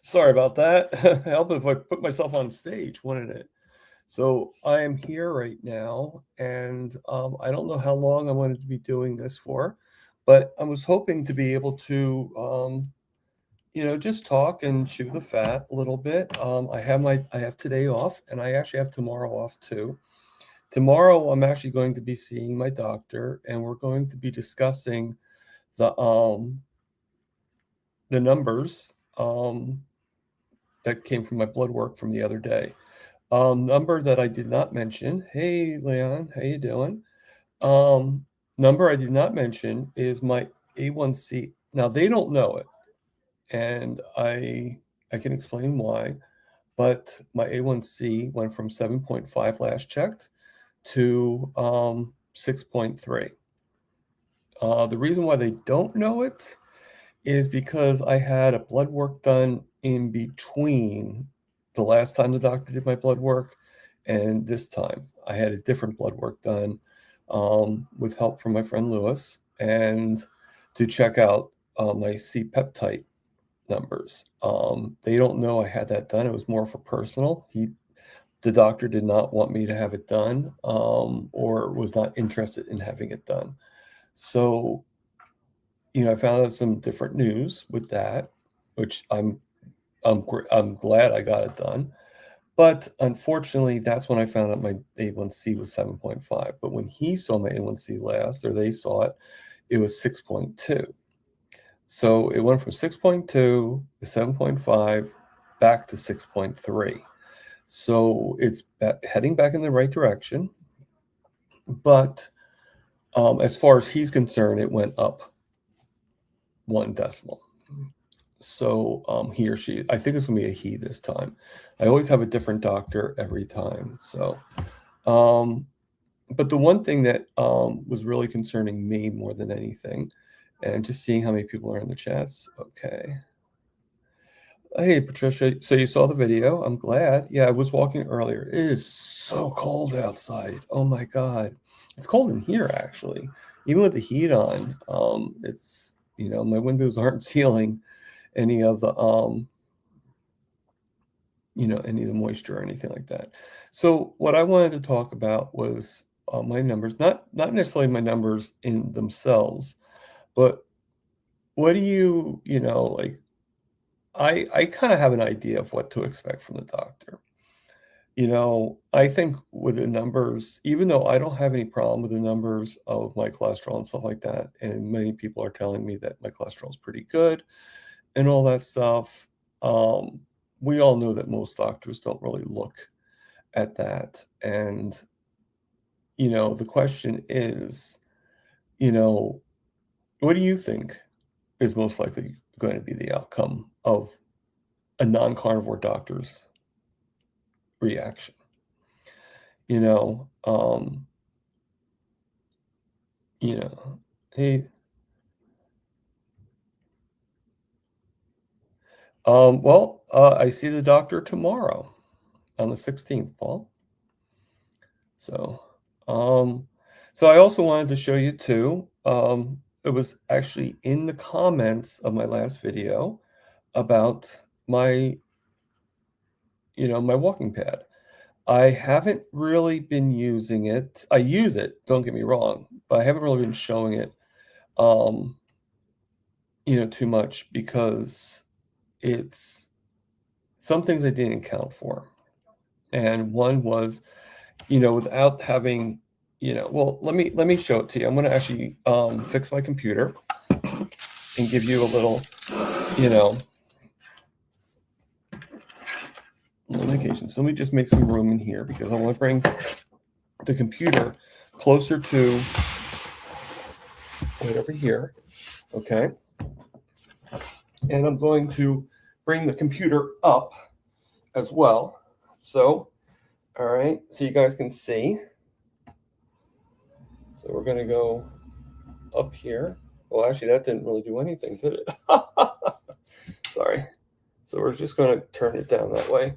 Sorry about that. Help if I put myself on stage, wouldn't it? So I am here right now, and I don't know how long I'm going to be doing this for, but I was hoping to be able to, just talk and chew the fat a little bit. I have today off, and I actually have tomorrow off too. Tomorrow, I'm actually going to be seeing my doctor, and we're going to be discussing the um the numbers that came from my blood work from the other day. Number that I did not mention. Hey, Leon, how you doing? Um, Number I did not mention is my A1C. Now they don't know it, and I can explain why. But my A1C went from 7.5 last checked to 6.3. The reason why they don't know it is because I had a blood work done in between the last time the doctor did my blood work and this time. I had a different blood work done with help from my friend Lewis and to check out my C-peptide numbers. They don't know I had that done. It was more for personal. The doctor did not want me to have it done or was not interested in having it done. So I found out some different news with that, which I'm glad I got it done. But unfortunately, that's when I found out my A1C was 7.5. But when he saw my A1C last, or they saw it, it was 6.2. So it went from 6.2 to 7.5 back to 6.3. So it's heading back in the right direction. But as far as he's concerned, it went up 1 decimal. So he or she, I think it's gonna be a he this time. I always have a different doctor every time. So, but the one thing that was really concerning me more than anything, and just seeing how many people are in the chats. Okay. Hey, Patricia. So you saw the video. I'm glad. Yeah, I was walking earlier. It is so cold outside. Oh my God. It's cold in here, actually. Even with the heat on, it's, my windows aren't sealing any of the any of the moisture or anything like that. So what I wanted to talk about was my numbers, not necessarily my numbers in themselves, but what do like I kind of have an idea of what to expect from the doctor. I think with the numbers, even though I don't have any problem with the numbers of my cholesterol and stuff like that, and many people are telling me that my cholesterol is pretty good and all that stuff, we all know that most doctors don't really look at that. And, the question is, what do you think is most likely going to be the outcome of a non-carnivore doctor's reaction? You know, um, hey, well, I see the doctor tomorrow on the 16th, Paul. So, um, so I also wanted to show you too. It was actually in the comments of my last video about my walking pad. I haven't really been using it. I use it, don't get me wrong, but I haven't really been showing it, um, too much because it's some things I didn't account for. And one was, without having, well, let me show it to you. I'm going to actually fix my computer and give you a little, you know, indication. So let me just make some room in here because I want to bring the computer closer to right over here. Okay. And I'm going to bring the computer up as well. So, all right, so you guys can see. So we're going to go up here. Well, actually, that didn't really do anything, did it? Sorry. So we're just going to turn it down that way.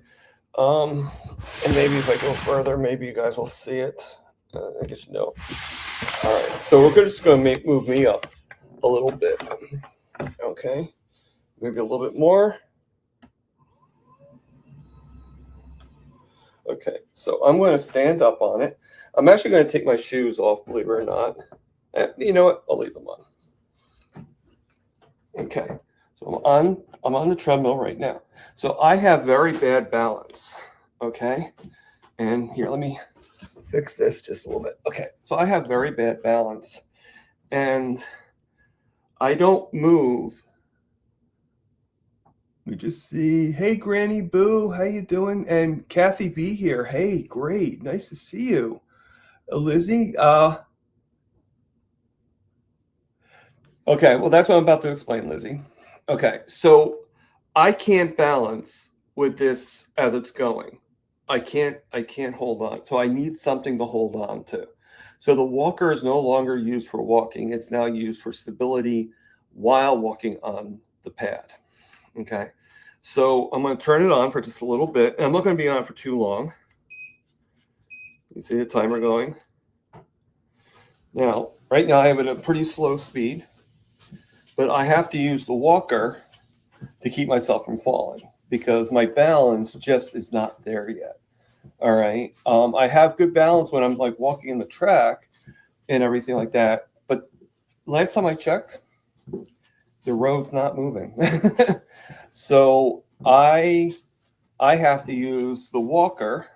And maybe if I go further, maybe you guys will see it. I guess no. All right. So we're just going to move me up a little bit. Okay. Maybe a little bit more. Okay, so I'm going to stand up on it. I'm actually going to take my shoes off, believe it or not. You know what? I'll leave them on. Okay, so I'm on the treadmill right now. So I have very bad balance. Okay, and here, let me fix this just a little bit. Okay, so I have very bad balance, and I don't move. Let me just see. Hey, Granny Boo, how you doing? And Kathy B here. Hey, great, nice to see you. Lizzie, okay, well, that's what I'm about to explain, Lizzie. Okay, so I can't balance with this as it's going. I can't hold on. So I need something to hold on to. So the walker is no longer used for walking. It's now used for stability while walking on the pad. Okay. So I'm going to turn it on for just a little bit. And I'm not going to be on for too long. You see the timer going? Now, right now I have it at a pretty slow speed, but I have to use the walker to keep myself from falling because my balance just is not there yet. All right. I have good balance when I'm like walking in the track and everything like that. But last time I checked, the road's not moving. So I have to use the walker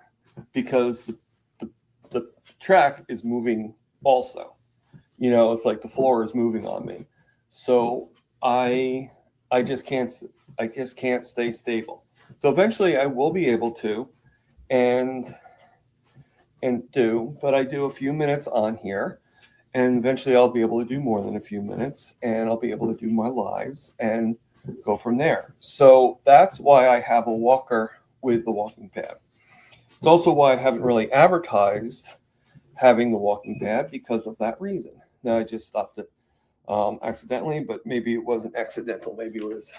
because the track is moving also. You know, it's like the floor is moving on me. So I I just can't stay stable. So eventually I will be able to and do, but I do a few minutes on here and eventually I'll be able to do more than a few minutes and I'll be able to do my lives and go from there. So that's why I have a walker with the walking pad. It's also why I haven't really advertised having the walking pad because of that reason. Now I just stopped it accidentally, but maybe it wasn't accidental. Maybe it was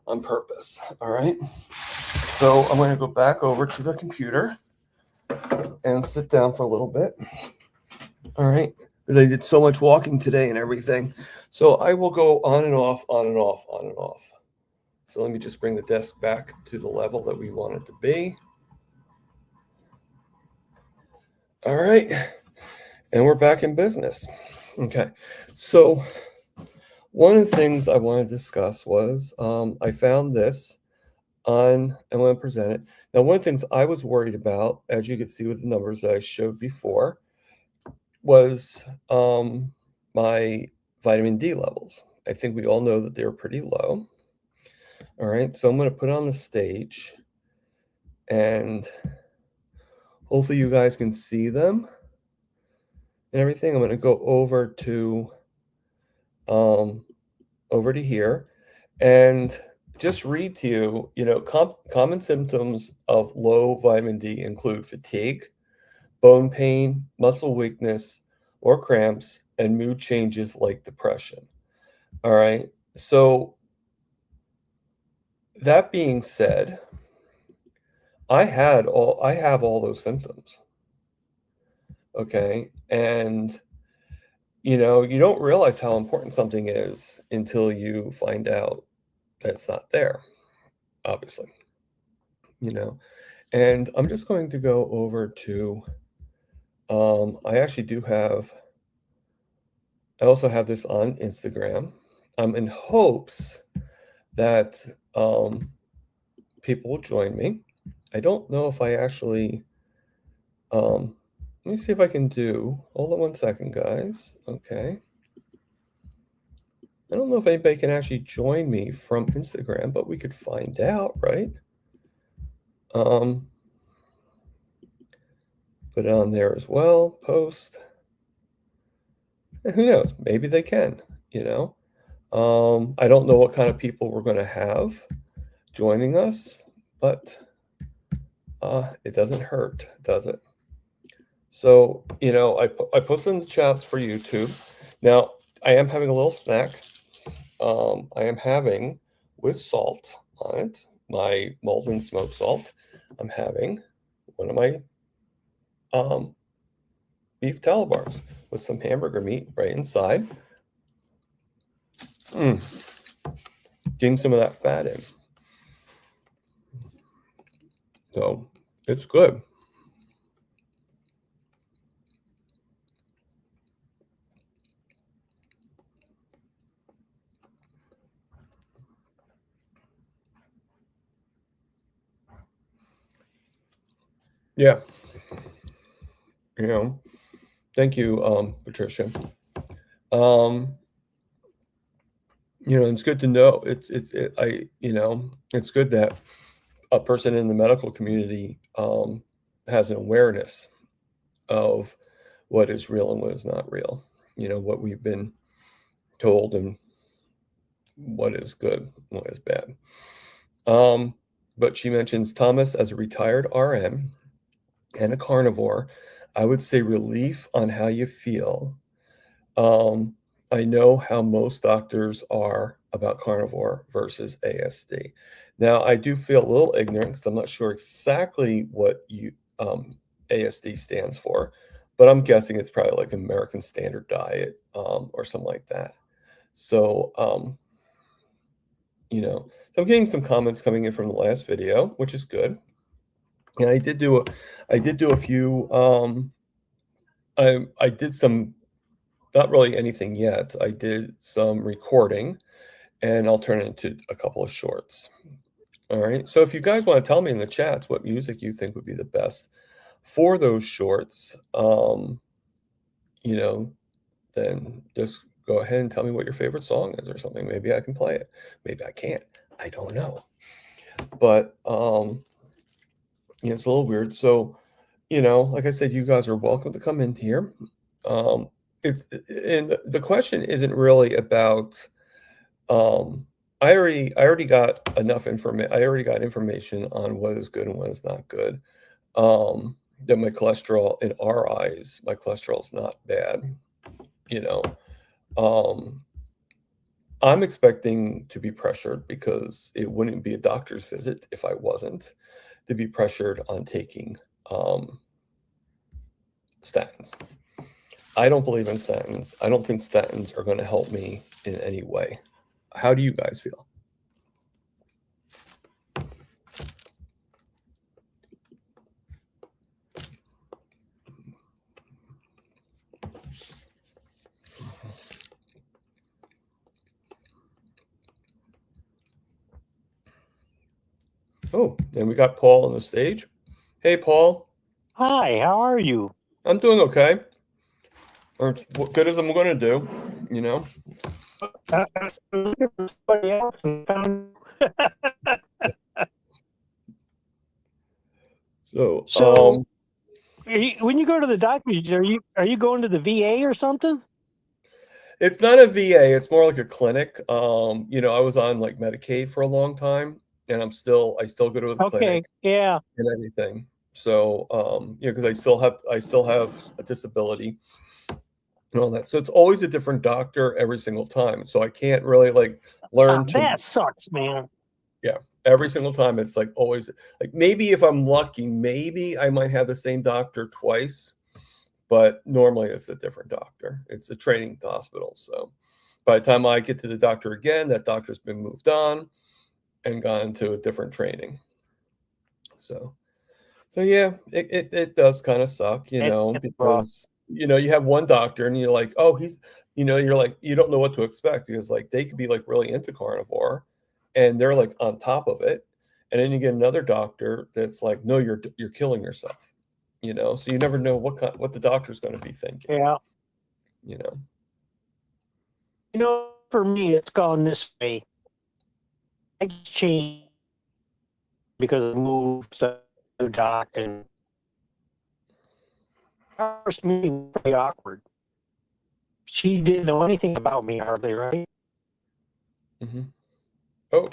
on purpose. All right. So I'm going to go back over to the computer and sit down for a little bit. All right. Because I did so much walking today and everything. So I will go on and off, on and off, on and off. So let me just bring the desk back to the level that we want it to be. All right. And we're back in business. Okay. So one of the things I want to discuss was I found this on, I want to present it. Now, one of the things I was worried about, as you could see with the numbers that I showed before, was my vitamin D levels. I think we all know that they're pretty low. All right, so I'm going to put on the stage and hopefully you guys can see them and everything. I'm going to go over to here and just read to you, common symptoms of low vitamin D include fatigue, bone pain, muscle weakness or cramps, and mood changes like depression. All right. So that being said, I have all those symptoms. Okay. And you don't realize how important something is until you find out that it's not there, obviously. And I'm just going to go over to I actually do have I also have this on Instagram. In hopes that people will join me. I don't know if I actually let me see if I can do, hold on one second, guys. Okay. I don't know if anybody can actually join me from Instagram, but we could find out, right? Put it on there as well, post. And who knows? Maybe they can, I don't know what kind of people we're going to have joining us, but it doesn't hurt, does it? So, I posted in the chats for YouTube. Now, I am having a little snack. I am having, with salt on it, my Malden smoked salt. I'm having one of my beef talabars with some hamburger meat right inside. Getting some of that fat in. So It's good. Yeah. You know, thank you, Patricia. Um, it's good to know. It's good that a person in the medical community has an awareness of what is real and what is not real. What we've been told and what is good, and what is bad. But she mentions Thomas as a retired RM and a carnivore. I would say relief on how you feel. Um, I know how most doctors are about carnivore versus ASD. Now, I do feel a little ignorant because I'm not sure exactly what ASD stands for, but I'm guessing it's probably like American Standard Diet or something like that. So, so I'm getting some comments coming in from the last video, which is good. And I did do a few. I did some, not really anything yet. I did some recording, and I'll turn it into a couple of shorts. All right. So if you guys want to tell me in the chats what music you think would be the best for those shorts, then just go ahead and tell me what your favorite song is or something. Maybe I can play it. Maybe I can't. I don't know. But it's a little weird. So, like I said, you guys are welcome to come in here. The question isn't really about. I already got enough information. I already got information on what is good and what is not good. That my cholesterol, in our eyes, my cholesterol is not bad. You know, um, I'm expecting to be pressured because it wouldn't be a doctor's visit if I wasn't, to be pressured on taking statins. I don't believe in statins. I don't think statins are going to help me in any way. How do you guys feel? Oh, and we got Paul on the stage. Hey, Paul. Hi, how are you? I'm doing okay. Or what good as I'm going to do, you know? I was looking for somebody else and found. So, So, when you go to the doctors, are you going to the VA or something? it's not a VA, it's more like a clinic. I was on like Medicaid for a long time, and I still go to the Okay, clinic yeah, and everything. So, because I still have a disability and all that. So it's always a different doctor every single time. So I can't really like learn to, that sucks, man. yeah, every single time it's like always like maybe if I'm lucky, maybe I might have the same doctor twice, but normally it's a different doctor. It's a training hospital. So by the time I get to the doctor again, that doctor's been moved on and gone to a different training. So yeah, it does kind of suck, It's rough. because you have one doctor and you're like, oh, you're like, you don't know what to expect because like they could be like really into carnivore and they're like on top of it. And then you get another doctor that's like, no, you're killing yourself, so you never know what the doctor's going to be thinking, Yeah, you know. for me, it's gone this way. I changed because I moved to the doc, and our first meeting was pretty awkward. She didn't know anything about me hardly, right? Hmm. Oh,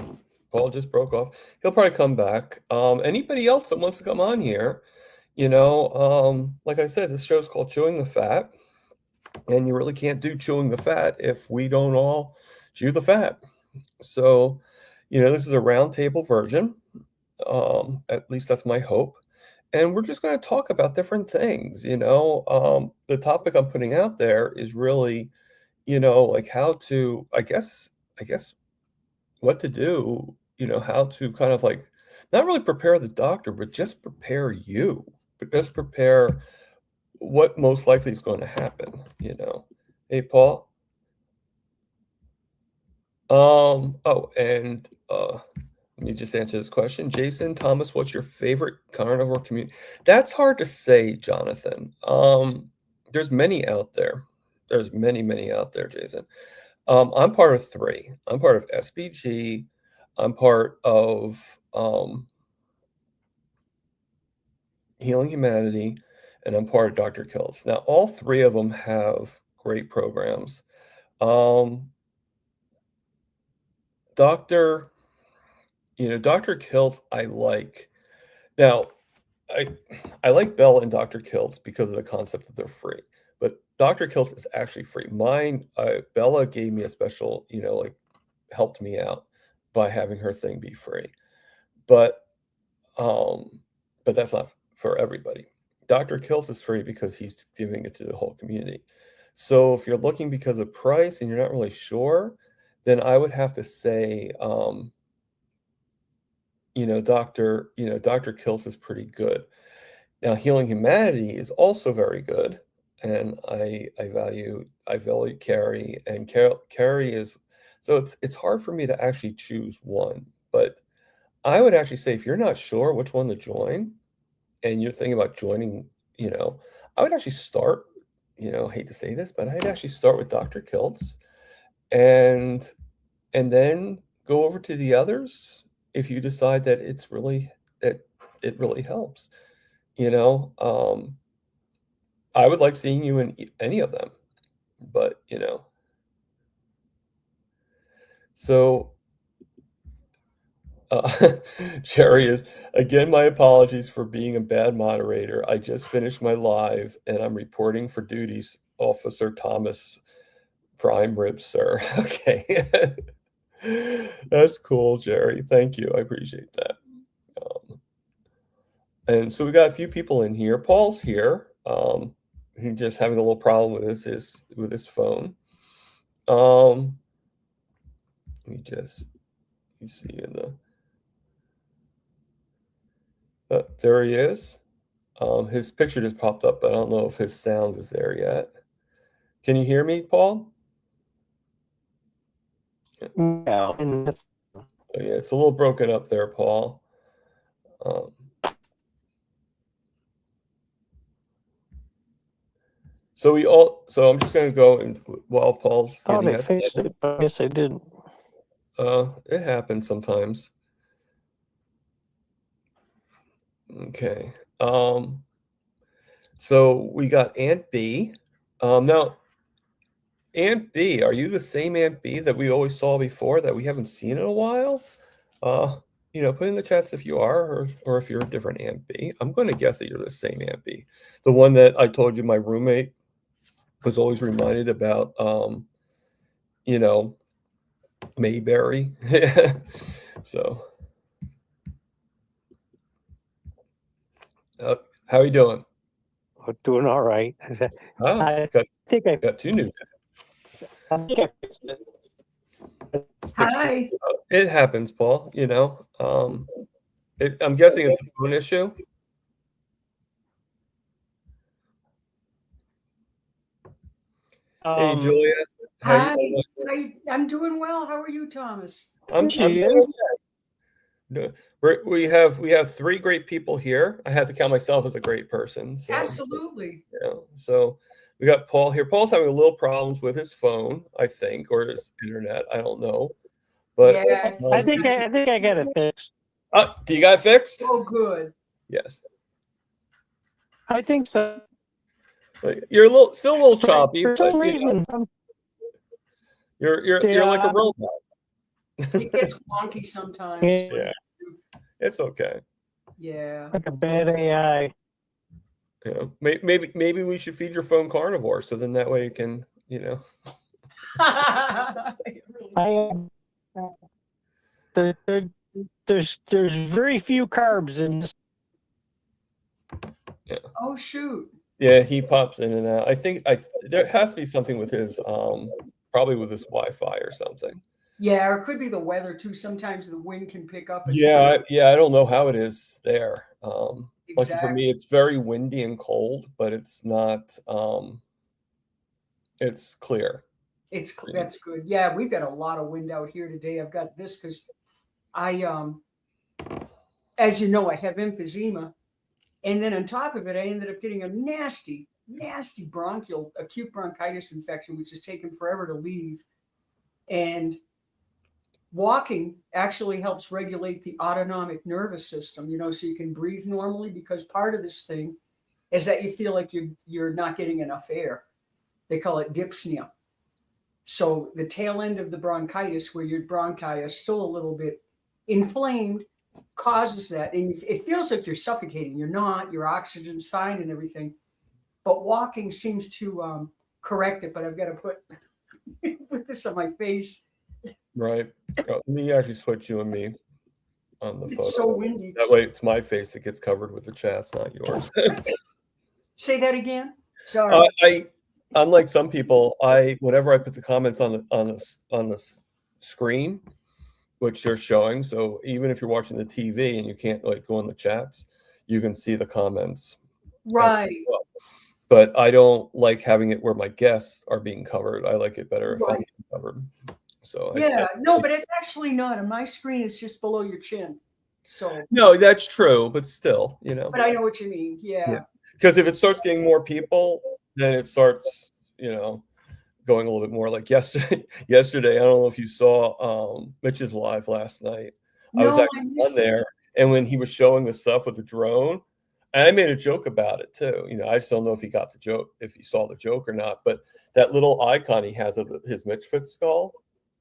Paul just broke off. He'll probably come back. Anybody else that wants to come on here, like I said, this show's called Chewing the Fat, and you really can't do chewing the fat if we don't all chew the fat. So, this is a roundtable version. At least that's my hope. And we're just going to talk about different things. The topic I'm putting out there is really, like how to, I guess, what to do, how to kind of like not really prepare the doctor, but just prepare you. But just prepare what most likely is going to happen, you know. Hey, Paul. Oh, and let me just answer this question. Jason, Thomas, what's your favorite carnivore community? That's hard to say, Jonathan. There's many out there. There's many out there, Jason. I'm part of three. I'm part of SBG. I'm part of Healing Humanity, and I'm part of Dr. Kills. Now, all three of them have great programs. Dr. Kills, I like. Now, I like Bella and Dr. Kills because of the concept that they're free. But Dr. Kills is actually free. Mine, Bella gave me a special, like helped me out by having her thing be free. But that's not for everybody. Dr. Kills is free because he's giving it to the whole community. So if you're looking because of price and you're not really sure, then I would have to say, Dr. Kills is pretty good. Now, Healing Humanity is also very good, and I value Carrie, and Carrie is, so it's hard for me to actually choose one, but I would actually say if you're not sure which one to join, and you're thinking about joining, I would actually start, hate to say this, but I'd actually start with Dr. Kiltz, and then go over to the others if you decide that it really helps. I would like seeing you in any of them, but so Jerry is again, my apologies for being a bad moderator. I just finished my live and I'm reporting for duties, Officer Thomas Prime Rib, sir. Okay. That's cool, Jerry. Thank you. I appreciate that. And so we got a few people in here. Paul's here. He's just having a little problem with his phone. Let me see in the. There he is. His picture just popped up, but I don't know if his sound is there yet. Can you hear me, Paul? Yeah. Oh, yeah, it's a little broken up there, Paul. So I'm just going to go and while Paul's getting that it, but I guess I didn't. It happens sometimes. Okay. So we got Aunt B. Now, Aunt B, are you the same Aunt B that we always saw before that we haven't seen in a while? Put in the chats if you are, or if you're a different Aunt B. I'm going to guess that you're the same Aunt B. The one that I told you my roommate was always reminded about, Mayberry. So, how are you doing? I'm doing all right. Oh, I think I got two new. I think I fixed it. Hi. It happens, Paul. I'm guessing it's a phone issue. Hey, Julia. Hi. I'm doing well. How are you, Thomas? I'm doing good. We have three great people here. I have to count myself as a great person. So, absolutely. So we got Paul here. Paul's having a little problems with his phone, I think, or his internet. I don't know. But yeah, I think I got it fixed. Do you got it fixed? Oh, good. Yes. I think so. You're still a little choppy. For some reason, you're like a robot. It gets wonky sometimes. Yeah. It's okay. Yeah. Like a bad AI. Yeah. Maybe we should feed your phone carnivore, so then that way you can, There's very few carbs in this. Yeah. Oh shoot. Yeah, he pops in and out. I think there has to be something with his probably with his Wi-Fi or something. Yeah, or it could be the weather too. Sometimes the wind can pick up. And Yeah, I don't know how it is there. Lucky for me, exactly. it's very windy and cold, but it's not. It's clear. That's good. Yeah, we've got a lot of wind out here today. I've got this because I as you know, I have emphysema. And then on top of it, I ended up getting a nasty, nasty bronchial acute bronchitis infection, which has taken forever to leave. And walking actually helps regulate the autonomic nervous system, so you can breathe normally, because part of this thing is that you feel like you're not getting enough air. They call it dyspnea. So the tail end of the bronchitis, where your bronchi is still a little bit inflamed, causes that. And it feels like you're suffocating. You're not. Your oxygen's fine and everything. But walking seems to correct it. But I've got to put this on my face. Right. Let me actually switch you and me on the photo. It's so windy. That way, it's my face that gets covered with the chats, not yours. Say that again. Sorry. Unlike some people, whenever I put the comments on the screen, which they're showing, so even if you're watching the TV and you can't go in the chats, you can see the comments. Right. Well. But I don't like having it where my guests are being covered. I like it better if I'm being covered. So yeah, no, but it's actually not. On my screen, it's just below your chin. So no, that's true, but still, But I know what you mean. Yeah. Because if it starts getting more people, then it starts, going a little bit more. Like yesterday, I don't know if you saw Mitch's live last night. No, I was actually on there, and when he was showing the stuff with the drone, and I made a joke about it too. I just don't know if he got the joke, if he saw the joke or not. But that little icon he has of his Mitchfoot skull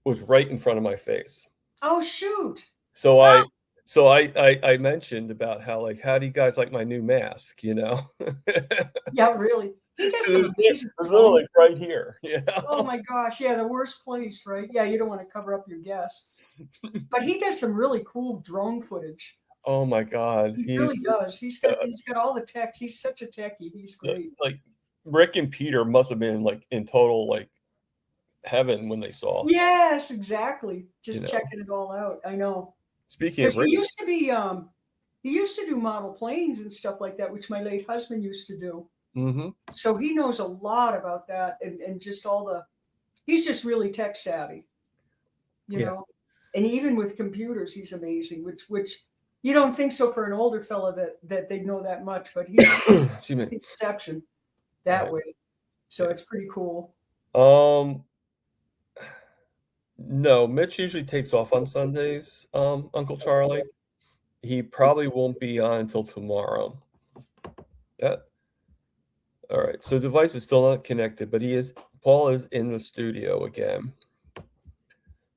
was right in front of my face. Oh shoot! So I mentioned about how do you guys like my new mask? Yeah, really. It's literally right here. Yeah. Oh my gosh! Yeah, the worst place, right? Yeah, you don't want to cover up your guests. But he does some really cool drone footage. Oh my God, he really does. He's got all the tech. He's such a techie. He's great. Like Rick and Peter must have been in total heaven when they saw. Yes, exactly. Just checking it all out. I know. Speaking of Rick, he used to be he used to do model planes and stuff like that, which my late husband used to do. Mm-hmm. So he knows a lot about that, and just he's just really tech savvy, you know. And even with computers, he's amazing. Which you don't think so for an older fella that they know that much, but he's the exception that way. So it's pretty cool. No, Mitch usually takes off on Sundays, Uncle Charlie. He probably won't be on until tomorrow. Yeah. All right. So the device is still not connected, but Paul is in the studio again.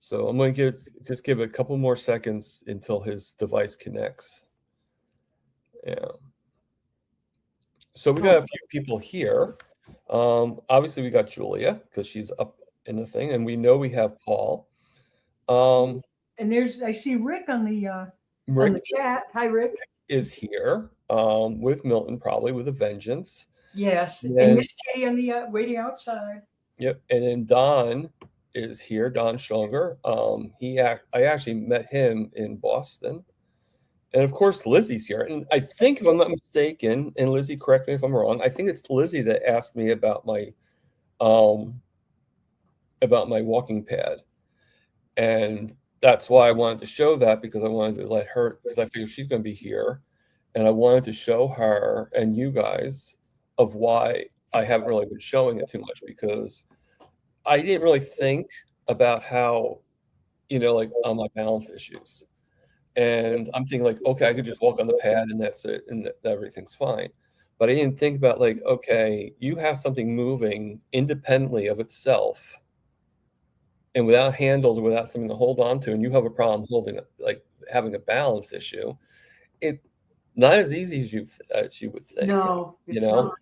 So I'm going to just give it a couple more seconds until his device connects. Yeah. So we got a few people here. Obviously we got Julia because she's up in the thing, and we know we have Paul. And I see Rick on the chat. Hi, Rick. Is here with Milton, probably with a vengeance. Yes, and Miss Katie on the waiting outside. Yep, and then Don is here. Don Stronger. I actually met him in Boston, and of course Lizzie's here. And I think, if I'm not mistaken, and Lizzie, correct me if I'm wrong, I think it's Lizzie that asked me about my walking pad, and that's why I wanted to show that, because I wanted to let her, because I figured she's going to be here, and I wanted to show her and you guys of why I haven't really been showing it too much, because I didn't really think about how, on my balance issues. And I'm thinking okay, I could just walk on the pad and that's it, and everything's fine. But I didn't think about okay, you have something moving independently of itself, and without handles or without something to hold on to, and you have a problem having a balance issue, it's not as easy as you would think. No, it's not.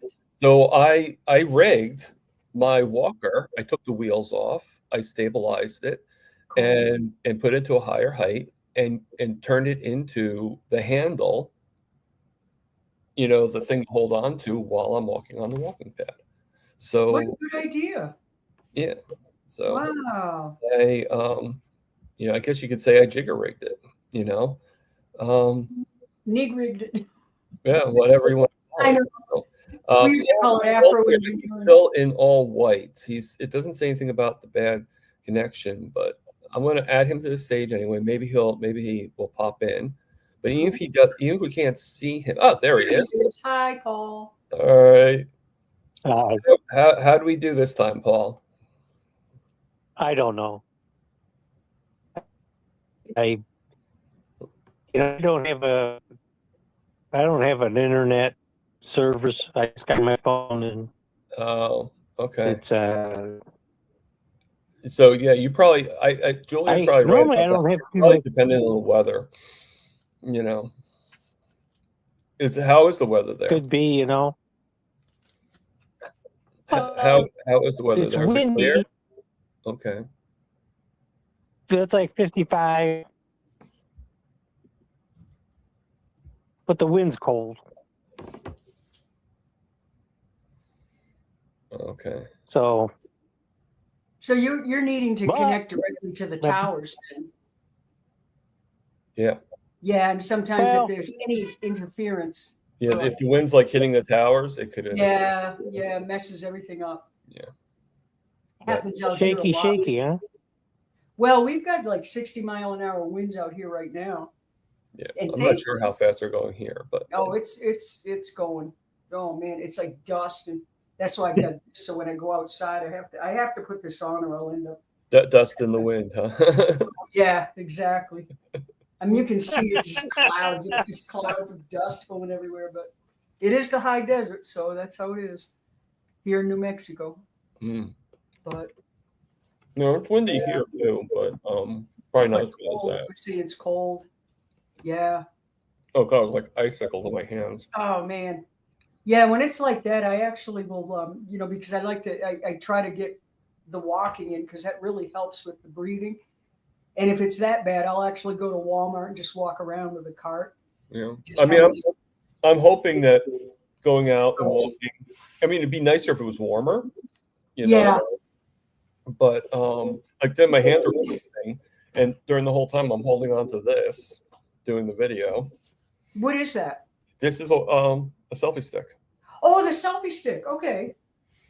So I rigged my walker. I took the wheels off. I stabilized it, and put it to a higher height, and turned it into the handle. The thing to hold on to while I'm walking on the walking pad. So what a good idea. Yeah. So wow. You know, I guess you could say I jigger rigged it. You know, Nig rigged it. yeah, whatever you want to call I it. know. You know. We used to call it Afro He's engineering. still in all whites. It doesn't say anything about the bad connection, but I'm going to add him to the stage anyway. Maybe he will pop in. But even if we can't see him, oh, there he is. Hi, Paul. All right. Uh, How do we do this time, Paul? I don't know. I don't have an internet service. I just got my phone and Oh, okay. it's So yeah, you probably Julian's probably right normally I about don't that. have too Probably much. depending on the weather. You know. How is the weather there? Could be, you know. How is the weather It's there? Is it clear? windy. Okay. It's like 55, but the wind's cold. Okay. So you're needing to But- connect directly to the towers then. Yeah. Yeah, and sometimes Well- if there's any interference, Yeah. If the wind's like hitting the towers, it could. yeah, messes everything up. Yeah. Happens out here a lot. shaky, huh? Well, we've got like 60-mile-an-hour winds out here right now. Yeah. And I'm not sure how fast they're going here, but Oh, it's going. Oh man, it's like dust, and that's why I've got. So when I go outside, I have to put this on, or I'll end up. that dust in the wind, huh? Yeah, exactly. I mean, you can see it, just clouds of dust going everywhere. But it is the high desert, so that's how it is here in New Mexico. Mm. But No, it's windy here too, but probably not as bad as that. Let's see, it's cold. Yeah. Oh god, like icicles on my hands. Oh man. Yeah, when it's like that, I actually will, because I try to get the walking in because that really helps with the breathing. And if it's that bad, I'll actually go to Walmart and just walk around with a cart. Yeah. Just I mean, kinda I'm hoping that going out and walking. I mean, it'd be nicer if it was warmer. You know? Yeah. But like then my hands are freezing, and during the whole time I'm holding on to this, doing the video. What is that? This is a selfie stick. Oh, the selfie stick. Okay.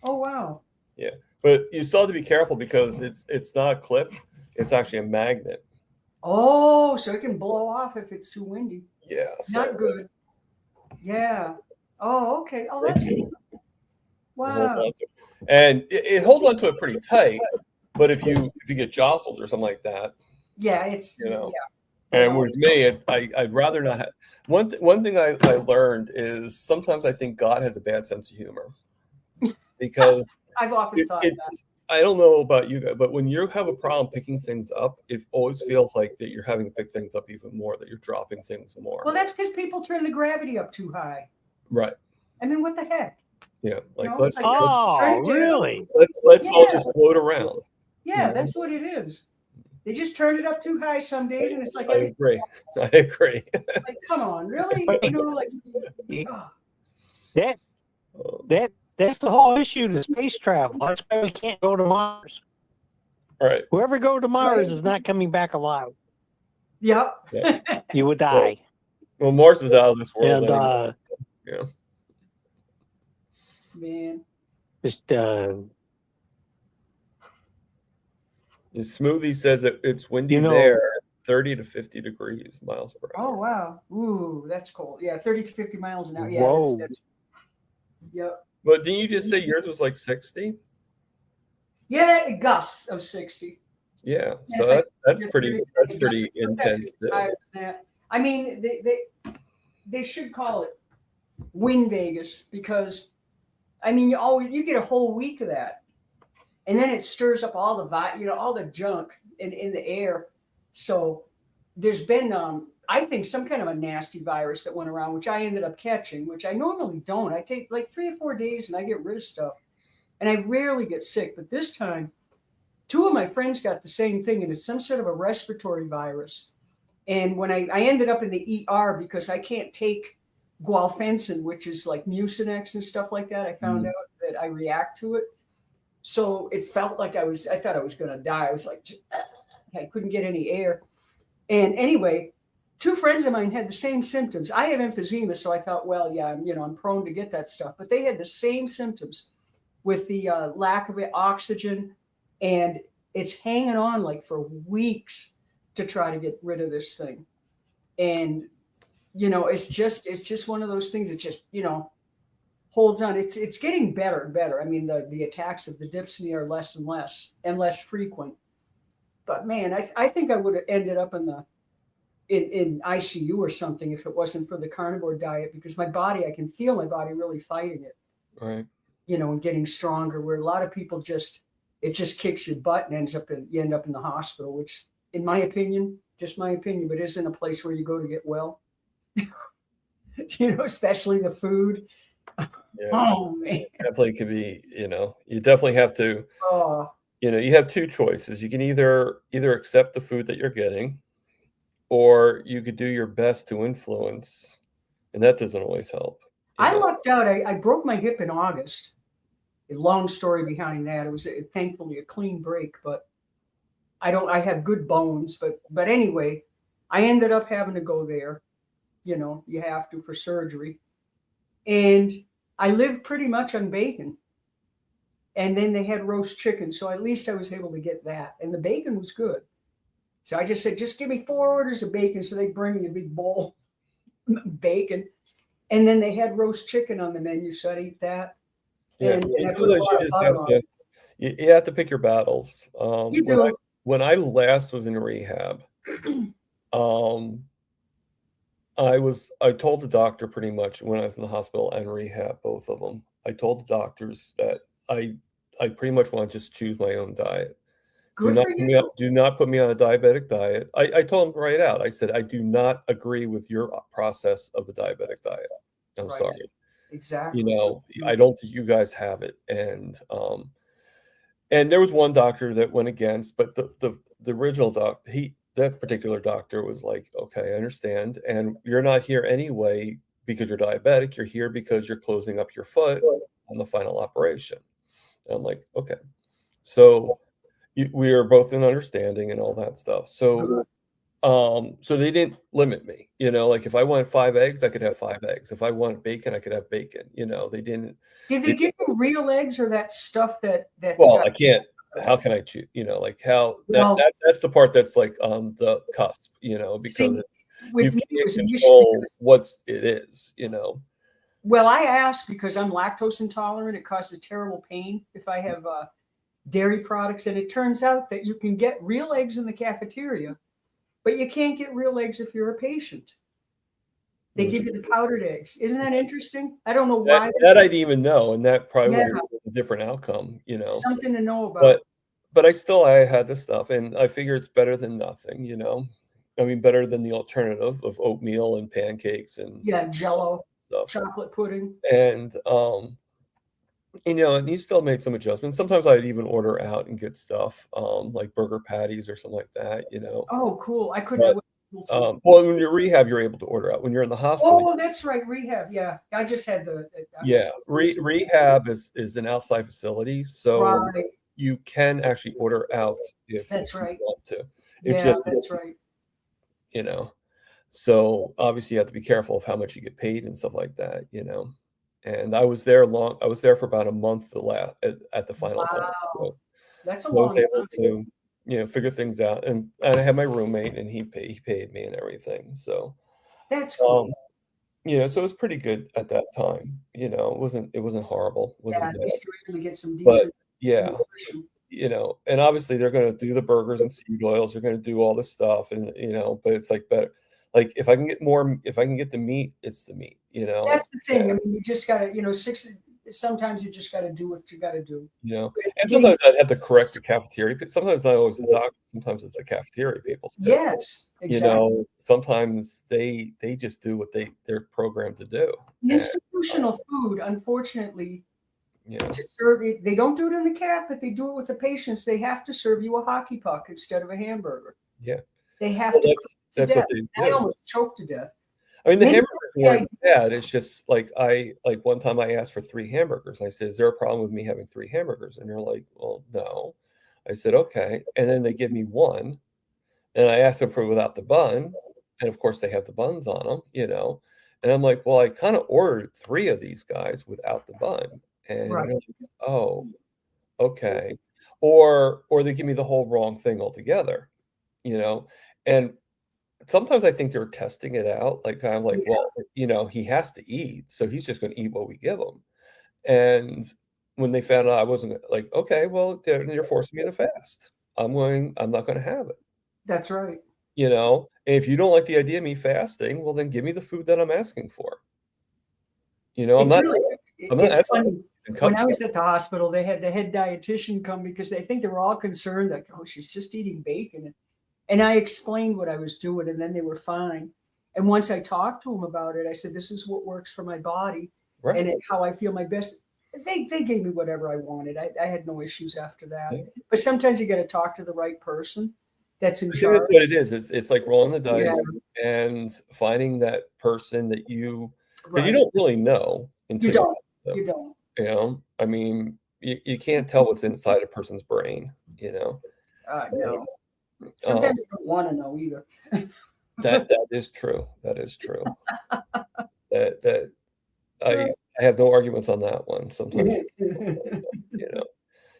Oh wow. But you still have to be careful because it's not a clip. It's actually a magnet. Oh, so it can blow off if it's too windy. Yeah. Not good. Yeah. Oh, okay. Oh, that's neat. Wow. And it holds on to it pretty tight. But if you get jostled or something like that, Yeah, it's you know. yeah. And with me, I'd rather not have. One thing I learned is sometimes I think God has a bad sense of humor because I've often thought that. it's. I don't know about you guys, but when you have a problem picking things up, it always feels like that you're having to pick things up even more, that you're dropping things more. Well, that's because people turn the gravity up too high. Right. I mean, what the heck? Yeah. Like No, let's it's like- Oh, really? let's all Yeah. just float around. Yeah, Mhm. that's what it is. They just turn it up too high some days, and it's like, I agree. I agree. like, come on, really? You know, like, oh, That's the whole issue to space travel. That's why we can't go to Mars. All right. Whoever go to Mars Right. is not coming back alive. yep. You would die. Well, Mars is out of this world. And anyway. Man. just The smoothie says that it's windy You know- there, 30 to 50 degrees miles per Oh hour. wow. Ooh, that's cold. Yeah, 30 to 50 miles an hour. Yeah, Whoa. that's yep. But didn't you just say yours was like 60? Yeah, gusts of 60. Yeah. Yeah, So it's that's Yeah, pretty 30, that's 50 pretty gusts. Sometimes intense. it's higher than that. I mean, they should call it wind Vegas because I mean you get a whole week of that. And then it stirs up all the all the junk in the air. So there's been I think some kind of a nasty virus that went around, which I ended up catching, which I normally don't. I take like 3 or 4 days and I get rid of stuff. And I rarely get sick. But this time, 2 of my friends got the same thing, and it's some sort of a respiratory virus. And when I ended up in the ER because I can't take gualfencin, which is like Mucinex and stuff like that. I found out that I react to it. So it felt like I thought I was going to die. I was like, I couldn't get any air. And anyway, two friends of mine had the same symptoms. I have emphysema, so I thought, well, yeah, I'm prone to get that stuff. But they had the same symptoms with the lack of oxygen, and it's hanging on like for weeks to try to get rid of this thing. And it's just one of those things that just holds on. It's getting better and better. I mean, the attacks of the dyspnea are less and less frequent. But man, I think I would have ended up in ICU or something if it wasn't for the carnivore diet, because I can feel my body really fighting it. Right. And getting stronger, where a lot of people it just kicks your butt and you end up in the hospital, which in my opinion, just my opinion, but isn't a place where you go to get well. Especially the food. Yeah. Oh man. Definitely could be, you definitely have to, Oh, you have two choices. You can either accept the food that you're getting, or you could do your best to influence, and that doesn't always help. I lucked out. I broke my hip in August. A long story behind that. It was thankfully a clean break, but I have good bones, but anyway, I ended up having to go there. You have to for surgery. And I lived pretty much on bacon. And then they had roast chicken, so at least I was able to get that. And the bacon was good. So I just said, just give me 4 orders of bacon. So they bring me a big bowl of bacon. And then they had roast chicken on the menu, so I'd eat that. Yeah, And I sometimes you just have to, you have to pick your battles. You do. When I last was in rehab, I told the doctor pretty much when I was in the hospital and rehab, both of them, I told the doctors that I pretty much want to just choose my own diet. Good for you. Do not put me on a diabetic diet. I told him right out. I said, I do not agree with your process of the diabetic diet. I'm Right. sorry. Exactly. I don't think you guys have it. And there was one doctor that went against, but the original doctor, that particular doctor was like, okay, I understand. And you're not here anyway because you're diabetic. You're here because you're closing up your foot on the final operation. And I'm like, okay. So we are both in understanding and all that stuff. So they didn't limit me, like if I wanted 5 eggs, I could have 5 eggs. If I wanted bacon, I could have bacon. They didn't. Did they give you real eggs or that stuff that's Well, I can't. How can I choose? Like how that's the part that's like on the cusp, because See, with me, you it was can't an issue control because- what it is, Well, I asked because I'm lactose intolerant. It causes terrible pain if I have dairy products, and it turns out that you can get real eggs in the cafeteria, but you can't get real eggs if you're a patient. They give you the powdered eggs. Isn't that interesting? I don't know why. That I didn't even know, and that probably would have been a different outcome, Something to know about. But I had this stuff, and I figure it's better than nothing, I mean, better than the alternative of oatmeal and pancakes and Jello, stuff. chocolate pudding. And and he still made some adjustments. Sometimes I'd even order out and get stuff, like burger patties or something like that, Oh, cool. I couldn't. Well, when you're rehab, you're able to order out. When you're in the hospital. Oh, that's right. Rehab. Yeah. I just had rehab is an outside facility. So you can actually order out if that's right. you want to. It's just that's right. So obviously you have to be careful of how much you get paid and stuff like that, And I was there for about a month at the final time. So, that's a so I long was able to figure things out, and I had my roommate, and he paid me and everything. So that's cool. So it was pretty good at that time. It wasn't horrible. At least you were able to get some decent. But and obviously they're going to do the burgers and seed oils. They're going to do all this stuff, and but it's like better. Like if I can get the meat, it's the meat. That's the thing. I mean, you just got to sometimes you just got to do what you got to do. And sometimes I'd have to correct the cafeteria. Sometimes not always the doctor. Sometimes it's the cafeteria people. Yes, exactly. Sometimes they just do what they're programmed to do. Institutional food, unfortunately, to serve it, they don't do it in the caf, but they do it with the patients. They have to serve you a hockey puck instead of a hamburger. Yeah, they have to. That's what they do. I almost choked to death. I mean, the hamburgers weren't bad. It's just like one time I asked for 3 hamburgers. I said, "Is there a problem with me having 3 hamburgers?" And they're like, "Well, no." I said, "Okay." And then they give me 1, And I asked them for without the bun, and of course they have the buns on them, you know. And I'm like, well, I kind of ordered 3 of these guys without the bun. And Right. they're like, oh, okay. Or they give me the whole wrong thing altogether, you know. And sometimes I think they're testing it out, like kind of like, Yeah. well, you know, he has to eat, so he's just going to eat what we give him. And when they found out I wasn't like, okay, well, then you're forcing me to fast. I'm not going to have it. That's right. You know, and if you don't like the idea of me fasting, well, then give me the food that I'm asking for. You know, It's really, I'm not it's asking funny. for When I was cupcakes. at the hospital, they had the head dietitian come because they think they were all concerned, like, oh, she's just eating bacon. And I explained what I was doing, and then they were fine. And once I talked to them about it, I said, this is what works for my body and Right. how I feel my best. They gave me whatever I wanted. I had no issues after that. Yeah. But sometimes you got to talk to the right person that's in I think that's charge. what it is. It's like rolling the Yeah, dice and finding that person that you right. don't really know You until don't. you You don't. know. I mean, you can't tell what's inside a person's brain, you know. No. Um, Sometimes you don't want to know either. that is true. That is true. That I have no arguments on that one. Sometimes, you know.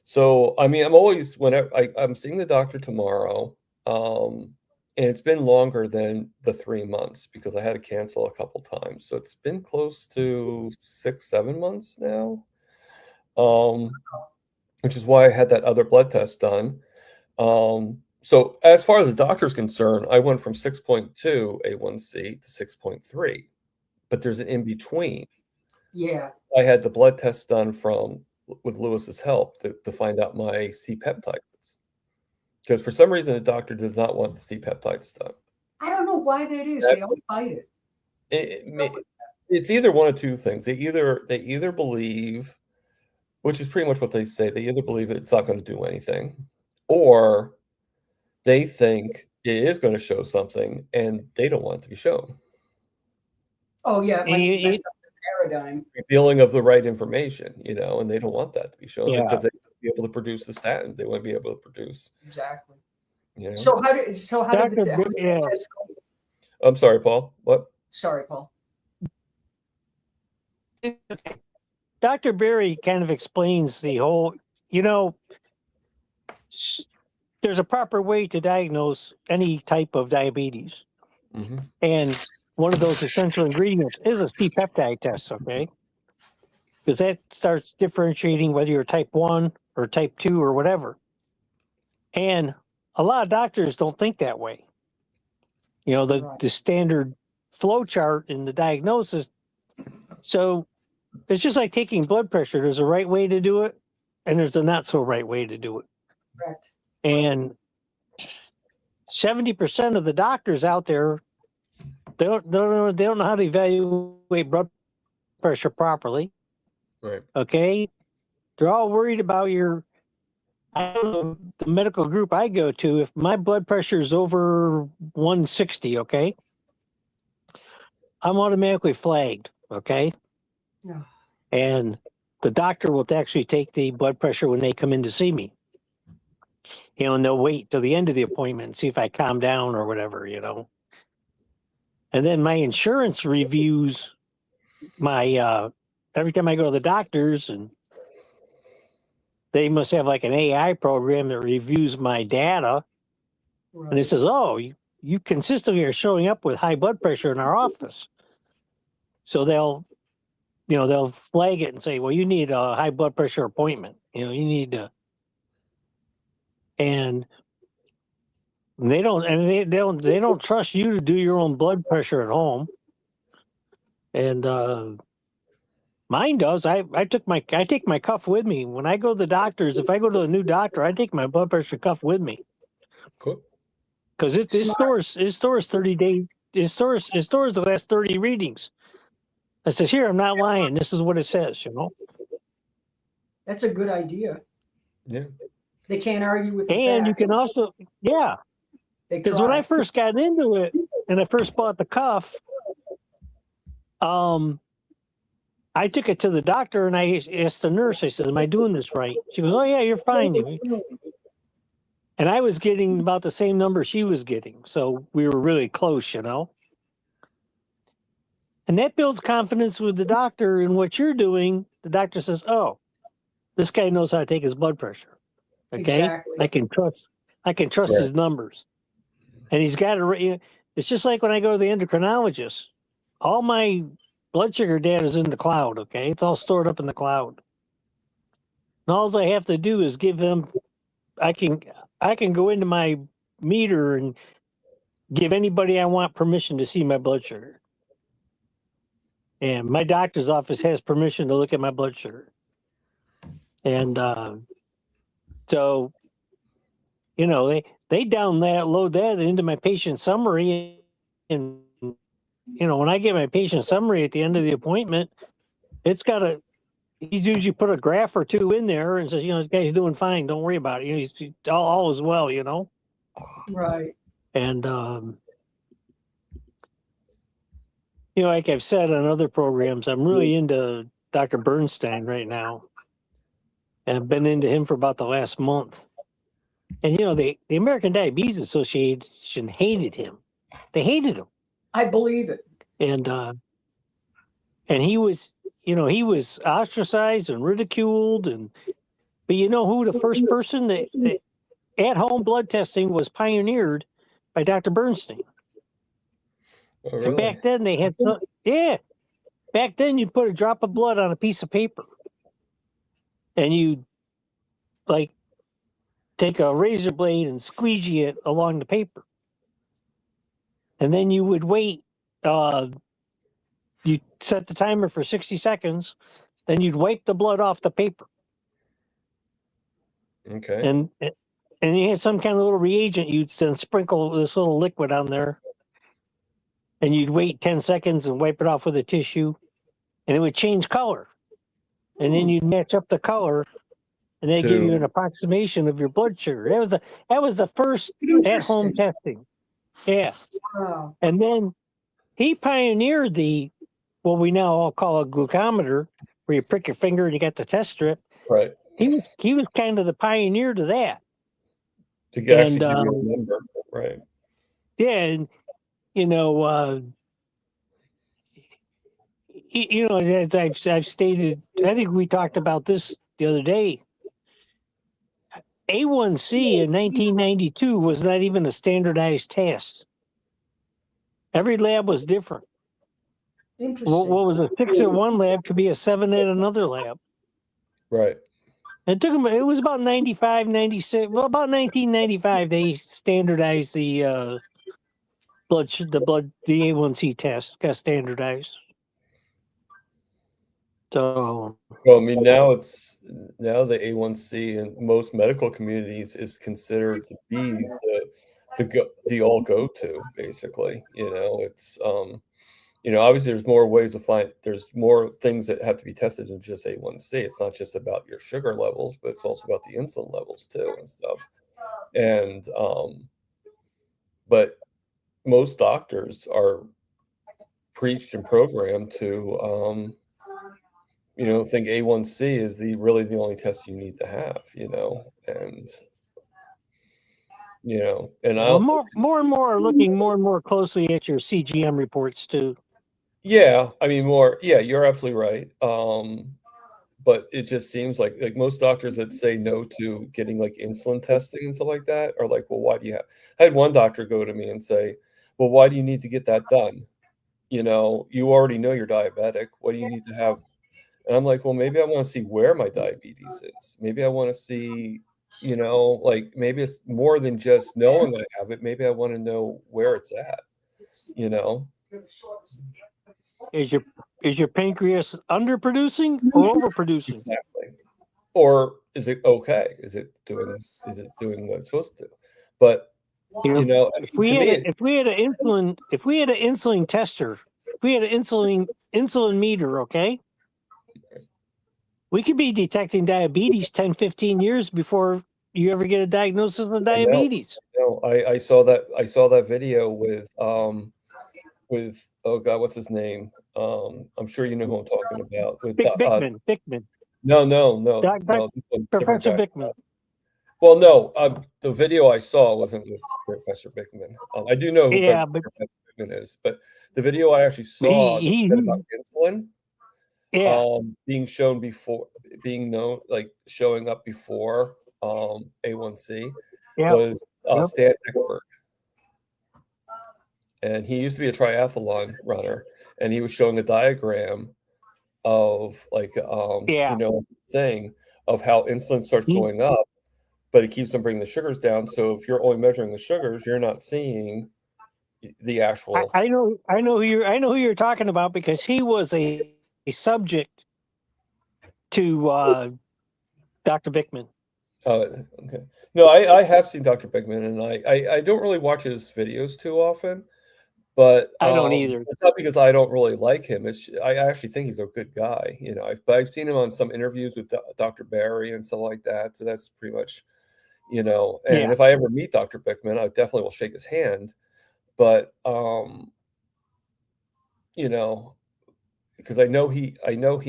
So, I mean, I'm always whenever I'm seeing the doctor tomorrow, and it's been longer than the 3 months because I had to cancel a couple times. So it's been close to 6, 7 months now. Which is why I had that other blood test done. So as far as the doctor's concerned, I went from 6.2 A1C to 6.3, but there's an in between. Yeah. I had the blood test done with Lewis's help to find out my C peptides. Because for some reason the doctor does not want the C peptides done. I don't know why that is. They all fight it. It's either one of two things. They either believe, which is pretty much what they say, they either believe it's not going to do anything, or they think it is going to show something and they don't want it to be shown. Oh yeah, it might You- mess up the paradigm. Revealing of the right information, you know, and they don't want that to be shown Yeah. because they won't be able to produce the statins. They won't be able to produce, Exactly. you know. So how did Dr. the Yeah. test go? I'm sorry, Paul. What? Sorry, Paul. Dr. Berry kind of explains the whole, there's a proper way to diagnose any type of diabetes. Mm-hmm. And one of those essential ingredients is a C-peptide test, okay? Because that starts differentiating whether you're type 1 or type 2 or whatever. And a lot of doctors don't think that way. Right. The standard flow chart in the diagnosis. So it's just like taking blood pressure. There's a right way to do it, and there's a not so right way to do it. Correct. And 70% of the doctors out there, they don't know how to evaluate blood pressure properly. Right. Okay, they're all worried about the medical group I go to. If my blood pressure is over 160, okay, I'm automatically flagged. Okay. Yeah. And the doctor will actually take the blood pressure when they come in to see me. And they'll wait till the end of the appointment and see if I calm down or whatever, And then my insurance reviews my every time I go to the doctors, and they must have like an AI program that reviews my data, Right. and it says, "Oh, you consistently are showing up with high blood pressure in our office." So they'll flag it and say, "Well, you need a high blood pressure appointment. You need to." And they don't trust you to do your own blood pressure at home. And mine does. I take my cuff with me when I go to the doctors. If I go to a new doctor, I take my blood pressure cuff with me. Cool. Because it stores 30 days. It stores the last 30 readings. I says, here, I'm not lying. This is what it says. That's a good idea. Yeah. They can't argue with the And you facts. can also, yeah. They Because when try. I first got into it and I first bought the cuff, I took it to the doctor and I asked the nurse, I said, am I doing this right? She goes, oh, yeah, you're fine. And I was getting about the same number she was getting. So we were really close, you know. And that builds confidence with the doctor in what you're doing. The doctor says, "Oh, this guy knows how to take his blood pressure. Okay, Exactly. I can trust Right. his numbers." And he's got to. It's just like when I go to the endocrinologist. All my blood sugar data is in the cloud. Okay, it's all stored up in the cloud. And all I have to do is give him. I can go into my meter and give anybody I want permission to see my blood sugar. And my doctor's office has permission to look at my blood sugar. And so, you know, they load that into my patient summary. And, you know, when I get my patient summary at the end of the appointment, it's got he usually put a graph or two in there and says, you know, this guy's doing fine. Don't worry about it. You know, he's all is well, you know? Right. And, you know, like I've said on other programs, I'm really into Dr. Bernstein right now. And I've been into him for about the last month. And, you know, the American Diabetes Association hated him. They hated him. I believe it. And he was, you know, he was ostracized and ridiculed. But you know who the first person that at-home blood testing was pioneered by Dr. Bernstein. Oh, really? And back then they had back then you'd put a drop of blood on a piece of paper and you'd like take a razor blade and squeegee it along the paper. And then you would wait, you set the timer for 60 seconds, then you'd wipe the blood off the paper. Okay. And you had some kind of little reagent, you'd then sprinkle this little liquid on there. And you'd wait 10 seconds and wipe it off with a tissue, and it would change color. And then you'd match up the color, and they give you an approximation of your blood sugar. That was the first at-home testing. Yeah. Wow. And then he pioneered what we now all call a glucometer, where you prick your finger and you get the test strip. Right. He was kind of the pioneer to that. To actually give you a number. Right. Yeah, and you know, as I've stated, I think we talked about this the other day. A1C in 1992 was not even a standardized test. Every lab was different. Interesting. What was a 6 at one lab could be a 7 at another lab. Right. It took them. It was about 95, 96. Well, about 1995, they standardized the A1C test got standardized. So, well, I mean, now the A1C in most medical communities is considered to be the all go-to, basically. You know, it's you know, obviously there's more ways to there's more things that have to be tested than just A1C. It's not just about your sugar levels, but it's also about the insulin levels too and stuff. And but most doctors are preached and programmed to you know, think A1C is really the only test you need to have, you know, and you know, and more and more are looking more and more closely at your CGM reports too. Yeah, I mean, yeah, you're absolutely right. But it just seems like most doctors that say no to getting like insulin testing and stuff like that are like, well, why do you have? I had one doctor go to me and say, well, why do you need to get that done? You know, you already know you're diabetic. What do you need to have? And I'm like, well, maybe I want to see where my diabetes is. Maybe I want to see, you know, like maybe it's more than just knowing I have it. Maybe I want to know where it's at, you know? Is your pancreas underproducing or overproducing? Exactly. Or is it okay? Is it doing what it's supposed to do? But you know, if we had an insulin tester, if we had an insulin meter, okay, we could be detecting diabetes 10, 15 years before you ever get a diagnosis of diabetes. No, I saw that video with oh God, what's his name? I'm sure you know who I'm talking about. With Bickman. No. Professor Bickman. Well, no, the video I saw wasn't with Professor Bickman. I do know who Yeah, but Professor Bickman is, but the video I actually saw that said about insulin yeah, being shown before, being known, like showing up before A1C yeah, was yep. Stan Eckberg. And he used to be a triathlon runner, and he was showing a diagram of like Yeah. thing of how insulin starts He- going up, but it keeps on bringing the sugars down. So if you're only measuring the sugars, you're not seeing the actual. I know who you're talking about because he was a subject to Dr. Bickman. Oh, okay. No, I have seen Dr. Bickman, and I don't really watch his videos too often, but I don't either. it's not because I don't really like him. It's I actually think he's a good guy, but I've seen him on some interviews with Dr. Barry and stuff like that. So that's pretty much, and Yeah. if I ever meet Dr. Bickman, I definitely will shake his hand. But because I know he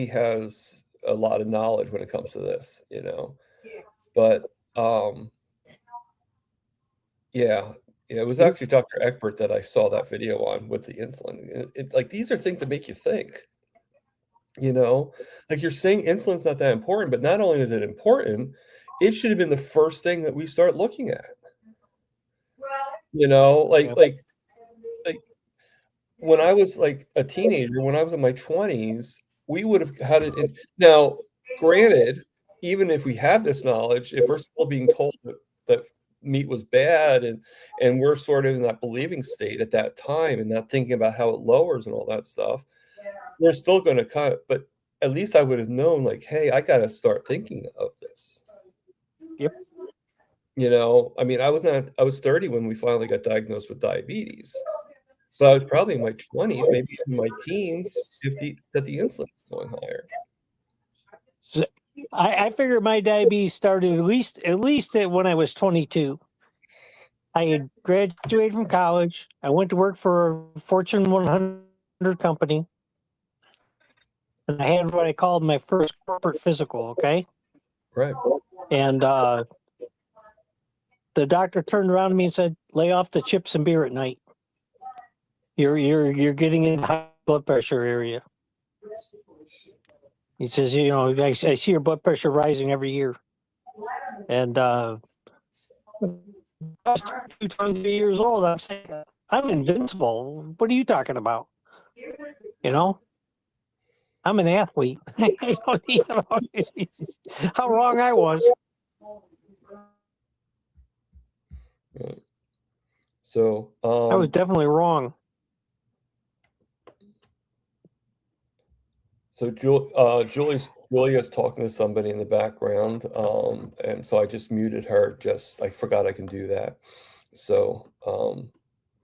has a lot of knowledge when it comes to this, but yeah, it was actually Dr. Eckbert that I saw that video on with the insulin. Like these are things that make you think, like you're saying insulin's not that important, but not only is it important, it should have been the first thing that we start looking at. Like Yep. like when I was like a teenager, when I was in my 20s, we would have had it in. Now, granted, even if we have this knowledge, if we're still being told that meat was bad and we're sort of in that believing state at that time and not thinking about how it lowers and all that stuff, we're still going to cut it. But at least I would have known, like, hey, I got to start thinking of this. Yep. I mean, I was 30 when we finally got diagnosed with diabetes. So I was probably in my 20s, maybe in my teens, that the insulin was going higher. So I figured my diabetes started at least when I was 22. I had graduated from college. I went to work for a Fortune 100 company, and I had what I called my first corporate physical. Okay, Right. and the doctor turned around to me and said, "Lay off the chips and beer at night. You're getting in high blood pressure area." He says, I see your blood pressure rising every year. And I was 23 years old. I'm saying, I'm invincible. What are you talking about? I'm an athlete. How wrong I was. Right. So I was definitely wrong. So Julia's talking to somebody in the background, and so I just muted her. I forgot I can do that. So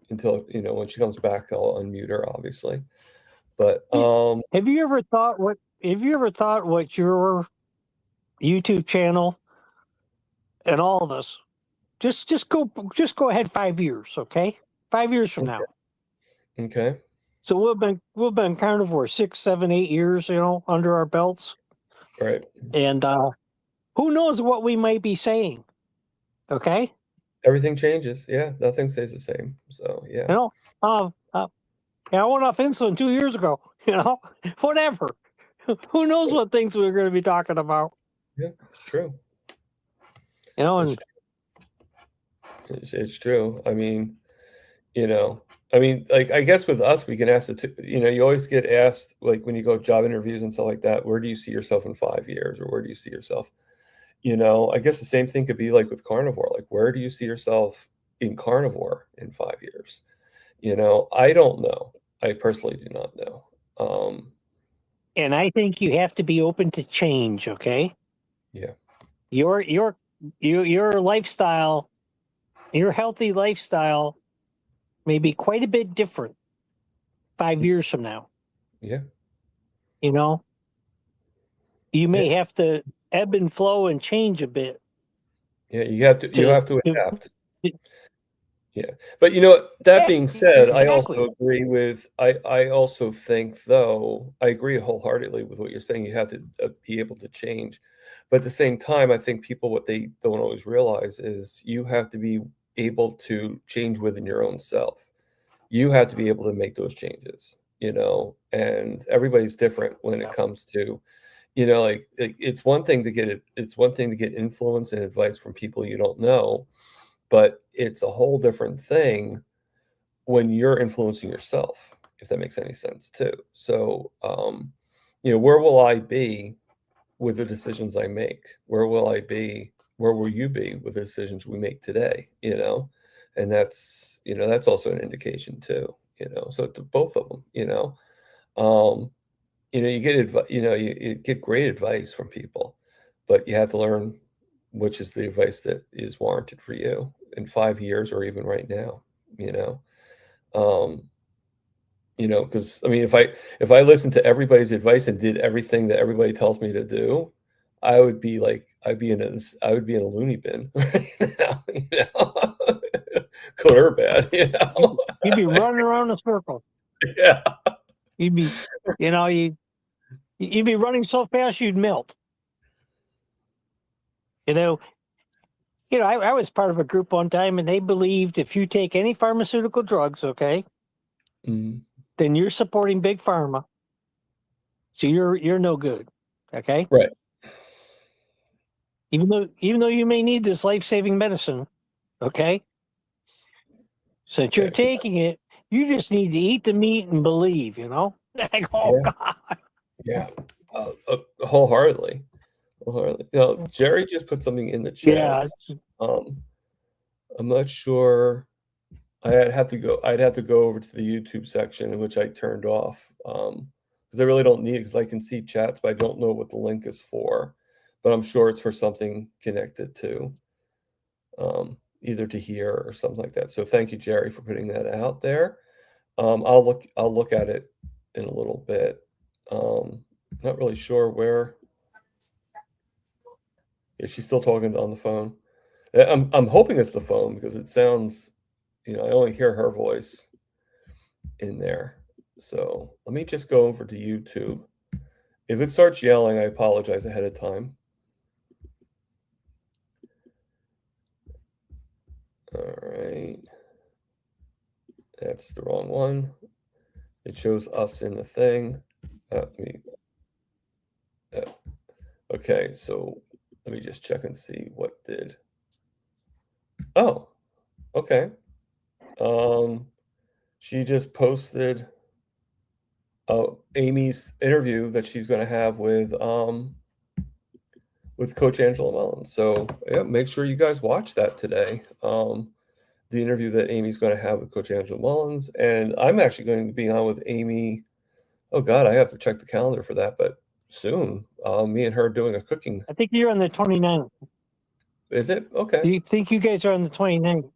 until when she comes back, I'll unmute her, obviously. But Have you ever thought what your YouTube channel and all of us just go ahead 5 years, okay? 5 years from now. Okay. So we've been carnivore 6, 7, 8 years, under our belts. Right. And who knows what we might be saying? Okay. Everything changes. Yeah, nothing stays the same. So yeah. I went off insulin 2 years ago. Whatever. Who knows what things we're going to be talking about? Yeah, it's true. And it's true. I mean, like I guess with us, we can ask you always get asked, like when you go job interviews and stuff like that, where do you see yourself in 5 years, or where do you see yourself? I guess the same thing could be like with carnivore. Like, where do you see yourself in carnivore in 5 years? I don't know. I personally do not know. And I think you have to be open to change. Okay. Yeah. Your lifestyle, your healthy lifestyle, may be quite a bit different 5 years from now. Yeah. You may have to ebb and flow and change a bit. Yeah, you have to adapt. But that Yeah, being said, I exactly. also agree with. I also think, though, I agree wholeheartedly with what you're saying. You have to be able to change, but at the same time, I think people, what they don't always realize is you have to be able to change within your own self. You have to be able to make those changes, and everybody's different when it comes to, like it's one thing to get it. It's one thing to get influence and advice from people you don't know, but it's a whole different thing when you're influencing yourself, if that makes any sense too. So, where will I be with the decisions I make? Where will I be? Where will you be with the decisions we make today? And that's also an indication too. So to both of them. Um, you get you get great advice from people, but you have to learn which is the advice that is warranted for you in 5 years or even right now. You know, um, because I mean, if I listened to everybody's advice and did everything that everybody tells me to do, I would be in a loony bin right now. Good or bad. You'd be running around in a circle. Yeah. You'd be, you'd be running so fast you'd melt. I was part of a group one time, and they believed if you take any pharmaceutical drugs, okay, Mhm. then you're supporting big pharma. So you're no good, okay. Right. Even though you may need this life-saving medicine, okay. Since you're Okay. taking it, you just need to eat the meat and believe. Like, oh Yeah. God. Yeah. Wholeheartedly. Wholeheartedly. Jerry just put something in the Yeah, chat. Um, I'm not sure. I'd have to go over to the YouTube section, which I turned off, because I really don't need it, because I can see chats, but I don't know what the link is for. But I'm sure it's for something connected to, either to here or something like that. So thank you, Jerry, for putting that out there. I'll look at it in a little bit. Not really sure where. Yeah, she's still talking on the phone. I'm hoping it's the phone because it sounds, I only hear her voice in there. So let me just go over to YouTube. If it starts yelling, I apologize ahead of time. All right. That's the wrong one. It shows us in the thing. Okay, so let me just check and see what did. Oh, okay. She just posted Amy's interview that she's going to have with Coach Angela Mullins. So yeah, make sure you guys watch that today. The interview that Amy's going to have with Coach Angela Mullins, and I'm actually going to be on with Amy. Oh God, I have to check the calendar for that, but soon. Me and her doing a cooking. I think you're on the 29th. Is it okay? Do you think you guys are on the 29th?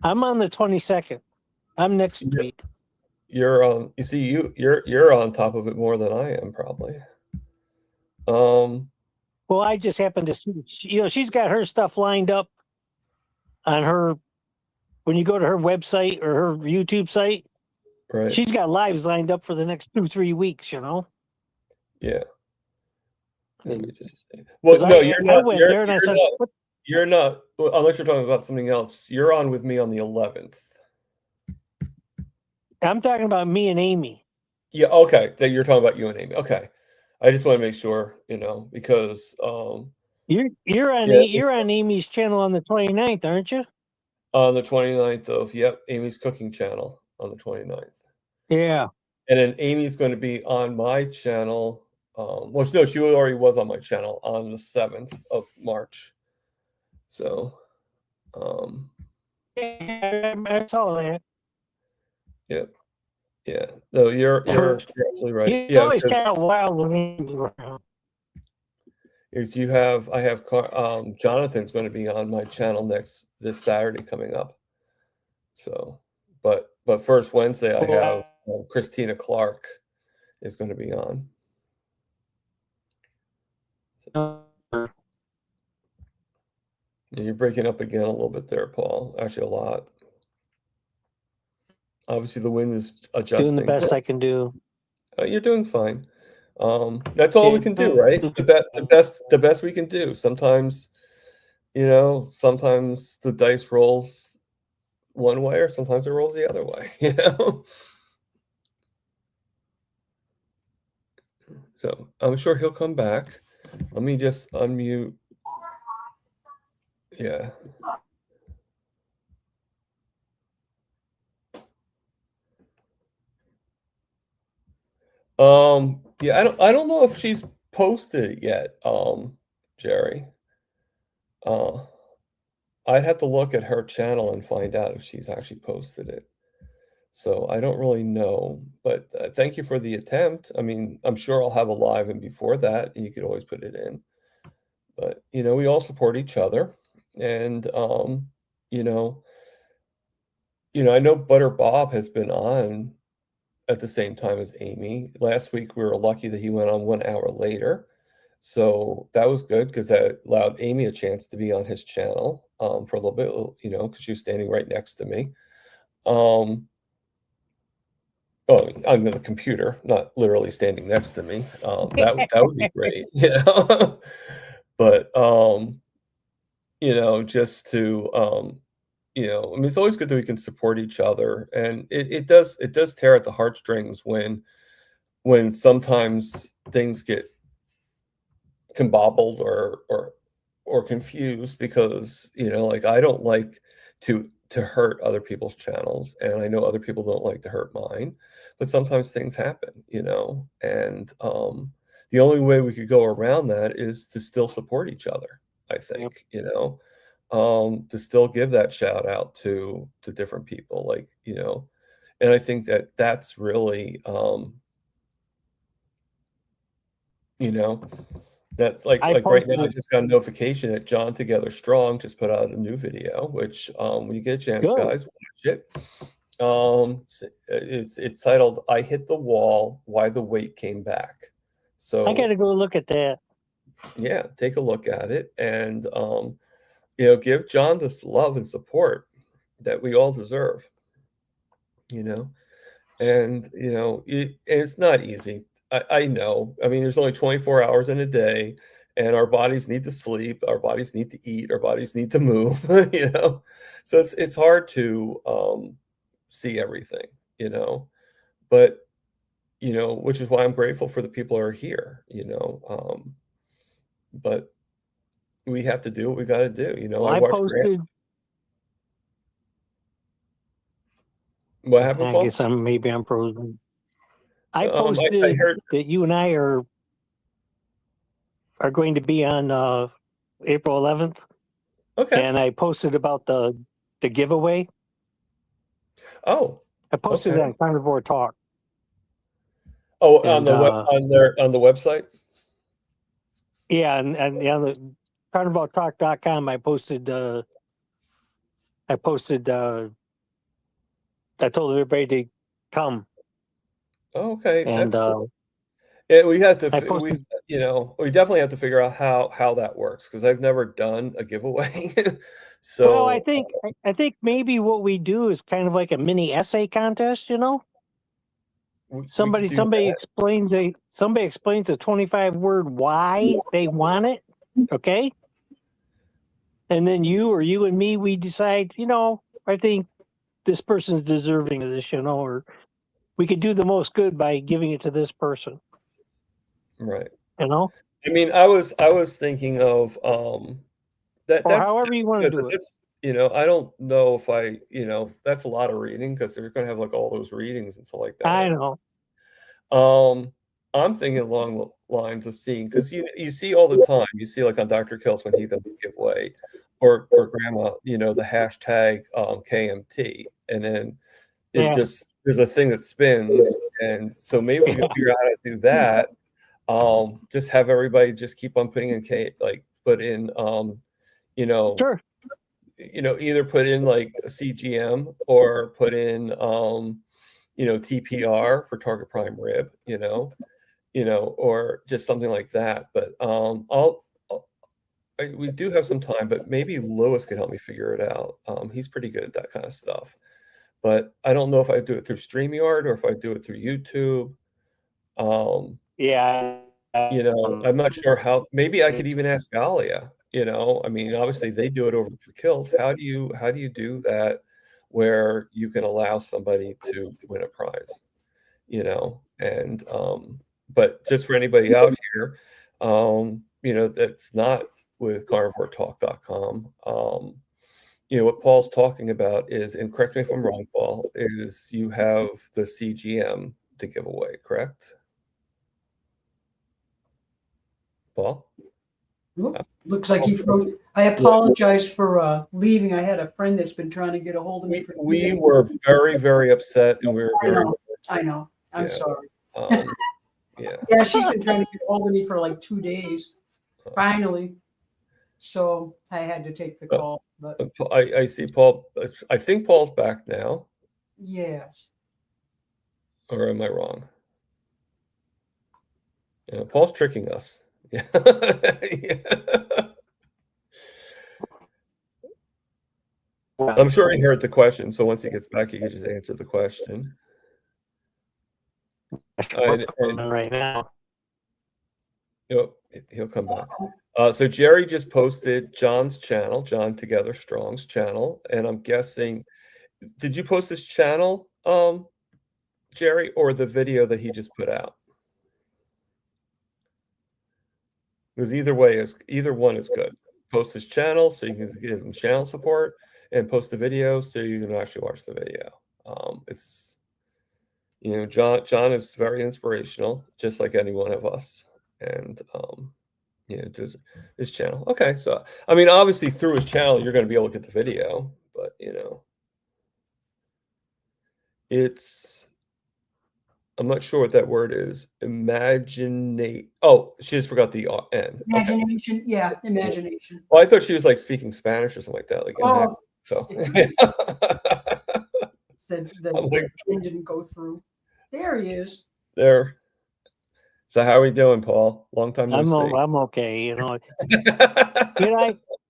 I'm on the 22nd. I'm next week. You're on. You see, you're on top of it more than I am, probably. Well, I just happened to see. She's got her stuff lined up on her. When you go to her website or her YouTube site, right. She's got lives lined up for the next 2-3 weeks. Yeah. Let me just say. 'Cause Well, no, I you're not. went You're, there and I you're said, not. "What?" You're not. Well, unless you're talking about something else. You're on with me on the 11th. I'm talking about me and Amy. Yeah. Okay. That you're talking about you and Amy. Okay. I just want to make sure, because You're on yeah, you're on Amy's channel on the 29th, aren't you? on the 29th of Amy's cooking channel on the 29th. Yeah. And then Amy's going to be on my channel. Well, no, she already was on my channel on the 7th of March. So, I saw that. yep. Yeah. No, you're absolutely right. It's Yeah, always because kind of wild when Amy's around. I have Jonathan's going to be on my channel this Saturday coming up. So, but first Wednesday I have Christina Clark is going to be on. You're breaking up again a little bit there, Paul. Actually, a lot. Obviously, the wind is Doing adjusting. the best I can do. You're doing fine. That's all we can do, right? The best we can do. Sometimes, sometimes the dice rolls one way, or sometimes it rolls the other way. So I'm sure he'll come back. Let me just unmute. Yeah. Yeah, I don't know if she's posted it yet, Jerry. I'd have to look at her channel and find out if she's actually posted it. So I don't really know, but thank you for the attempt. I mean, I'm sure I'll have a live and before that, and you could always put it in. But we all support each other, and you know, I know Butter Bob has been on at the same time as Amy. Last week we were lucky that he went on 1 hour later. So that was good because that allowed Amy a chance to be on his channel for a little bit, because she was standing right next to me. On the computer, not literally standing next to me. That would be great, But just to I mean, it's always good that we can support each other, and it does tear at the heartstrings when sometimes things get combobbled or confused because like I don't like to hurt other people's channels, and I know other people don't like to hurt mine, but sometimes things happen, and the only way we could go around that is to still support each other, I think. To still give that shout out to different people, like and I think that that's really you know that's like I right now I posted just got a notification that John Together Strong just put out a new video, which when you get a chance, Good. guys, watch it. It's titled "I Hit the Wall: Why the Weight Came Back." So I got to go look at that. yeah, take a look at it, and give John this love and support that we all deserve. And it's not easy. I know. I mean, there's only 24 hours in a day, and our bodies need to sleep, our bodies need to eat, our bodies need to move. So it's hard to see everything, but which is why I'm grateful for the people who are here. But we have to do what we got to do. Well, I I watch Grant. posted. What happened, I Paul? guess maybe I'm frozen. I I posted heard. that you and I are going to be on April 11th, Okay. and I posted about the giveaway. Oh, I posted okay. it on Carnivore Talk. Oh, on And, the on the website. Yeah, and on the carnivoretalk.com, I posted. I told everybody to come, Oh, okay, and that's cool. Yeah, we have to. I We posted. we definitely have to figure out how that works because I've never done a giveaway. Well, I So think maybe what we do is kind of like a mini essay contest. we could Somebody do explains a 25-word why they want it. Okay. And then you and me, we decide, I think this person's deserving of this, or we could do the most good by giving it to this person. right. I mean, I was thinking of that. Or That's however you want to good. do it. That's I don't know if that's a lot of reading because they're going to have like all those readings and stuff like that. I know. I'm thinking along the lines of seeing because you see all the time. You see like on Dr. Kills when he does a giveaway, or Grandma, the hashtag KMT, and then it just there's a thing that spins, and so maybe if we can figure out how to do that, just have everybody just keep on putting in put in Sure. either put in like a CGM or put in TPR for target prime rib, or just something like that. But we do have some time, but maybe Lois could help me figure it out. He's pretty good at that kind of stuff. but I don't know if I do it through StreamYard or if I do it through YouTube. Yeah. I'm not sure how. Maybe I could even ask Alia. I mean, obviously they do it over for kills. How do you do that where you can allow somebody to win a prize? And but just for anybody out here, that's not with carnivoretalk.com. What Paul's talking about is, and correct me if I'm wrong, Paul, is you have the CGM to give away, correct? Paul? Looks like he froze. I apologize for leaving. I had a friend that's been trying to get a hold of me. We were very, very upset, and we were very. I know. I'm Yeah. sorry. Yeah. Yeah, she's been trying to get a hold of me for like 2 days. Finally. So I had to take the call. But I see Paul. I think Paul's back now, yes. or am I wrong? Yeah, Paul's tricking us. Yeah. I'm sure he heard the question, so once he gets back, he can just answer the question. What's going on right now? He'll come back. So Jerry just posted John's channel, John Together Strong's channel, and I'm guessing, did you post his channel, Jerry, or the video that he just put out? Because either one is good. Post his channel so you can give him channel support, and post the video so you can actually watch the video. It's John is very inspirational, just like any one of us, and his channel. Okay, so I mean, obviously through his channel you're going to be able to get the video, but it's, I'm not sure what that word is. Imaginate. Oh, she just forgot the N. Imagination. Okay. Yeah, imagination. Well, I thought she was like speaking Spanish or something like that. So the pin didn't go through. There he is. There. So how are we doing, Paul? Long time no see. I'm okay.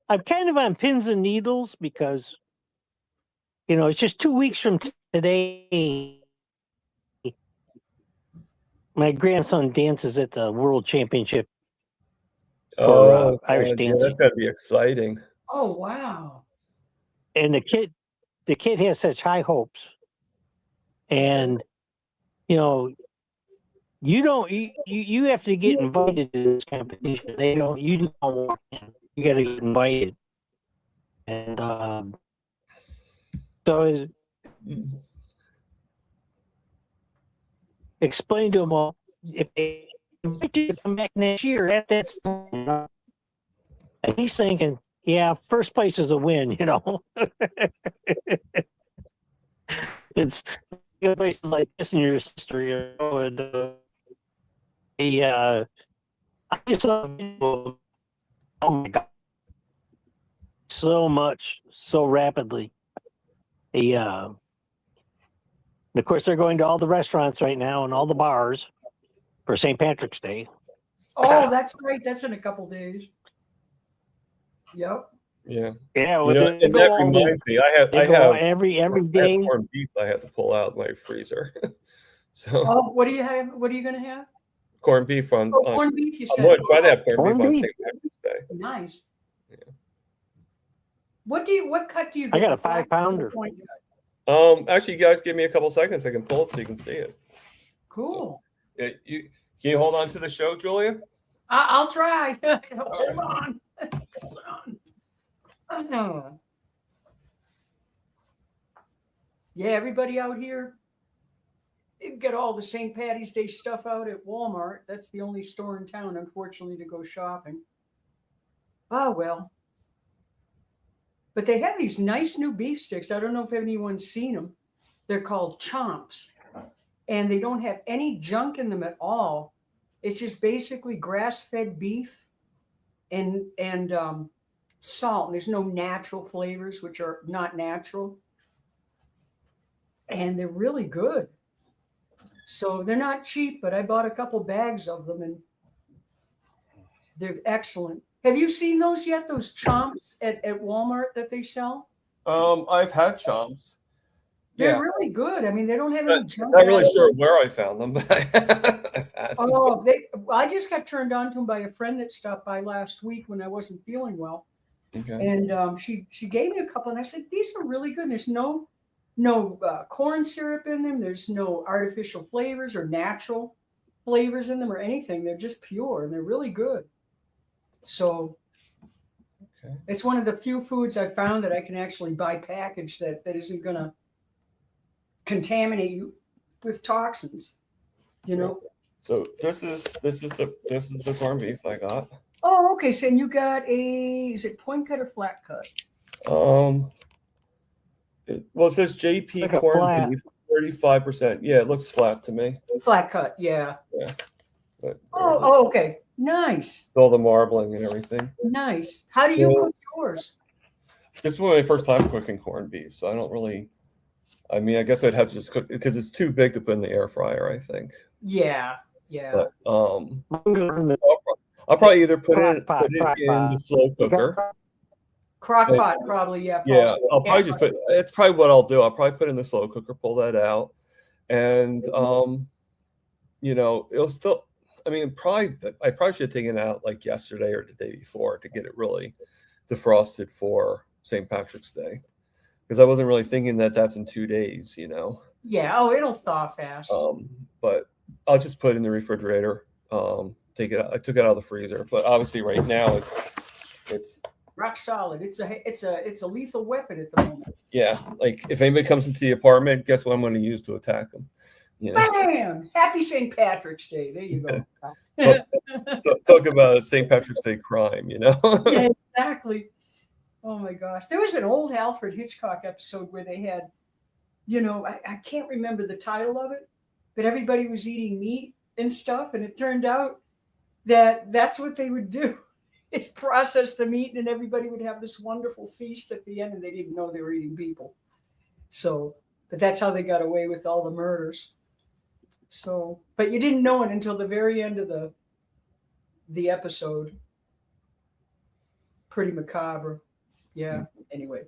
I'm kind of on pins and needles because it's just 2 weeks from today. My grandson dances at the World Championship for Irish dancing. That's got to be exciting. Oh wow! And the kid has such high hopes, and you have to get invited to this competition. You don't walk in. You got to get invited, and so explain to him, well, if they invite you to come back next year, that's and he's thinking, yeah, first place is a win, It's places like this in your sister, and I just saw, oh my God, so much, so rapidly. Of course, they're going to all the restaurants right now and all the bars for St. Patrick's Day. Oh, that's great. That's in a couple days. Yep. Yeah. Yeah. And that reminds me, I have every day. corned beef I have to pull out my freezer. So. Oh, what do you have? What are you going to have? Corned beef on. Corned beef. You said. I'm going to try to have corned beef on St. Patrick's Day. Nice. Yeah. What cut do you get? I got a 5-pounder. Actually, you guys give me a couple seconds. I can pull it so you can see it. Cool. So, can you hold on to the show, Julia? I'll try. Hold on. Hold on. Yeah, everybody out here, you get all the St. Patty's Day stuff out at Walmart. That's the only store in town, unfortunately, to go shopping. Oh, well. But they have these nice new beef sticks. I don't know if anyone's seen them. They're called chomps. And they don't have any junk in them at all. It's just basically grass-fed beef and salt. And there's no natural flavors, which are not natural. And they're really good. So they're not cheap, but I bought a couple bags of them, and they're excellent. Have you seen those yet? Those chomps at Walmart that they sell? I've had chomps. They're Yeah. really good. I mean, they don't have any junk. Not really added. sure where I found them, but I've had them. Oh, I just got turned on to them by a friend that stopped by last week when I wasn't feeling well. Okay. And she gave me a couple, and I said, these are really good. There's no corn syrup in them. There's no artificial flavors or natural flavors in them or anything. They're just pure, and they're really good. So Okay. it's one of the few foods I found that I can actually buy packaged that isn't going to contaminate you with toxins. You know. So this is the corned beef I got. Oh, okay. So you got is it point cut or flat cut? Well, it says JP Like a corned flat. beef, 35%. Yeah, it looks flat to me. Flat cut, yeah. But Oh, okay. Nice. all the marbling and everything. Nice. How do you So- cook yours? This is my first time cooking corned beef, so I don't really. I mean, I guess I'd have to just cook because it's too big to put in the air fryer, I think. Yeah. But I'm gonna run the I'll probably either put it Crock pot, crock in pot. the slow cooker. Crock Like- pot, probably, yeah. Yeah, possibly. I'll probably just put. It's probably what I'll do. I'll probably put it in the slow cooker, pull that out, and it'll still. I mean, I probably should have taken it out like yesterday or the day before to get it really defrosted for St. Patrick's Day, because I wasn't really thinking that that's in 2 days, Yeah. Oh, it'll thaw fast. But I'll just put it in the refrigerator. Take it out. I took it out of the freezer, but obviously right now it's Rock solid. It's a lethal weapon at the moment. yeah. Like if anybody comes into the apartment, guess what I'm going to use to attack them? Bam! Happy St. Patrick's Day. There you go. Talk about a St. Patrick's Day crime, Yeah, exactly. Oh my gosh. There was an old Alfred Hitchcock episode where they had, I can't remember the title of it, but everybody was eating meat and stuff. And it turned out that that's what they would do is process the meat, and everybody would have this wonderful feast at the end, and they didn't know they were eating people. So, but that's how they got away with all the murders. So, but you didn't know it until the very end of the episode. Pretty macabre. Yeah. Anyway.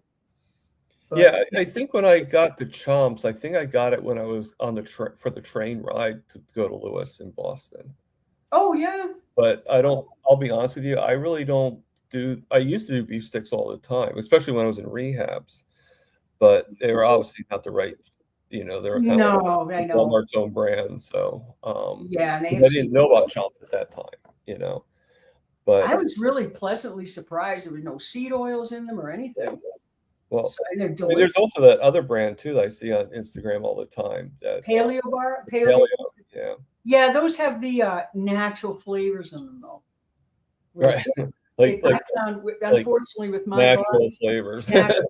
But- Yeah, I think when I got the chomps, I think I got it when I was on for the train ride to go to Lewis in Boston. Oh yeah. But I'll be honest with you, I really don't I used to do beef sticks all the time, especially when I was in rehabs, but they were obviously not the right, they were kind of No, I know. Walmart's own brand. So, Yeah, and they I have didn't know about chomps at that time, but I was really pleasantly surprised there were no seed oils in them or anything. well, So and they're I mean, delicious. there's also that other brand too that I see on Instagram all the time. That Paleo bar, Paleo, yeah, Yeah, those have the natural flavors in them though. right. like I found, unfortunately, with my body, natural flavors. natural.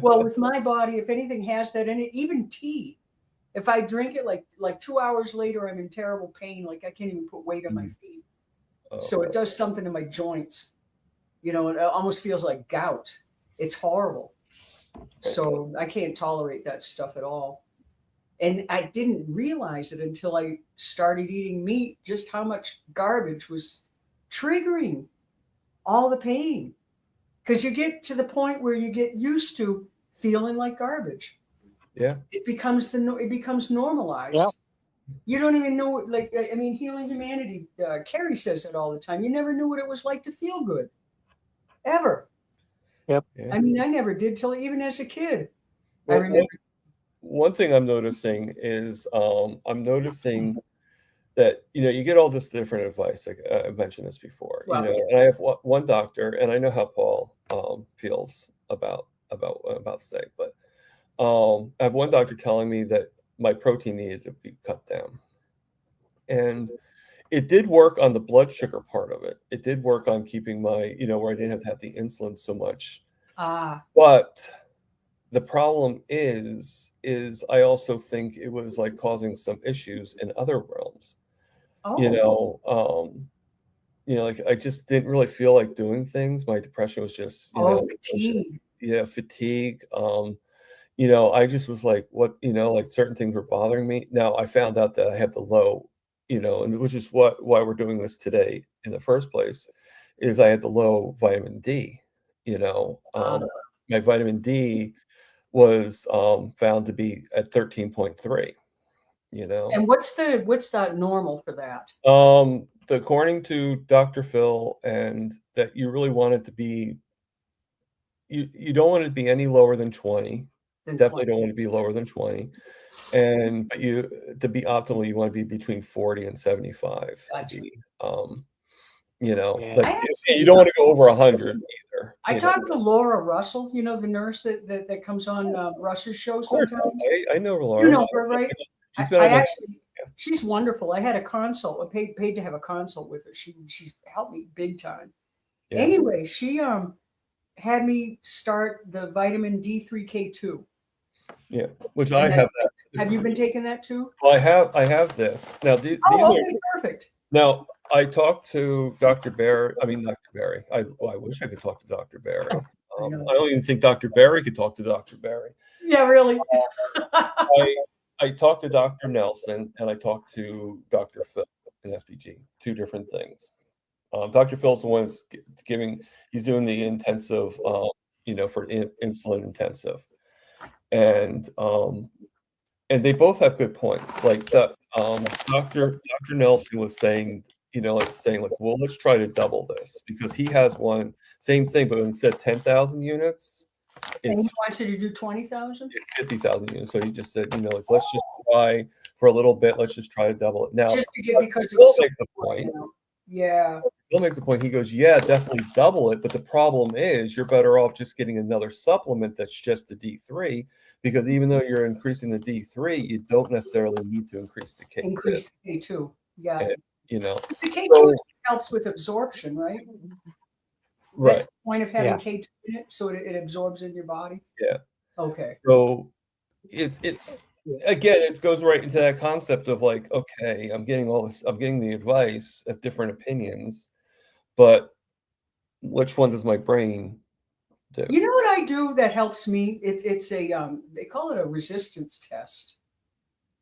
Well, with my body, if anything has that in it, even tea, if I drink it like 2 hours later, I'm in terrible pain. Like I can't even put weight on my feet. Oh, So it does something to my joints. It almost feels like gout. It's horrible. So I can't tolerate that stuff at all. And I didn't realize it until I started eating meat, just how much garbage was triggering all the pain. Because you get to the point where you get used to feeling like garbage. Yeah. It becomes normalized. Yep. You don't even know, Healing Humanity, Carrie says it all the time. You never knew what it was like to feel good. Ever. Yeah. I mean, I never did till even as a kid. I Well, remember. one thing I'm noticing is that you get all this different advice. Like I mentioned this before, Well, and I have one doctor, and I know how Paul feels about what I'm about to say, but I have one doctor telling me that my protein needed to be cut down, and it did work on the blood sugar part of it. It did work on keeping my, where I didn't have to have the insulin so much. But the problem is I also think it was like causing some issues in other realms. Like I just didn't really feel like doing things. My depression was just, fatigue. Fatigue. I just was like, what, like certain things were bothering me. Now I found out that I have the low, and which is why we're doing this today in the first place, is I had the low vitamin D. My vitamin D was found to be at 13.3. You know, And what's that normal for that? according to Dr. Phil, and that you really want it to be, you don't want it to be any lower than 20. Then Definitely 20. don't want to be lower than 20. But to be optimal, you want to be between 40 and 75 Gotcha. to be, you know, Yeah. like I and actually- you don't want to go over 100 either. I you know. talked to Laura Russell, you know, the nurse that comes on Russ's show Of course, sometimes. I know Laura. You know her, right? She's been I on my actually, she's wonderful. I had a consult. I paid to have a consult with her. She's helped me big time. yeah. Anyway, she had me start the vitamin D3K2. Which I And have. Have you been taking that too? Well, I have this now. These Oh, are okay, perfect. now. I talked to Dr. Barry. I mean, Dr. Barry. I wish I could talk to Dr. Barry. I don't even think Dr. Barry could talk to Dr. Barry. Yeah, really. I talked to Dr. Nelson and I talked to Dr. Phil in SPG. Two different things. Dr. Phil's the one that's he's doing the intensive, for insulin intensive, and they both have good points. Like Dr. Nelson was saying, well, let's try to double this because he has one same thing, but instead of 10,000 units, And he it's wants you to do 20,000? 50,000 units. So he just said, let's just try for a little bit. Let's just try to double it now. Just to get, because Phil it's so makes the point. Yeah. Phil makes the point. He goes, yeah, definitely double it. But the problem is you're better off just getting another supplement that's just the D3, because even though you're increasing the D3, you don't necessarily need to increase the K2. Increase the K2. Yeah. And, The K2 So- helps with absorption, right? right. That's the point of having Yeah. K2 in it, so it absorbs in your body. Yeah. Okay. So it's again, it goes right into that concept of like, okay, I'm getting the advice of different opinions, but which one does my brain do? You know what I do that helps me? It's a they call it a resistance test.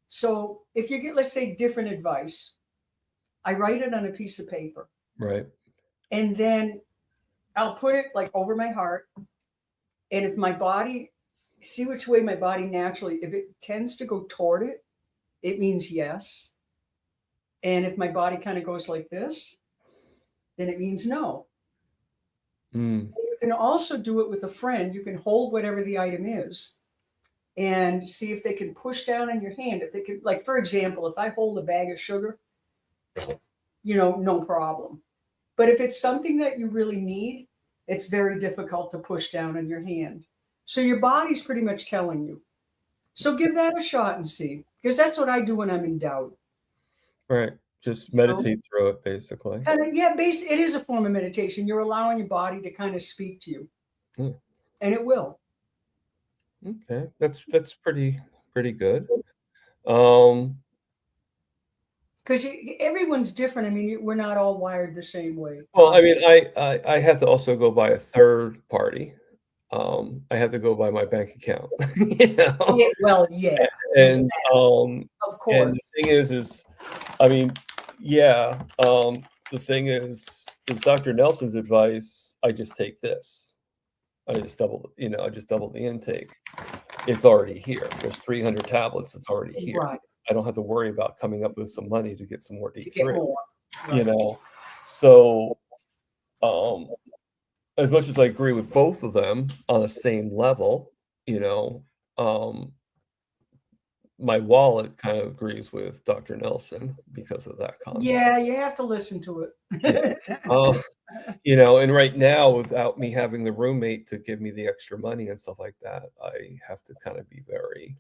So if you get, let's say, different advice, I write it on a piece of paper, Right. and then I'll put it like over my heart. And if my body, see which way my body naturally, if it tends to go toward it, it means yes. And if my body kind of goes like this, then it means no. Mm. You can also do it with a friend. You can hold whatever the item is and see if they can push down on your hand. If they can, like, for example, if I hold a bag of sugar, no problem. But if it's something that you really need, it's very difficult to push down on your hand. So your body's pretty much telling you. So give that a shot and see, because that's what I do when I'm in doubt. Right. Just meditate through it, basically. Kind of, yeah, it is a form of meditation. You're allowing your body to kind of speak to you, and it will. Okay, that's pretty good. Because everyone's different. I mean, we're not all wired the same way. Well, I mean, I have to also go by a third party. I have to go by my bank account. Yeah, well, yeah, And of and course. the thing is, I mean, yeah. The thing is Dr. Nelson's advice. I just take this. I just double the intake. It's already here. There's 300 tablets. It's already here. Right. I don't have to worry about coming up with some money to get some more To get D3. more. Right. So as much as I agree with both of them on the same level, my wallet kind of agrees with Dr. Nelson because of that concept. Yeah, you have to listen to it. And right now, without me having the roommate to give me the extra money and stuff like that, I have to kind of be very,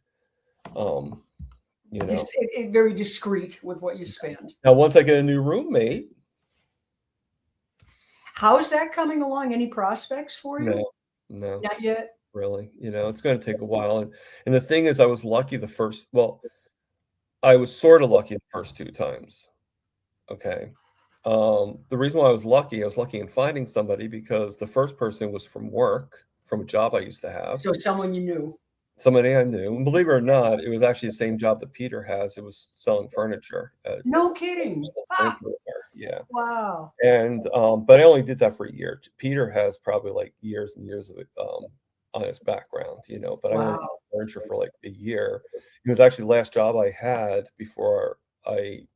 very discreet with what you spend. Now, once I get a new roommate, How's that coming along? Any prospects for you? no, Not yet. really. It's going to take a while. And the thing is, I was lucky I was sort of lucky the first two times. Okay. The reason why I was lucky in finding somebody because the first person was from work, from a job I used to have. So someone you knew. Somebody I knew. And believe it or not, it was actually the same job that Peter has. It was selling furniture. No kidding. Yeah. Wow. And but I only did that for a year. Peter has probably like years and years of on his background, but I only did Wow. furniture for like a year. It was actually the last job I had before I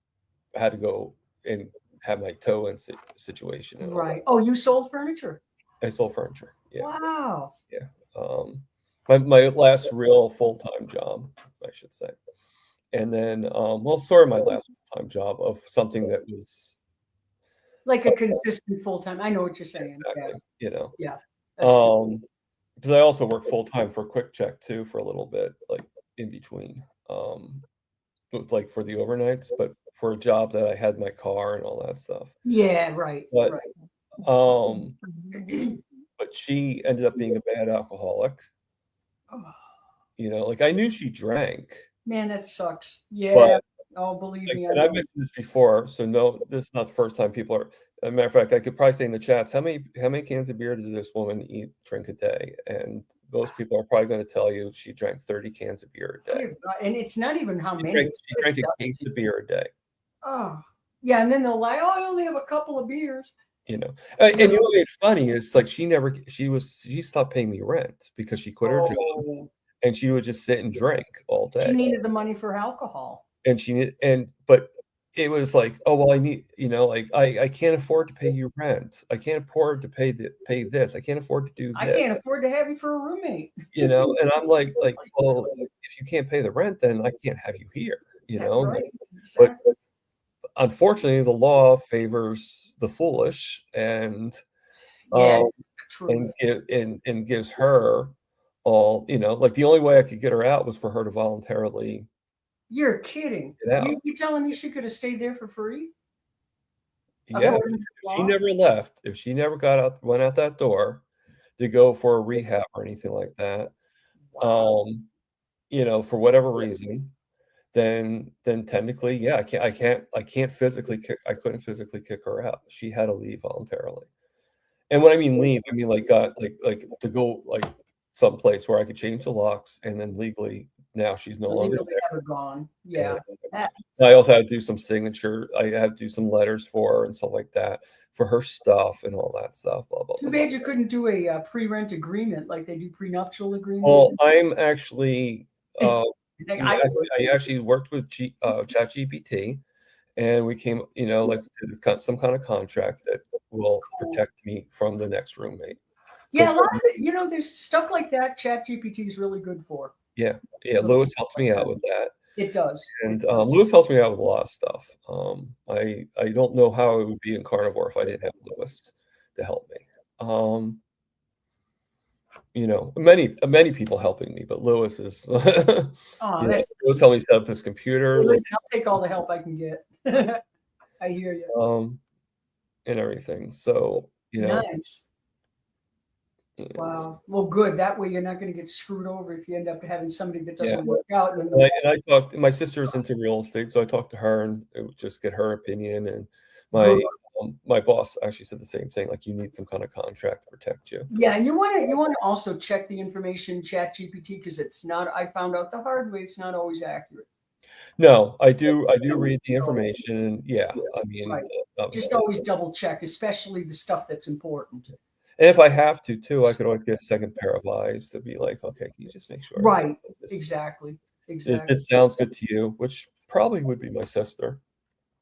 had to go and have my toe in situation and all Right. that. Oh, you sold furniture? I sold furniture. Yeah. Wow. Yeah. My last real full-time job, I should say. And then, well, sort of my last full-time job of something that was Like a consistent full time. I know what you're saying. Yeah. exactly, Yeah. That's um, because I also worked full-time for Quick Check too for a little bit, like in between, with like for the overnights, but for a job that I had my car and all that stuff. yeah, right. But Right. um, but she ended up being a bad alcoholic. Oh, Like I knew she drank, man, that sucks. but Yeah. Oh, believe like, me, I and I've know. mentioned this before, so no, this is not the first time people are. As a matter of fact, I could probably say in the chats, how many cans of beer did this woman drink a day? And most people are probably going to tell you she drank 30 cans of beer a day. Dear God, and it's not even how She many. drank, It's she what drank it a does. case of beer a day. Oh, yeah, and then they'll lie. Oh, I only have a couple of beers. And what's funny is like she stopped paying me rent because she quit her job Oh, and she would just sit and drink all she day. needed the money for alcohol. But it was like, oh well, I need, like I can't afford to pay you rent. I can't afford to pay this. I can't afford to do I this. can't afford to have you for a roommate. And I'm like, well, if you can't pay the rent, then I can't have you here. That's right. But Exactly. unfortunately, the law favors the foolish, and Yes, um, the and truth. gives her all. Like the only way I could get her out was for her to voluntarily You're kidding. get out. You telling me she could have stayed there for free? Yeah, According to if she law? never left, if she never went out that door to go for a rehab or anything like that, Wow. for whatever reason, then technically, yeah, I couldn't physically kick her out. She had to leave voluntarily. And when I mean leave, I mean like like to go like someplace where I could change the locks and then legally now she's no longer Legally ever gone. there. Yeah. That And I also had to do some signature. I had to do some letters for her and stuff like that for her stuff and all that stuff. Blah blah too blah blah. bad you couldn't do a pre-rent agreement like they do prenuptial agreements. Well, I'm actually, Like, yeah, I actually worked with ChatGPT, and we came, like did some kind of contract that will cool. protect me from the next roommate. So Yeah, a lot of it, there's stuff like that ChatGPT is really good for. yeah, Lewis helped me out with that, It does. and Lewis helps me out with a lot of stuff. I don't know how it would be in Carnivore if I didn't have Lewis to help me. Many people helping me, but Lewis is, Oh, that's Lewis helped me set up his computer. listen, I'll take all the help I can get. I hear you. And everything. So, Nice. yes. Wow. Well, good. That way you're not going to get screwed over if you end up having somebody that Yeah. doesn't work out. And And I talked, my sister's into real estate, so I talked to her and it would just get her opinion. And Good. my boss actually said the same thing, like you need some kind of contract to protect you. Yeah, and you want to also check the information ChatGPT because it's not. I found out the hard way. It's not always accurate. No, I do read the information, and yeah, I mean, Right. Just obviously. always double check, especially the stuff that's important. And if I have to too, I could always get a second pair of eyes to be like, okay, can you just make sure Right. this, Exactly. it Exactly. sounds good to you, which probably would be my sister.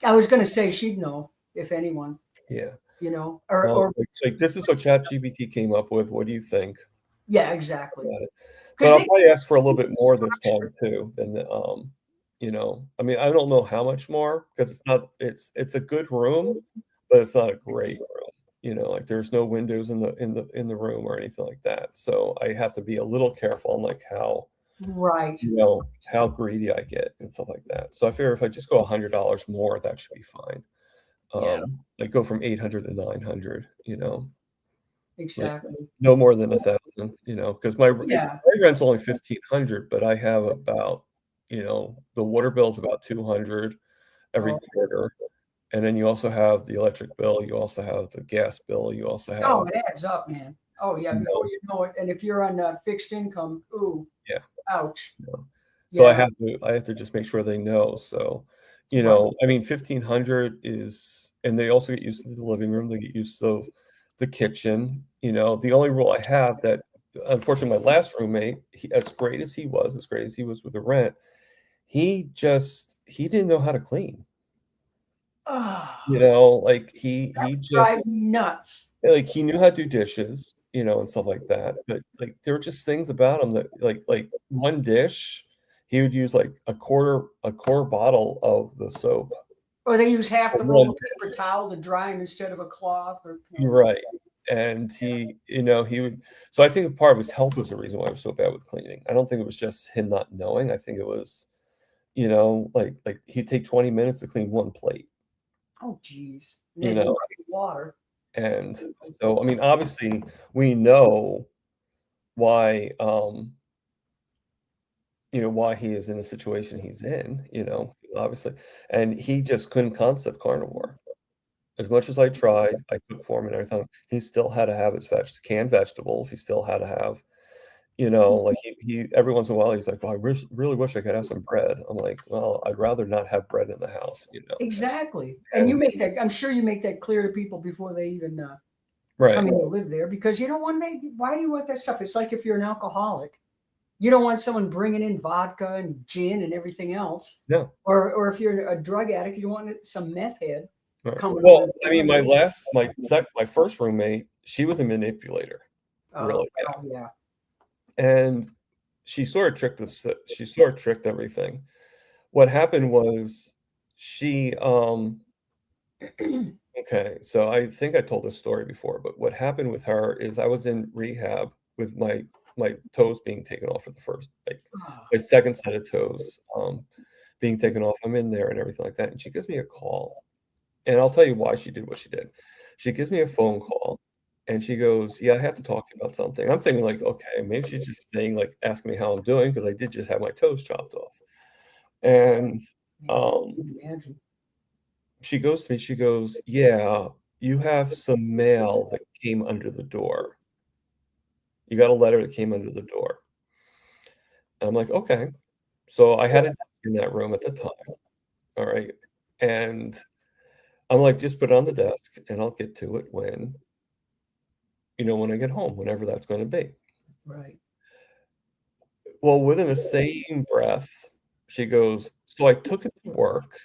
I was going to say she'd know if anyone, Yeah. or Like this is what ChatGPT came up with. What do you think yeah, exactly. about it? But I'll probably ask for a little bit more this time too than the I mean, I don't know how much more because it's a good room, but it's not a great room. Like there's no windows in the room or anything like that. So I have to be a little careful on like how Right. how greedy I get and stuff like that. So I figure if I just go $100 more, that should be fine. Yeah. Like go from 800 to 900, like Exactly. no more than 1,000, because my Yeah. rent's only 1,500, but I have about, the water bill's about 200 every Oh. quarter. And then you also have the electric bill, you also have the gas bill, you also Oh, have, it adds up, man. Oh yeah. you Before know, you know it, and if you're on fixed income, ooh, yeah. ouch. So Yeah. I have to just make sure they know. So, Right. I mean, 1,500 is, and they also get used to the living room. They get used to the kitchen. The only rule I have that unfortunately, my last roommate, as great as he was, with the rent, he didn't know how to clean. Oh, You know, like he drive just me nuts. like he knew how to do dishes, and stuff like that. But like there were just things about him that like one dish, he would use like a quarter bottle of the soap. Or they use half the For roll one of paper towel to dry them instead of a cloth. You're right. And he would, so I think part of his health was the reason why he was so bad with cleaning. I don't think it was just him not knowing. I think it was, like he'd take 20 minutes to clean one plate, Oh, geez. And you then know. water. And so, I mean, obviously we know why, why he is in the situation he's in, obviously. And he just couldn't concept carnivore. As much as I tried, I cooked for him and everything, he still had to have his canned vegetables. He still had to have, like he every once in a while he's like, well, really wish I could have some bread. I'm like, well, I'd rather not have bread in the house. Exactly. And you make that, I'm sure you make that clear to people before they even Right. come in to live there, because you don't want why do you want that stuff? It's like if you're an alcoholic, you don't want someone bringing in vodka and gin and everything else. Yeah. Or if you're a drug addict, you don't want some meth head coming. Well, I mean, my first roommate, she was a manipulator, really. Oh, yeah. And she sort of tricked us. She sort of tricked everything. What happened was okay, so I think I told this story before, but what happened with her is I was in rehab with my toes being taken off for the first, my second set of toes being taken off. I'm in there and everything like that. And she gives me a call. And I'll tell you why she did what she did. She gives me a phone call and she goes, yeah, I have to talk to you about something. I'm thinking like, okay, maybe she's just saying, like, asking me how I'm doing, because I did just have my toes chopped off. And Imagine. she goes to me, she goes, yeah, you have some mail that came under the door. You got a letter that came under the door. And I'm like, okay. So I had it in that room at the time. All right. And I'm like, just put it on the desk and I'll get to it when I get home, whenever that's going to be. Right. Well, within the same breath, she goes, so I took it to work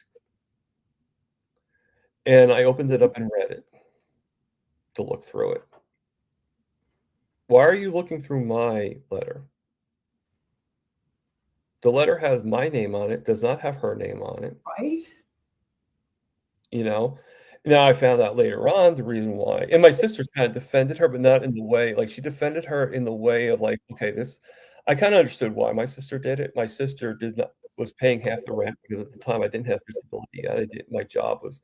and I opened it up and read it to look through it. Why are you looking through my letter? The letter has my name on it, does not have her name on it. Right. Now I found out later on the reason why, and my sisters kind of defended her, but not in the way, like, she defended her in the way of like, okay, I kind of understood why my sister did it. My sister was paying half the rent because at the time I didn't have disability yet. My job was,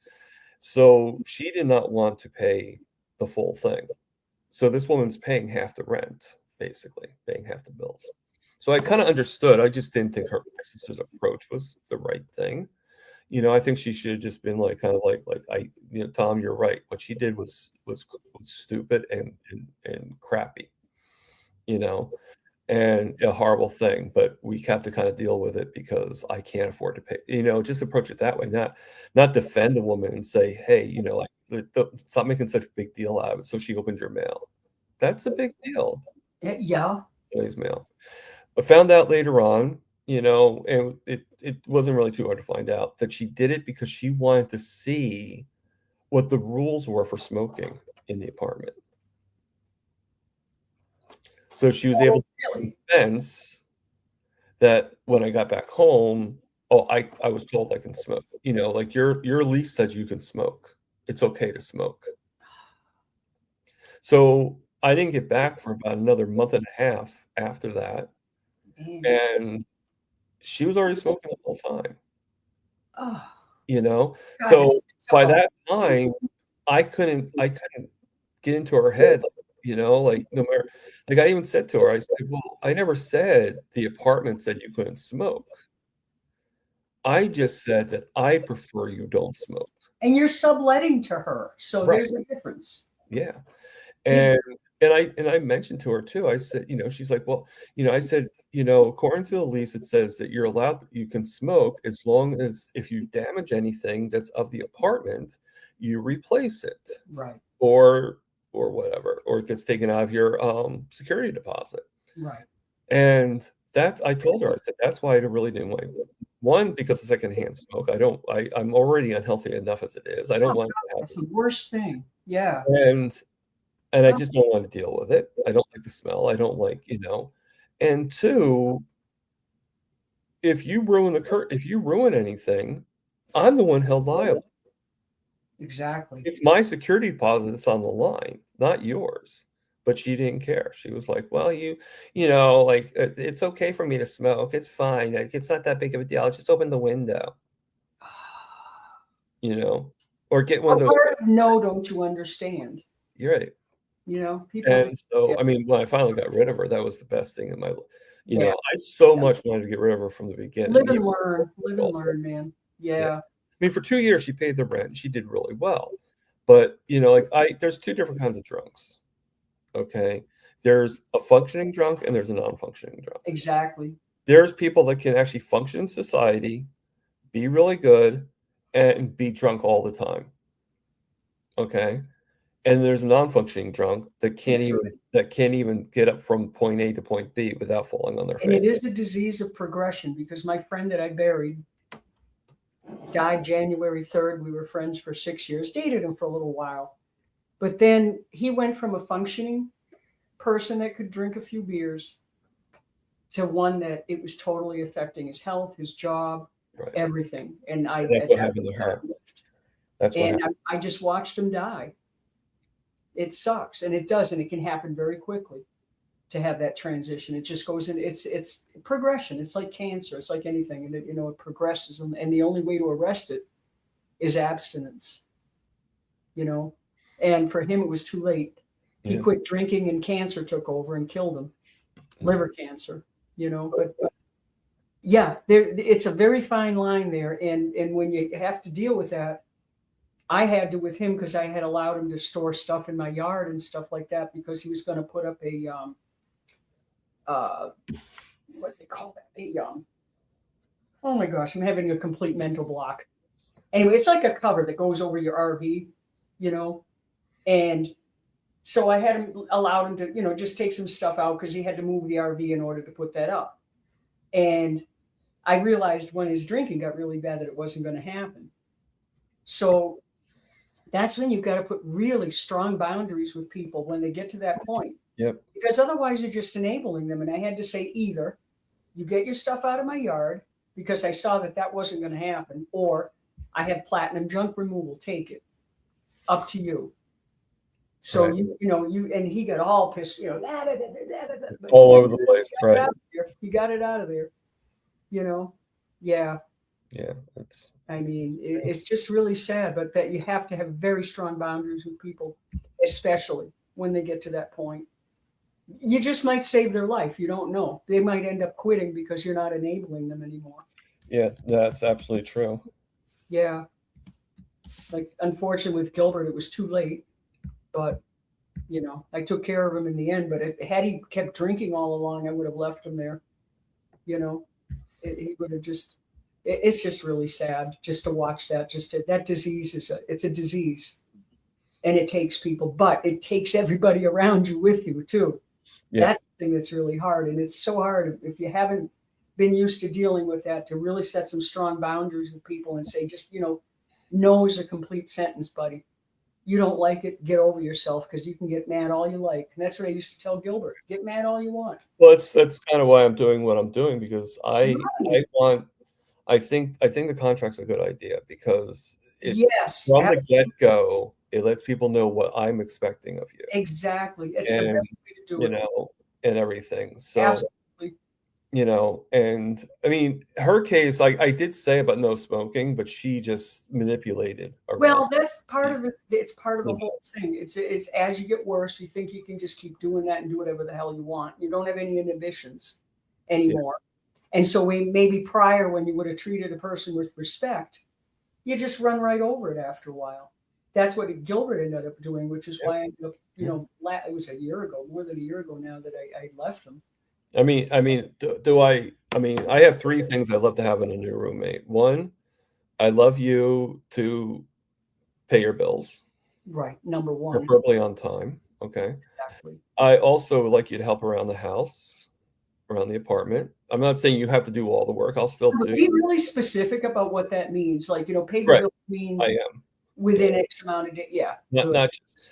so she did not want to pay the full thing. So this woman's paying half the rent, basically paying half the bills. So I kind of understood. I just didn't think my sister's approach was the right thing. I think she should have just been like, kind of like Tom, you're right. What she did was stupid and crappy, and a horrible thing. But we have to kind of deal with it because I can't afford to pay. Just approach it that way, not defend the woman and say, hey, like, stop making such a big deal out of it. So she opened your mail. That's a big deal. Yeah. Somebody's mail. I found out later on, and it wasn't really too hard to find out, that she did it because she wanted to see what the rules were for smoking in the apartment. So she was able to convince that when I got back home, I was told I can smoke. Like your lease says you can smoke. It's okay to smoke. So I didn't get back for about another month and a half after that. And she was already smoking the whole time. Oh. So by that time, I couldn't get into her head, like, no matter, like, I even said to her, I said, well, I never said the apartment said you couldn't smoke. I just said that I prefer you don't smoke. And you're subletting to her, so Right. there's a difference. Yeah. And I mentioned to her too, I said, she's like, well, I said, according to the lease, it says that you can smoke as long as if you damage anything that's of the apartment, you replace it. Right. Or or whatever, or it gets taken out of your security deposit. Right. And that's, I told her, I said, that's why I really didn't want to. One, because of secondhand smoke. I'm already unhealthy enough as it is. I don't want to have That's this. the worst thing. Yeah. And I just don't want to deal with it. I don't like the smell. I don't like, and two, if you ruin anything, I'm the one held liable. Exactly. It's my security deposit that's on the line, not yours. But she didn't care. She was like, well, like, it's okay for me to smoke. It's fine. Like, it's not that big of a deal. I'll just open the window, or get one of those. Part of no, don't you understand? You're right. People. And so, yeah. I mean, when I finally got rid of her, that was the best thing in my life. Yeah. I so much wanted to get rid of her from the beginning. Live and learn, man. Yeah. I mean, for 2 years, she paid the rent. And she did really well. But, there's two different kinds of drunks. Okay. There's a functioning drunk and there's a non-functioning drunk. Exactly. There's people that can actually function in society, be really good, and be drunk all the time. Okay. And there's a non-functioning drunk that can't even get up from point A to point B without falling on their face. And it is a disease of progression, because my friend that I buried died January 3rd. We were friends for 6 years, dated him for a little while. But then he went from a functioning person that could drink a few beers to one that it was totally affecting his health, his job, Right. everything. And That's what happened to her. I just watched him die. It sucks, and it does, and it can happen very quickly to have that transition. It just goes in. It's progression. It's like cancer. It's like anything, and it progresses, and the only way to arrest it is abstinence. And for him, it was too late. He quit drinking, and cancer took over and killed him. Liver cancer, but yeah, it's a very fine line there. And when you have to deal with that, I had to with him, because I had allowed him to store stuff in my yard and stuff like that, because he was going to put up a, what do they call that? Oh my gosh, I'm having a complete mental block. Anyway, it's like a cover that goes over your RV, and so I had allowed him to, just take some stuff out, because he had to move the RV in order to put that up. And I realized when his drinking got really bad that it wasn't going to happen. So that's when you've got to put really strong boundaries with people when they get to that point. Yep. Because otherwise you're just enabling them. And I had to say, either you get your stuff out of my yard, because I saw that wasn't going to happen, or I have platinum junk removal. Take it. Up to you. So Right. And he got all pissed, All over the place, right? You got it out of there, Yeah. Yeah, I mean, it's just really sad, but that you have to have very strong boundaries with people, especially when they get to that point. You just might save their life. You don't know. They might end up quitting because you're not enabling them anymore. Yeah, that's absolutely true. Yeah. Like, unfortunately, with Gilbert, it was too late. But, I took care of him in the end. But had he kept drinking all along, I would have left him there. He would have just... It's just really sad just to watch that. That disease it's a disease, and it takes people, but it takes everybody around you with you too. Yeah. That's the thing that's really hard, and it's so hard if you haven't been used to dealing with that, to really set some strong boundaries with people and say, just no is a complete sentence, buddy. You don't like it, get over yourself, because you can get mad all you like. And that's what I used to tell Gilbert: get mad all you want. Well, that's kind of why I'm doing what I'm doing, because I think the contract's a good idea, because Yes, from the get-go, it lets people know what I'm expecting of you. Exactly. It's the best way to do it. And everything. So, Absolutely. and I mean, her case, I did say about no smoking, but she just manipulated. Well, that's part of it. It's part of the whole thing. It's as you get worse, you think you can just keep doing that and do whatever the hell you want. You don't have any inhibitions anymore. And so maybe prior, when you would have treated a person with respect, you just run right over it after a while. That's what Gilbert ended up doing, which is why, it was a year ago, more than a year ago now, that I left him. I mean, I have three things I'd love to have in a new roommate. One, I love you to pay your bills. Right. Number one. Preferably on time. Okay. Exactly. I also would like you to help around the house, around the apartment. I'm not saying you have to do all the work. I'll still But do. be really specific about what that means. Like, pay the Right. bill means I am. within X amount of days. Yeah. Not Good. not just,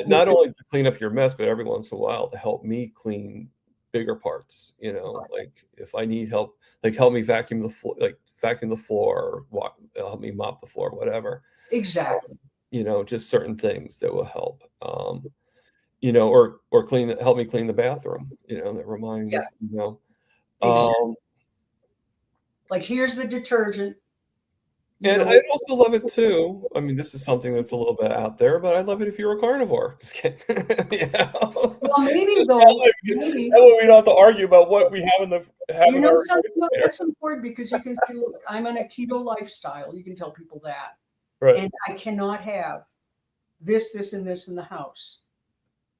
not only to clean up your mess, but every once in a while to help me clean bigger parts, like if I need help, like help me vacuum the floor, or help me mop the floor, whatever. Exactly. Just certain things that will help. Or help me clean the bathroom, that reminds, Yeah. um, Exactly. Like, here's the detergent. and I also love it too. I mean, this is something that's a little bit out there, but I love it if you're a carnivore. Just kidding. Well, maybe Just though, that maybe. way we don't have to argue about what we have in our Something refrigerator. that's important because you can say, look, I'm on a keto lifestyle. You can tell people that. Right. And I cannot have this, and this in the house.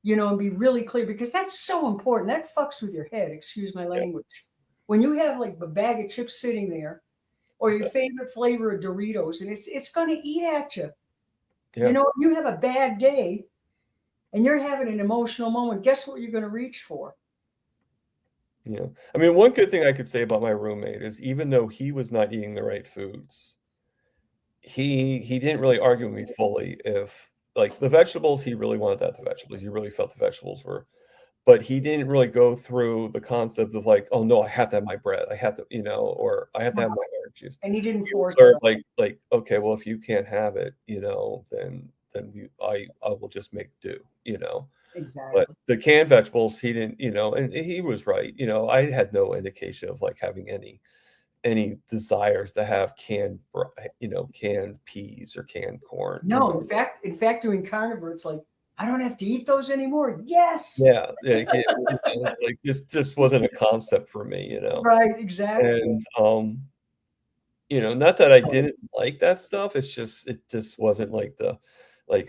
And be really clear because that's so important. That fucks with your head. Excuse my language. When you have like a bag of chips sitting there, or your favorite flavor of Doritos, and it's going to eat at you. Yeah. You have a bad day, and you're having an emotional moment. Guess what you're going to reach for? Yeah. I mean, one good thing I could say about my roommate is even though he was not eating the right foods, he didn't really argue with me fully. If like the vegetables, he really wanted the vegetables. He really felt the vegetables were, but he didn't really go through the concept of like, oh no, I have to have my bread. I have to, or I have to have my orange juice. And he didn't force Or it. like, okay, well, if you can't have it, then I will just make do, Exactly. But the canned vegetables, he didn't, and he was right. I had no indication of like having any desires to have canned peas or canned corn. No, in fact, doing carnivore, it's like, I don't have to eat those anymore. Yes. Yeah, like this wasn't a concept for me, Right, exactly. And not that I didn't like that stuff. It just wasn't like,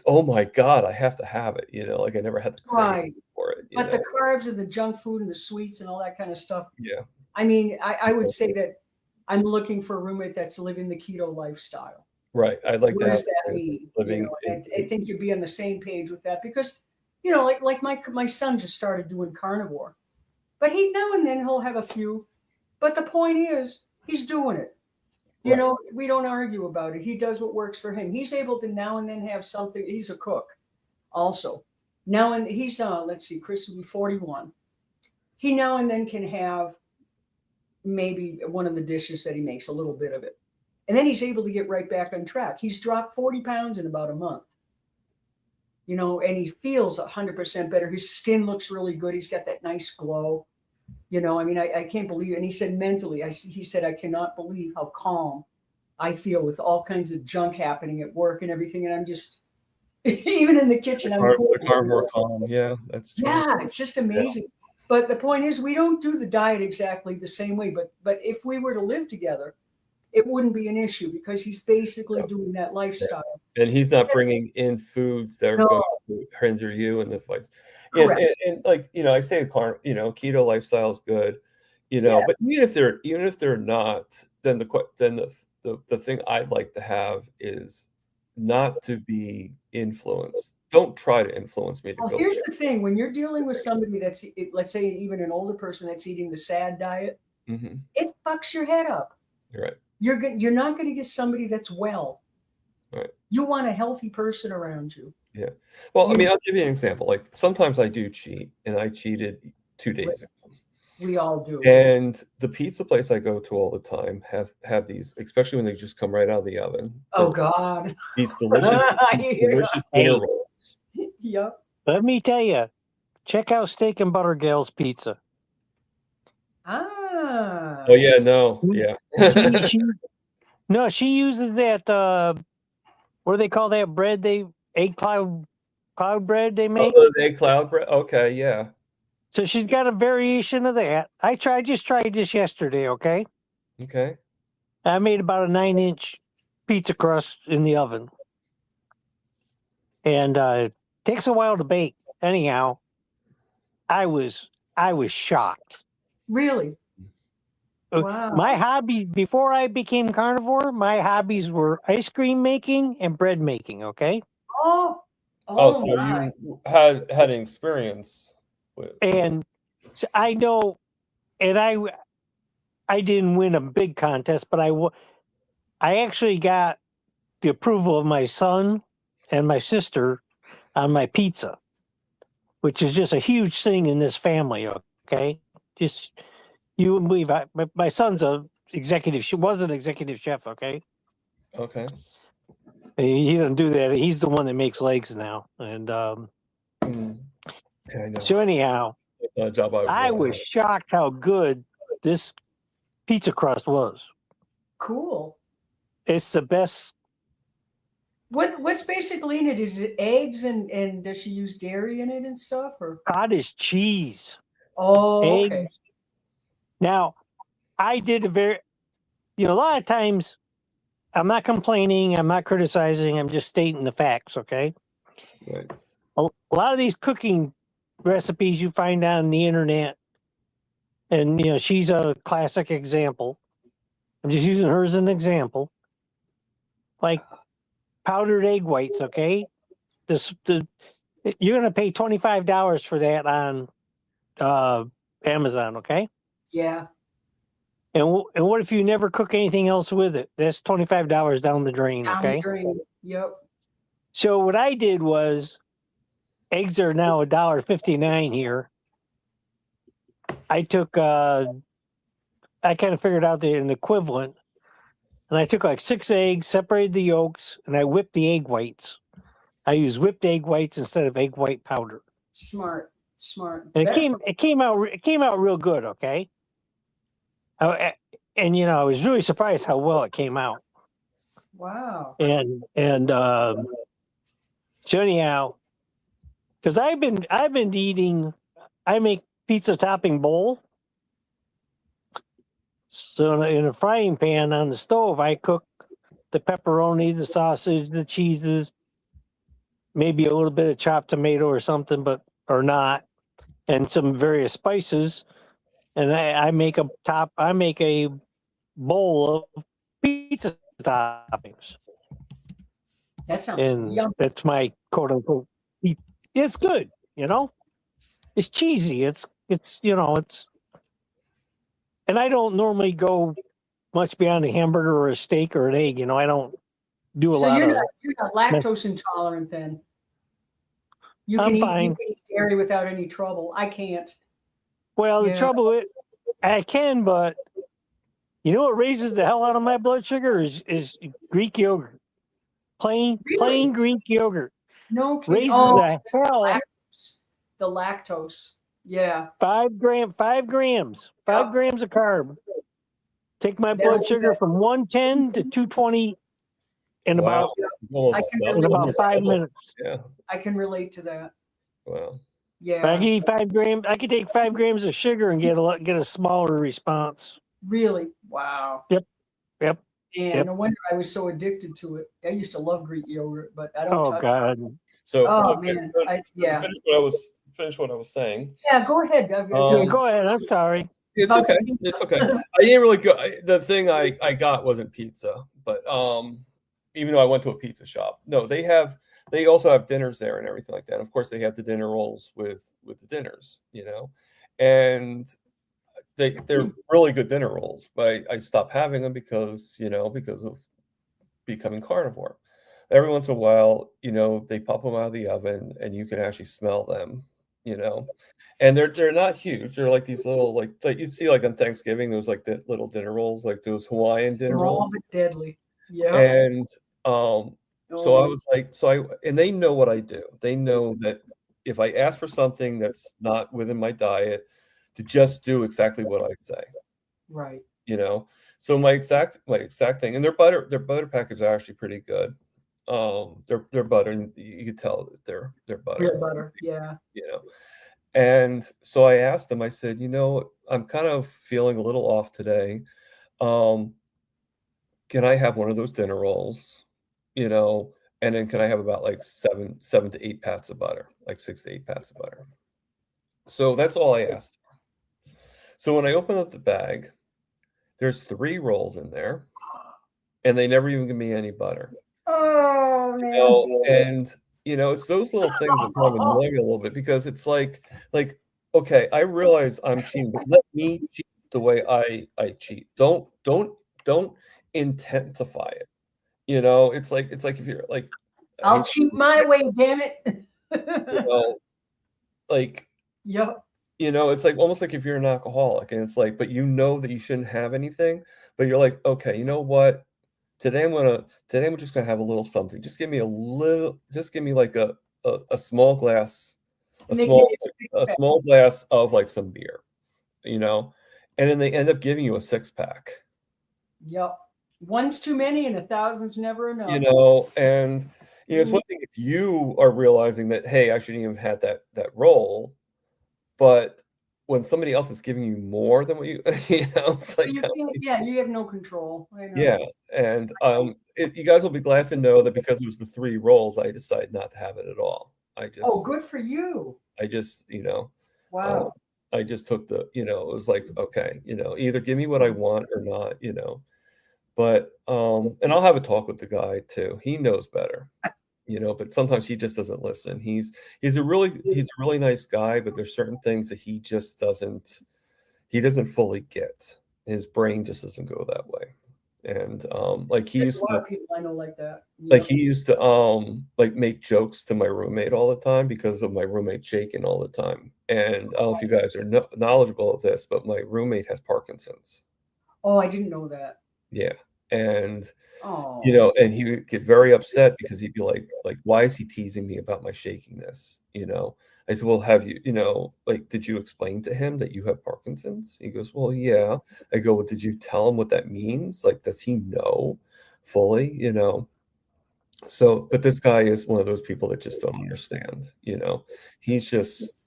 oh my God, I have to have it, like I never had the craving Right. for it. But the carbs and the junk food and the sweets and all that kind of stuff. Yeah. I mean, I would say that I'm looking for a roommate that's living the keto lifestyle. Right. I'd like What to have does that mean? living I think you'd be on the same page with that because, like my son just started doing carnivore, but now and then he'll have a few. But the point is, he's doing it. Right. We don't argue about it. He does what works for him. He's able to now and then have something. He's a cook also. Now and he's, let's see, Chris will be 41. He now and then can have maybe one of the dishes that he makes, a little bit of it. And then he's able to get right back on track. He's dropped 40 pounds in about a month. And he feels 100% better. His skin looks really good. He's got that nice glow. I mean, I can't believe it. And he said mentally, he said, I cannot believe how calm I feel with all kinds of junk happening at work and everything. And I'm just, even in the kitchen, I'm cool. The carnivore calm. Yeah, that's true. Yeah, it's just amazing. Yeah. But the point is, we don't do the diet exactly the same way. But if we were to live together, it wouldn't be an issue because he's basically doing that lifestyle. And he's not bringing in foods that are going to hinder you in the fights. And like, I say keto lifestyle is good, but even if they're not, then the thing I'd like to have is not to be influenced. Don't try to influence me to go. Here's the thing. When you're dealing with somebody that's, let's say, even an older person that's eating the SAD diet, it fucks your head up. You're right. You're not going to get somebody that's well. Right. You want a healthy person around you. Yeah. Well, I mean, I'll give you an example. Like sometimes I do cheat, and I cheated 2 days ago. We all do. And the pizza place I go to all the time have these, especially when they just come right out of the oven. Oh God. These delicious dinner rolls. Yep. Let me tell you, check out Steak and Butter Gal's pizza. Ah. Oh yeah, no, yeah. she uses that. What do they call that bread? Egg cloud bread they make. Oh, the egg cloud bread. Okay, yeah. So she's got a variation of that. I just tried this yesterday. Okay. Okay. I made about a 9-inch pizza crust in the oven, and it takes a while to bake. Anyhow, I was shocked. Really? Wow. My hobby before I became carnivore, my hobbies were ice cream making and bread making. Okay. Oh. Oh, Oh so my. you had an experience with. And so I know, and I didn't win a big contest, but I actually got the approval of my son and my sister on my pizza, which is just a huge thing in this family. Okay, just you wouldn't believe. My son's a executive. Was an executive chef. Okay, Okay. he doesn't do that. He's the one that makes legs now. And Mm. Yeah, I know. so anyhow, That's not a job I would I want was shocked how good this pizza crust was. Cool. It's the best. What's basically in it? Is it eggs and does she use dairy in it and stuff? Or Cottage cheese, oh, okay. eggs. Now, I did a lot of times I'm not complaining, I'm not criticizing, I'm just stating the facts, okay? Right. A lot of these cooking recipes you find on the internet, and she's a classic example. I'm just using her as an example. Like powdered egg whites, okay? You're gonna pay $25 for that on Amazon, okay? Yeah. And what if you never cook anything else with it? That's $25 down the drain, Down the okay? drain. Yep. So what I did was, eggs are now $1.59 here. I took I kind of figured out an equivalent, and I took like 6 eggs, separated the yolks, and I whipped the egg whites. I use whipped egg whites instead of egg white powder, Smart. Smart. and Better. it came out real good. Okay, and I was really surprised how well it came out. Wow. And so anyhow, because I've been eating, I make pizza topping bowl. So in a frying pan on the stove, I cook the pepperoni, the sausage, the cheeses, maybe a little bit of chopped tomato or something, or not, and some various spices. And I make a bowl of pizza toppings. That sounds And yum. that's my quote unquote. It's good, It's cheesy. It's and I don't normally go much beyond a hamburger or a steak or an egg. I don't do a So lot you're of. not lactose intolerant then. You I'm can fine. eat dairy without any trouble. I can't. Well, the Yeah. trouble is, I can, but what raises the hell out of my blood sugar is Greek yogurt. Plain Greek yogurt No kidding. raises Oh, the hell. the lactose. Yeah. 5 grams Yep. of carb. Take my That'll blood do sugar that. from 110 to 220 in Wow. I can about relate 5 minutes. Yeah. I can relate to that. Wow. But I Yeah. can eat 5 grams. I can take 5 grams of sugar and get a smaller response. Really? Wow. Yep. And Yep. no wonder I was so addicted to it. I used to love Greek yogurt, but I don't Oh touch God. So Oh, okay, man. so Yeah. finish what I was saying. Yeah, go ahead. Go ahead. I'm sorry. It's About okay. the It's okay. I didn't really go. The thing I got wasn't pizza, but even though I went to a pizza shop, no, they also have dinners there and everything like that. Of course, they have the dinner rolls with the dinners, and they're really good dinner rolls. But I stopped having them because of becoming carnivore. Every once in a while, they pop them out of the oven and you can actually smell them, and they're not huge. They're like these little like you'd see like on Thanksgiving, those like the little dinner rolls, like those Hawaiian dinner Small rolls. but deadly. Yeah. And so I was like, and they know what I do. They know that if I ask for something that's not within my diet, to just do exactly what I say. Right. So my exact thing, and their butter packets are actually pretty good. Their butter, and you can tell that they're butter. Real butter. Yeah. And so I asked them, I said, I'm kind of feeling a little off today. Can I have one of those dinner rolls? And then can I have about like 7 to 8 pats of butter, like 6 to 8 pats of butter? So that's all I asked for. So when I open up the bag, there's 3 rolls in there, and they never even give me any butter. Oh man. And You know, it's those little things that kind of annoy me a little bit because it's like, okay, I realize I'm cheating, but let me cheat the way I cheat. Don't intensify it. You know, it's like if you're like, I I'll hate cheat my way, damn it. you know, like, Yep. you know, it's like almost like if you're an alcoholic and it's like, but you know that you shouldn't have anything, but you're like, okay, you know what? Today I'm just gonna have a little something. Just give me a little, just give me like a small glass, And they give you a small glass of like some beer, you know, and then they end up giving you a 6-pack, Yep. One's too many and 1,000's never enough. you know, and you know, it's one thing if you are realizing that, hey, I shouldn't even have had that roll, but when somebody else is giving you more than what you, you know, it's like, You can't, yeah, you have no control. I know. yeah, and you guys will be glad to know that because it was the 3 rolls, I decided not to have it at all. Oh, good for you. I just, you know, Wow. I just took the, you know, it was like, okay, you know, either give me what I want or not, you know. But and I'll have a talk with the guy too. He knows better, you know, but sometimes he just doesn't listen. He's a really nice guy, but there's certain things that he just doesn't fully get. His brain just doesn't go that way. And like he There's used a lot to of people I know like that. like Yep. he used to like make jokes to my roommate all the time because of my roommate shaking all the time. And I don't know if you guys are knowledgeable of this, but my roommate has Parkinson's. Oh, I didn't know that. Yeah. And Oh. you know, and he would get very upset because he'd be like, why is he teasing me about my shakiness? You know, I said, well, have you, you know, like, did you explain to him that you have Parkinson's? He goes, well, yeah. I go, well, did you tell him what that means? Like, does he know fully, you know? So, but this guy is one of those people that just don't understand, you know, he's just,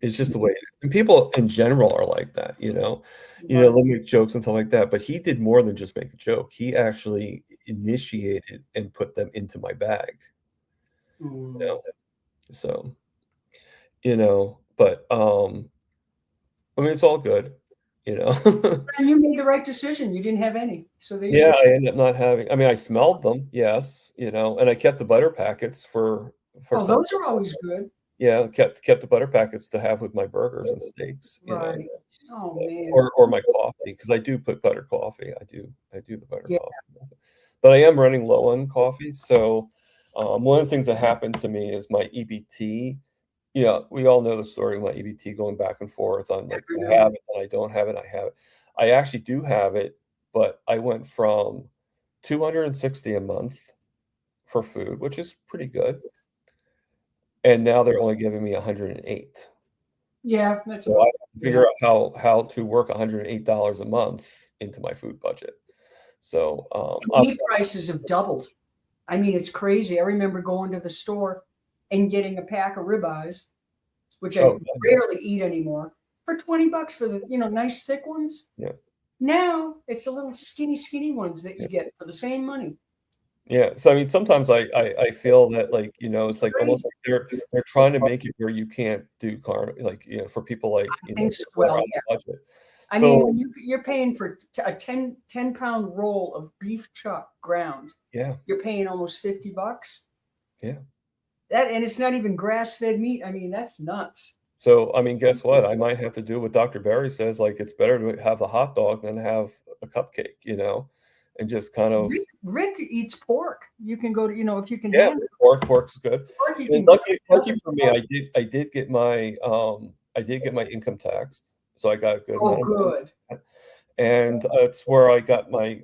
it's just the way it is. And people in general are like that, you know, they'll make jokes and stuff like that. But he did more than just make a joke. He actually initiated and put them into my bag, you know. So, you know, but I mean, it's all good, you know. And you made the right decision. You didn't have any. So there you Yeah, go. I ended up not having. I mean, I smelled them, yes, you know, and I kept the butter packets for Oh, some. those are always good. Yeah, kept the butter packets to have with my burgers and steaks, you know. Right. Oh man. Or my coffee, because I do put butter coffee. I do the butter Yeah. coffee with it. But I am running low on coffee, so, one of the things that happened to me is my EBT, you know, we all know the story of my EBT going back and forth on, like, I have it and I don't have it, I have it. I actually do have it, but I went from 260 a month for food, which is pretty good, and now they're only giving me 108. Yeah, that's So I have to figure out how to work $108 a month into my food budget. So, meat prices have doubled. I mean, it's crazy. I remember going to the store and getting a pack of ribeyes, which I rarely eat anymore, for $20 for the, you know, nice thick ones. Yeah. Now it's the little skinny ones that you get for the same money. Yeah, so I mean, sometimes I feel that, like, you know, it's like almost like they're trying to make it where you can't do like, you know, for people like, you know, Thanks. people that are Well, on the budget. I mean, when you're paying for a 10-pound roll of beef chuck ground, Yeah, you're paying almost $50. yeah. That, and it's not even grass-fed meat. I mean, that's nuts. So, I mean, guess what? I might have to do what Dr. Barry says, like, it's better to have the hot dog than have a cupcake, you know, and just kind of. Rick eats pork. You can go to, you know, if you can. Yeah, pork's good. Pork, And lucky for me, I did get my income tax, so I got a good amount. Oh, good. And it's where I got my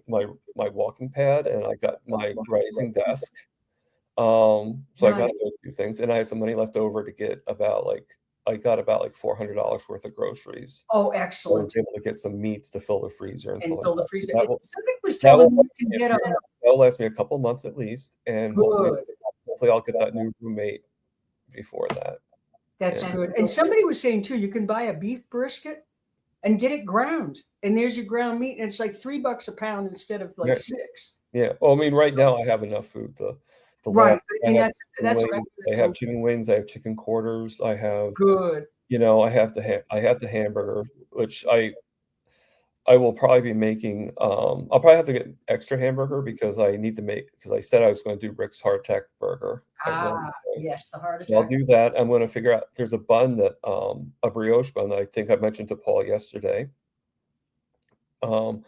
walking pad, and I got my rising desk. So I got those 2 things, and I had some money left over to get about like $400 worth of groceries. Oh, So I excellent. was able to get some meats to fill the freezer and And stuff fill like the freezer. that. Somebody was telling me you can get a. That'll last me a couple months at least, and hopefully I'll get that new roommate before that. That's good. And somebody was saying too, you can buy a beef brisket and get it ground, and there's your ground meat, and it's like $3 a pound instead of like $6. Yeah. Well, I mean, right now I have enough food to Right. I mean, that's what I have chicken wings, I have chicken quarters, I have, good. you know, I have the hamburger, which I will probably be making. I'll probably have to get extra hamburger because I need to make because I said I was going to do Rick's Hardtack burger at Wednesday. Yes, the heart So I'll attack. do that. I'm going to figure out. There's a bun that a brioche bun that I think I mentioned to Paul yesterday. About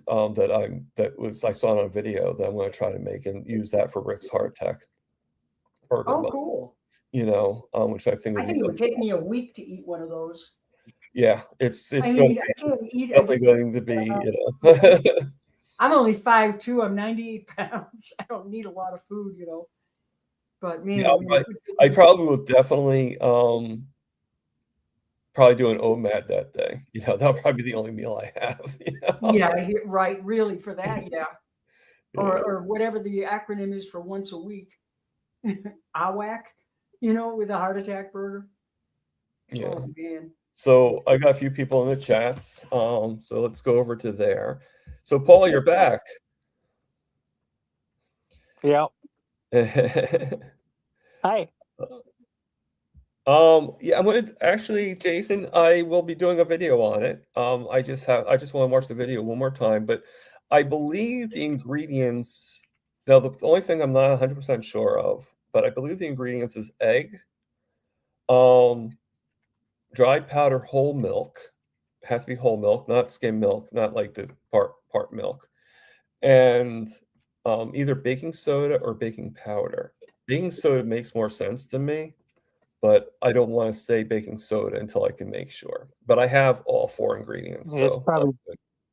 I saw on a video that I'm going to try to make and use that for Rick's Hardtack burger Oh, bun. cool. You know, which I think I would think be it would take me a week to eat one of those. yeah, it's I going mean, to I can't eat be definitely it. going to be, you know. I'm only 5'2". I'm 98 pounds. I don't need a lot of food, you know. But man, Yeah, I probably will definitely probably do an OMAD that day. You know, that'll probably be the only meal I have. You know? yeah, right. Really, for that, yeah. Yeah. Or whatever the acronym is for once a week. AWAC, you know, with a heart attack burger. Yeah. Oh man. So I got a few people in the chats. So let's go over to there. So Paul, you're back. Yeah. Hi. Yeah, I'm gonna actually, Jason, I will be doing a video on it. I just want to watch the video one more time, but I believe the ingredients. Now, the only thing I'm not 100% sure of, but I believe the ingredients is egg, dry powder whole milk. It has to be whole milk, not skim milk, not like the part milk, and either baking soda or baking powder. Baking soda makes more sense to me, but I don't want to say baking soda until I can make sure. But I have all 4 ingredients, It's so probably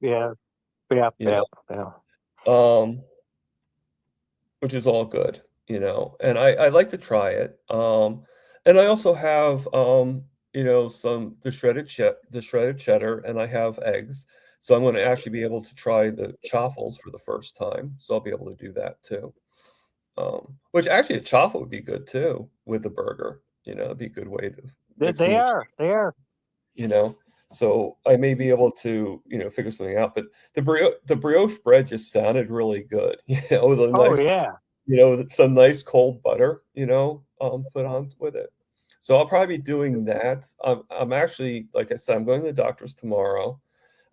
yeah. You which is all good, you know. And I like to try it. And I also have you know, some the shredded cheddar, and I have eggs. So I'm going to actually be able to try the chaffles for the first time. So I'll be able to do that too. Which actually a chaffle would be good too with the burger. You know, it'd be a good way to mix in They the are. you know. So I may be able to, you know, figure something out. But the brioche bread just sounded really good. You know, with a Oh nice, yeah. you know, some nice cold butter, you know, put on with it. So I'll probably be doing that. I'm actually, like I said, I'm going to the doctor's tomorrow.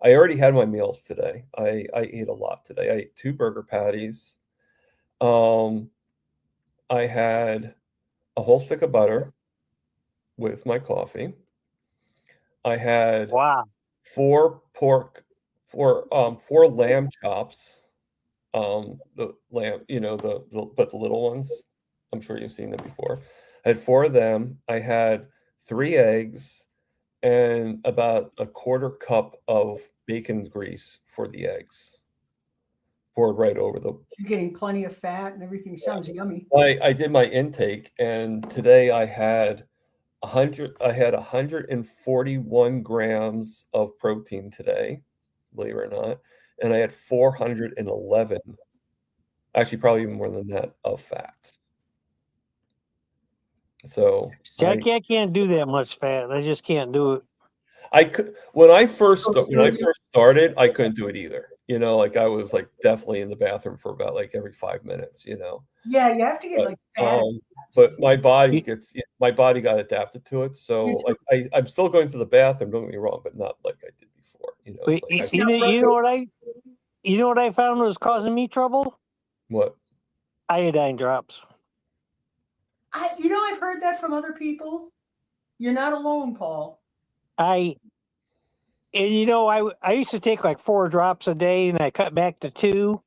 I already had my meals today. I ate a lot today. I ate 2 burger patties. I had a whole stick of butter with my coffee. I had Wow. 4 lamb chops. The lamb, you know, but the little ones. I'm sure you've seen them before. I had 4 of them. I had 3 eggs and about a 1/4 cup of bacon grease for the eggs. Poured right over the. You're getting plenty of fat and everything. Sounds yummy. I did my intake, and today I had 141 grams of protein today, believe it or not, and I had 411, actually probably even more than that, of fat. So I can't do that much fat. I just can't do it. I could when I first started, I couldn't do it either. You know, like I was like definitely in the bathroom for about like every 5 minutes, you know. Yeah, you have to get like fat. But my body got adapted to it. So like I'm still going to the bathroom, don't get me wrong, but not like I did before. You know, Wait, like you know what I found was causing me trouble? what? Iodine drops. You know, I've heard that from other people. You're not alone, Paul. I used to take like 4 drops a day, and I cut back to 2.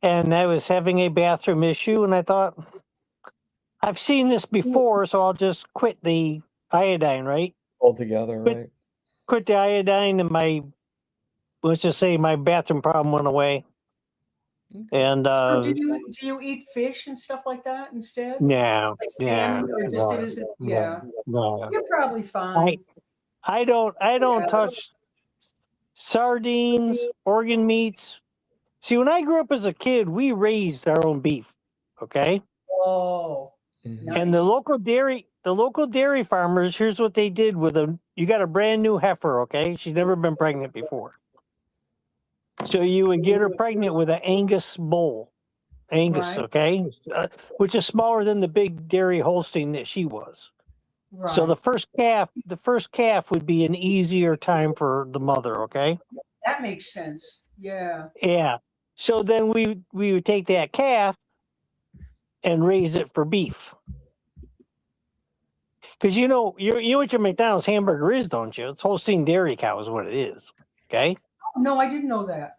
And I was having a bathroom issue, and I thought, I've seen this before, so I'll just quit the iodine, right? Altogether, right? Quit the iodine, and let's just say my bathroom problem went away. And so do you eat fish and stuff like that instead? No, like salmon, or just it isn't? Yeah, no. You're probably fine. I don't touch sardines, organ meats. See, when I grew up as a kid, we raised our own beef. Okay. Oh. Mhm. And the local dairy farmers, here's what they did with them. You got a brand new heifer, okay? She's never been pregnant before. So you would get her pregnant with an Angus bull. Angus, Right. okay? Which is smaller than the big dairy Holstein that she was. Right. So the first calf would be an easier time for the mother, okay? That makes sense. Yeah. Yeah. So then we would take that calf and raise it for beef. Because you know what your McDonald's hamburger is, don't you? It's Holstein dairy cow is what it is. Okay? No, I didn't know that.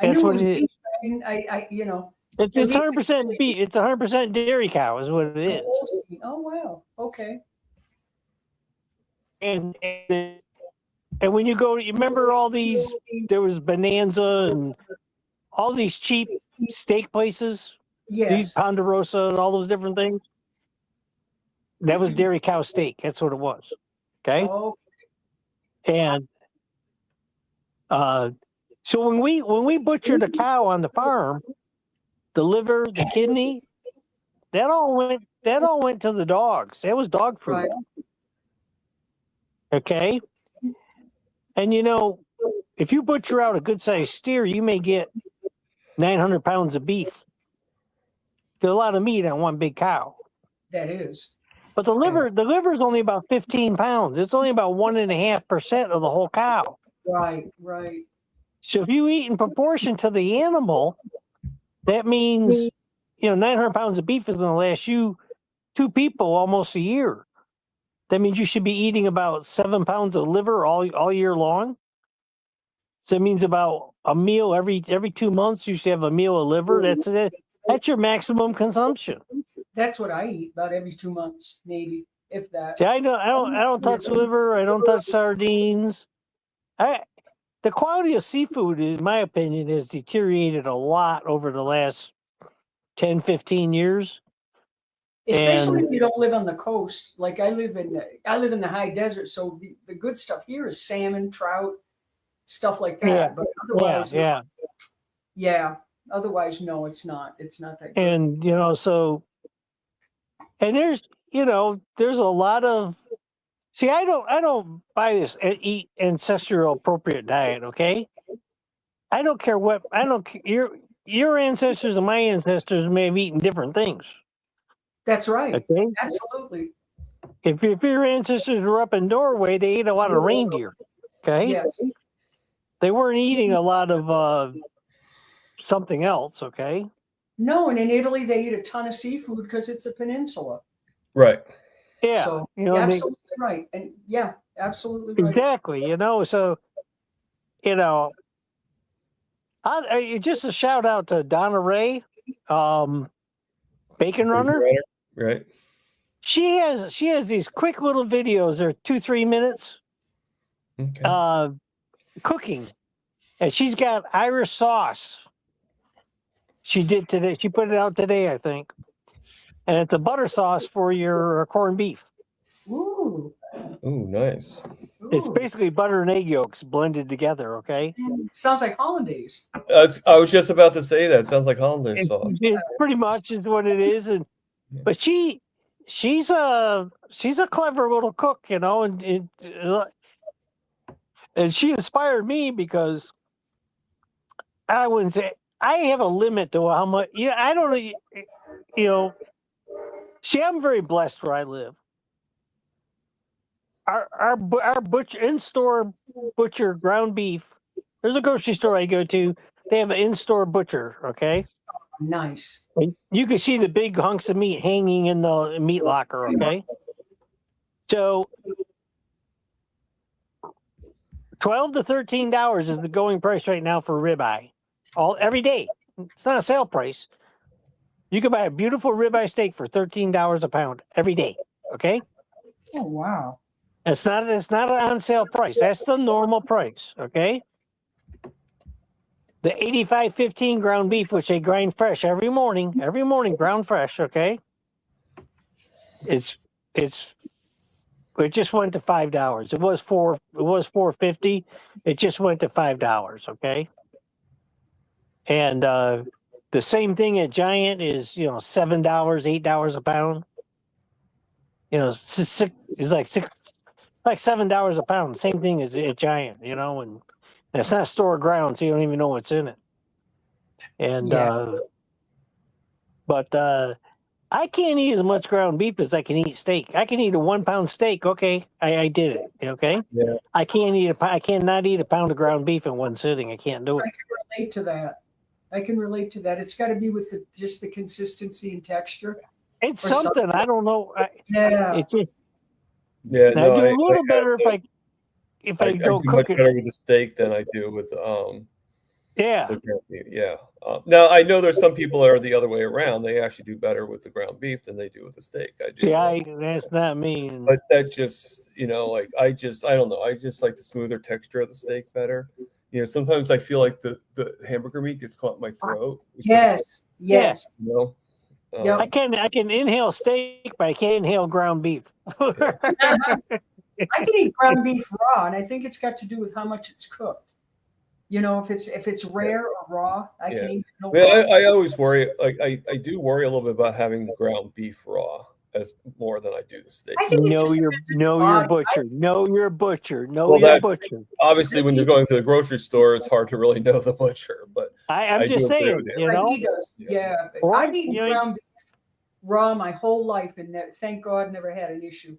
I That's knew what it was it is. beef. I you know. It's At least- 100% beef. It's 100% dairy cow is what it is. Oh wow. Okay. And when you go, you remember all these? There was Bonanza and all these cheap steak places. Yes. Ponderosa and all those different things. That was dairy cow steak. That's what it was. Okay. Oh, And so when we butchered a cow on the farm, the liver, the kidney, that all went to the dogs. That was dog food. right. Okay. And you know, if you butcher out a good sized steer, you may get 900 pounds of beef. There's a lot of meat on one big cow. That is. But the liver is only about 15 pounds. It's only about 1.5% of the whole cow. Right. Right. So if you eat in proportion to the animal, that means 900 pounds of beef is going to last you 2 people almost a year. That means you should be eating about 7 pounds of liver all year long. So it means about a meal every 2 months. You should have a meal of liver. That's it. That's your maximum consumption. That's what I eat about every 2 months, maybe, if that. See, I don't touch liver. I don't touch sardines. The quality of seafood, in my opinion, has deteriorated a lot over the last 10, 15 years. Especially if you don't live on the coast. Like I live in the high desert, so the good stuff here is salmon, trout, stuff like that. Yeah. But otherwise, Yeah. Otherwise, no, it's not. It's not that good. And there's a lot of. See, I don't buy this eat ancestral appropriate diet. Okay, I don't care what your ancestors and my ancestors may have eaten different things. That's right. Okay, Absolutely. if your ancestors were up in Norway, they ate a lot of reindeer. Okay, Yes. they weren't eating a lot of something else. Okay. No, and in Italy they eat a ton of seafood because it's a peninsula. Right. Yeah. So absolutely right. And yeah, absolutely right. Exactly. So just a shout out to Donna Ray, Bacon Runner. Right. She has these quick little videos. They're 2-3 minutes. Okay. Cooking, and she's got Irish sauce. She did today. She put it out today, I think, and it's a butter sauce for your corned beef. Ooh. Ooh, nice. It's Ooh. basically butter and egg yolks blended together. Okay. Sounds like hollandaise. I was just about to say that. Sounds like hollandaise sauce. It's pretty much is what it is, but she's a clever little cook, and she inspired me because I wouldn't say I have a limit to how much. I don't know. See, I'm very blessed where I live. Our butcher in-store butcher ground beef. There's a grocery store I go to. They have an in-store butcher. Okay. Nice. You can see the big hunks of meat hanging in the meat locker, okay? So $12 to $13 is the going price right now for ribeye. Every day. It's not a sale price. You can buy a beautiful ribeye steak for $13 a pound every day, okay? Oh wow. It's not an on sale price. That's the normal price, okay? The 85-15 ground beef, which they grind fresh every morning ground fresh, okay? It just went to $5. It was $4.50. It just went to $5, okay? And the same thing at Giant is $7, $8 a pound. It's like $7 a pound. Same thing as at Giant, and it's not store ground, so you don't even know what's in it. And Yeah. but I can't eat as much ground beef as I can eat steak. I can eat a 1 pound steak. Okay, I did it. Okay, Yeah. I cannot eat a pound of ground beef in one sitting. I can't do I it. can relate to that. I can relate to that. It's got to be with just the consistency and texture. It's Or something I don't know. Yeah. It just Yeah, I no, do a I little better have if I I do don't much cook it. better with the steak than I do with Yeah, the ground beef. Yeah. Now I know there's some people that are the other way around. They actually do better with the ground beef than they do with the steak. I do. yeah, that's not me. And But that just, like I don't know. I just like the smoother texture of the steak better. Sometimes I feel like the hamburger meat gets caught in my throat. Yes. Yes. You know? Yep. I can inhale steak, but I can't inhale ground beef. I can eat ground beef raw, and I think it's got to do with how much it's cooked. If it's rare or raw, I Yeah. can eat it. No I mean, problem. I always worry, like I do worry a little bit about having the ground beef raw as more than I do the steak. I think it Know just your depends on your know your body. butcher. Know your butcher. Know Well, your that's butcher. obviously when you're going to the grocery store, it's hard to really know the butcher, but I'm I just do agree saying, with you. you Right, know. he does. Yeah. Or, I've eaten you know, ground beef raw my whole life, and thank God never had an issue.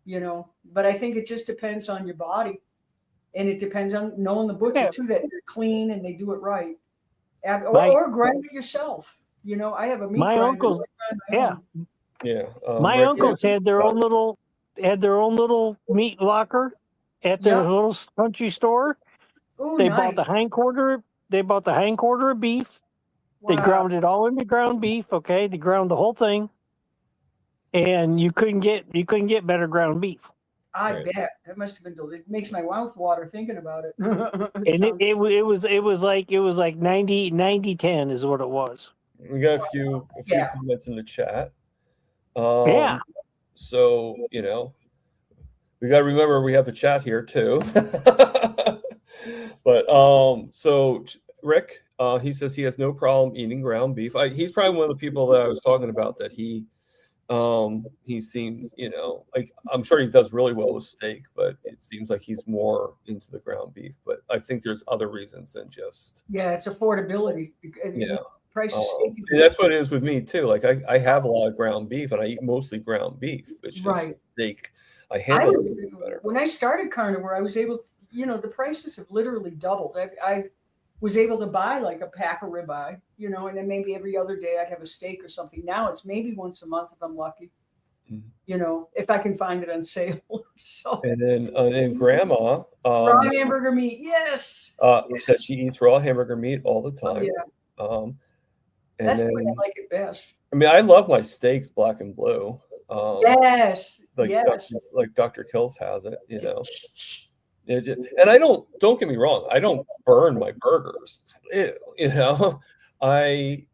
Yeah. But I think it just depends on your body, and it depends on knowing the butcher Yeah. too, that they're clean and they do it right. My- Or grind it yourself. I have a meat My grinder. uncles- I grind my yeah. own. Yeah. My Rick, uncles had their own little meat locker at their Yep. little country store. Ooh, They nice. bought the hind quarter. They bought the hind quarter of beef. They Wow. ground it all into ground beef. Okay, they ground the whole thing, and you couldn't get better ground beef. I Right. bet that must have been delicious. It makes my mouth water thinking about it. And Sounds- it was like 90-10 is what it was. we got a few Yeah. comments in the chat. Yeah. So, we got to remember we have the chat here too. But so Rick, he says he has no problem eating ground beef. He's probably one of the people that I was talking about that he seems, like I'm sure he does really well with steak, but it seems like he's more into the ground beef. But I think there's other reasons than just yeah, it's affordability. Yeah. Price of steak is See, that's what it is with me too. Like I have a lot of ground beef, and I eat mostly ground beef. It's just Right. steak. I handle it a little better. When I started carnivore, I was able to, the prices have literally doubled. I was able to buy like a pack of ribeye, and then maybe every other day I'd have a steak or something. Now it's maybe once a month if I'm lucky, Mhm. if I can find it on sale. So And then Grandma raw hamburger meat, yes. said she eats raw hamburger meat all the Oh, time. yeah, And that's then, the way I like it best. I mean, I love my steaks black and blue. Yes, Like yes. Dr. Kills has it, and I don't get me wrong, I don't burn my burgers. I'm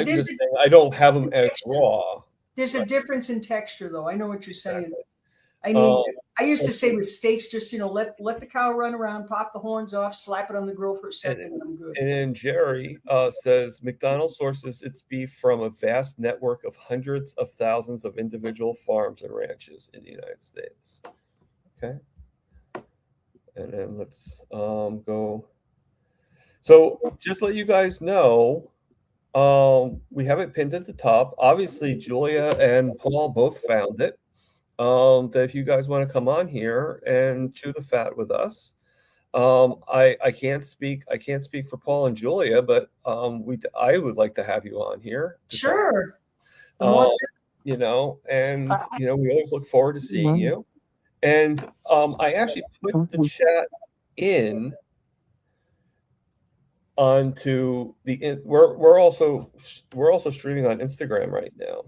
There's just a- saying I don't have them as raw. There's a difference in texture, though. I know what you're saying. Exactly. I mean, I used to say with steaks, just let the cow run around, pop the horns off, slap it on the grill for a second, and I'm good. And then Jerry says McDonald's sources its beef from a vast network of hundreds of thousands of individual farms and ranches in the United States. Okay. And then let's go. So just let you guys know, we have it pinned at the top. Obviously, Julia and Paul both found it. That if you guys want to come on here and chew the fat with us. I can't speak for Paul and Julia, but I would like to have you on here. Sure. We always look forward to seeing you. And I actually put the chat in onto we're also streaming on Instagram right now.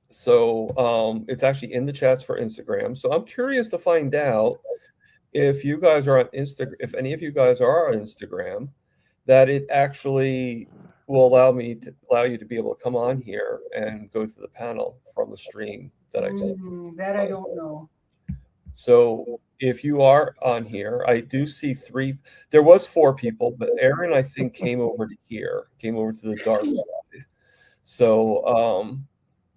So it's actually in the chats for Instagram. So I'm curious to find out if you guys are on Instagram, if any of you guys are on Instagram, that it actually will allow you to be able to come on here and go to the panel from the stream that I just. That I don't know. So if you are on here, I do see 3. There was 4 people, but Aaron, I think, came over to the dark side. So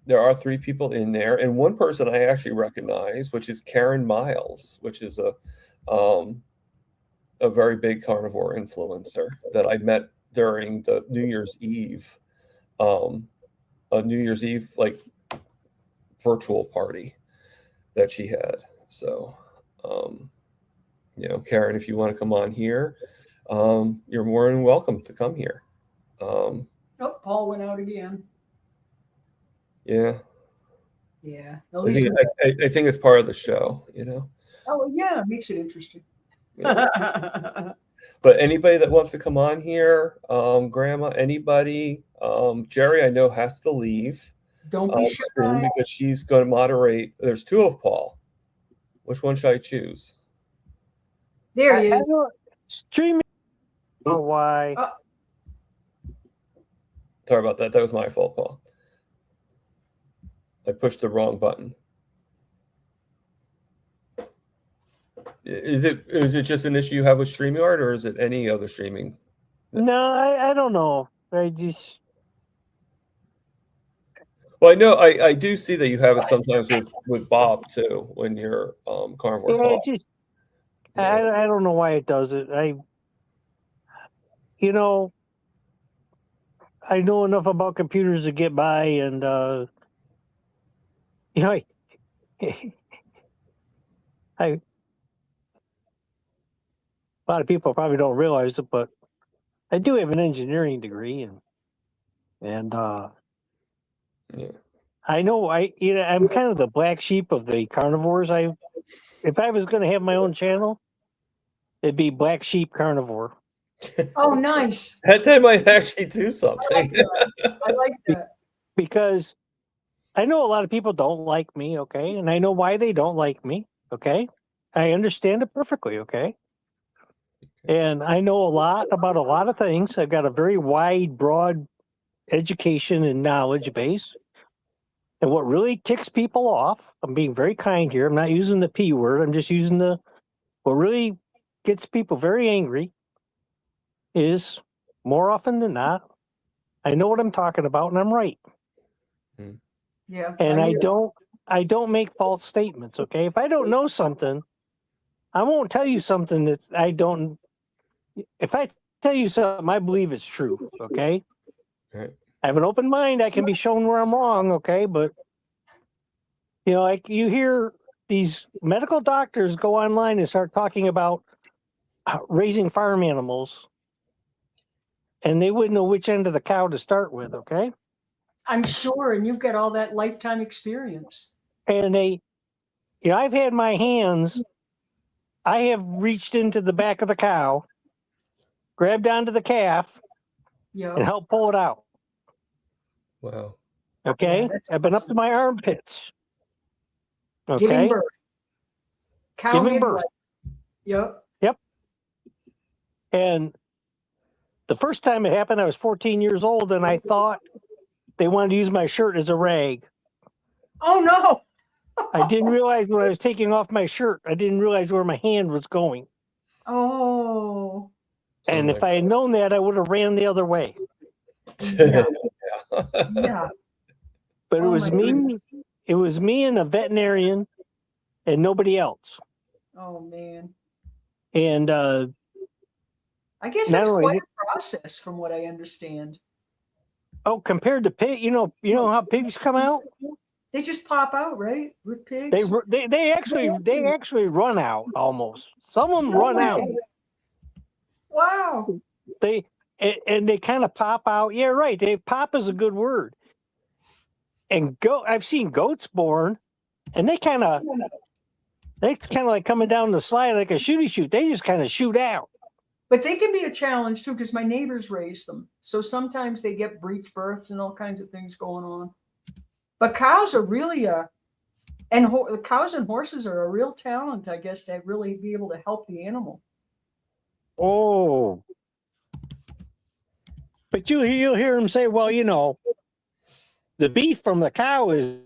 there are 3 people in there, and one person I actually recognize, which is Karen Miles, which is a very big carnivore influencer that I met during the New Year's Eve a New Year's Eve like virtual party that she had. So, Karen, if you want to come on here, you're more than welcome to come here. Oh, Paul went out again. Yeah. Yeah. I think it's part of the show, Oh, yeah, it makes it interesting. Yeah. But anybody that wants to come on here, Grandma, anybody, Jerry, I know has to leave. Don't be soon shy. because she's going to moderate. There's two of Paul. Which one should I choose? There he is. Streaming. Oh, why? Sorry about that. That was my fault, Paul. I pushed the wrong button. Is it just an issue you have with StreamYard, or is it any other streaming? No, I don't know. I just. Well, I know I do see that you have it sometimes with Bob too when you're Carnivore Yeah, Talk. I don't know why it does it. I know enough about computers to get by, and a lot of people probably don't realize it, but I do have an engineering degree, and I know I'm kind of the black sheep of the carnivores. If I was going to have my own channel, it'd be Black Sheep Carnivore. Oh, nice. That might actually do something. I like that. Because I know a lot of people don't like me, okay? And I know why they don't like me, okay? I understand it perfectly, okay? And I know a lot about a lot of things. I've got a very wide, broad education and knowledge base. And what really ticks people off, I'm being very kind here, I'm not using the P word, I'm just using what really gets people very angry is, more often than not, I know what I'm talking about and I'm right. Yeah. And I don't make false statements, okay? If I don't know something, I won't tell you something that I don't. If I tell you something, I believe it's true, okay? Right. I have an open mind. I can be shown where I'm wrong, okay? But, like you hear these medical doctors go online and start talking about raising farm animals, and they wouldn't know which end of the cow to start with, okay? I'm sure, and you've got all that lifetime experience. And I've had my hands, I have reached into the back of the cow, grabbed onto the calf, and helped pull it out. Wow. Okay? Yeah, I've been up to my armpits. Okay? Giving birth. Cow Giving midwife. birth. Yep. And the first time it happened, I was 14 years old, and I thought they wanted to use my shirt as a rag. Oh, no. I didn't realize when I was taking off my shirt, I didn't realize where my hand was going. Oh. And if I had known that, I would have ran the other way. Yeah. Yeah. But Oh, it was my me. goodness. It was me and a veterinarian and nobody else. Oh, man. And I guess not it's only quite a process from what I understand. compared to pig, you know how pigs come out? They just pop out, right? With pigs? They actually run out almost. Some of them run out. Wow. They kind of pop out. Yeah, right. Pop is a good word. And I've seen goats born, and they kind of like coming down the slide like a shooty shoot. They just kind of shoot out. But they can be a challenge too, because my neighbors raise them. So sometimes they get breech births and all kinds of things going on. But cows are really cows and horses are a real talent, I guess, to really be able to help the animal. Oh. But you'll hear them say, well, the beef from the cow is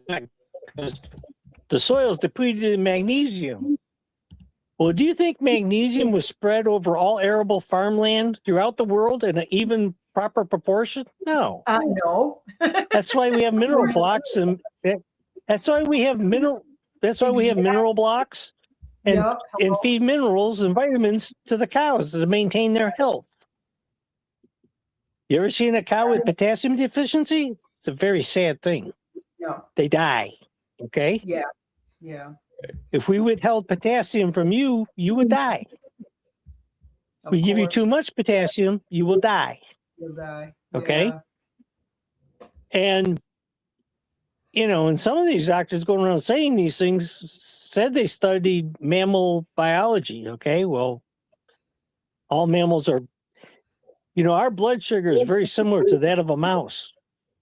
the soil's depleted in magnesium. Well, do you think magnesium was spread over all arable farmland throughout the world in an even proper proportion? No. No. That's why we have mineral blocks, and that's why we have mineral blocks and feed minerals and vitamins to the cows to maintain their health. You ever seen a cow with potassium deficiency? it's a very sad thing. No. They die. Okay. Yeah. Yeah. If we withheld potassium from you, you would die. Of We give you course, too much potassium, you will die. you'll die. Okay. Yeah. And, and some of these doctors going around saying these things said they studied mammal biology. Okay. Well, all mammals are, our blood sugar is very similar to that of a mouse.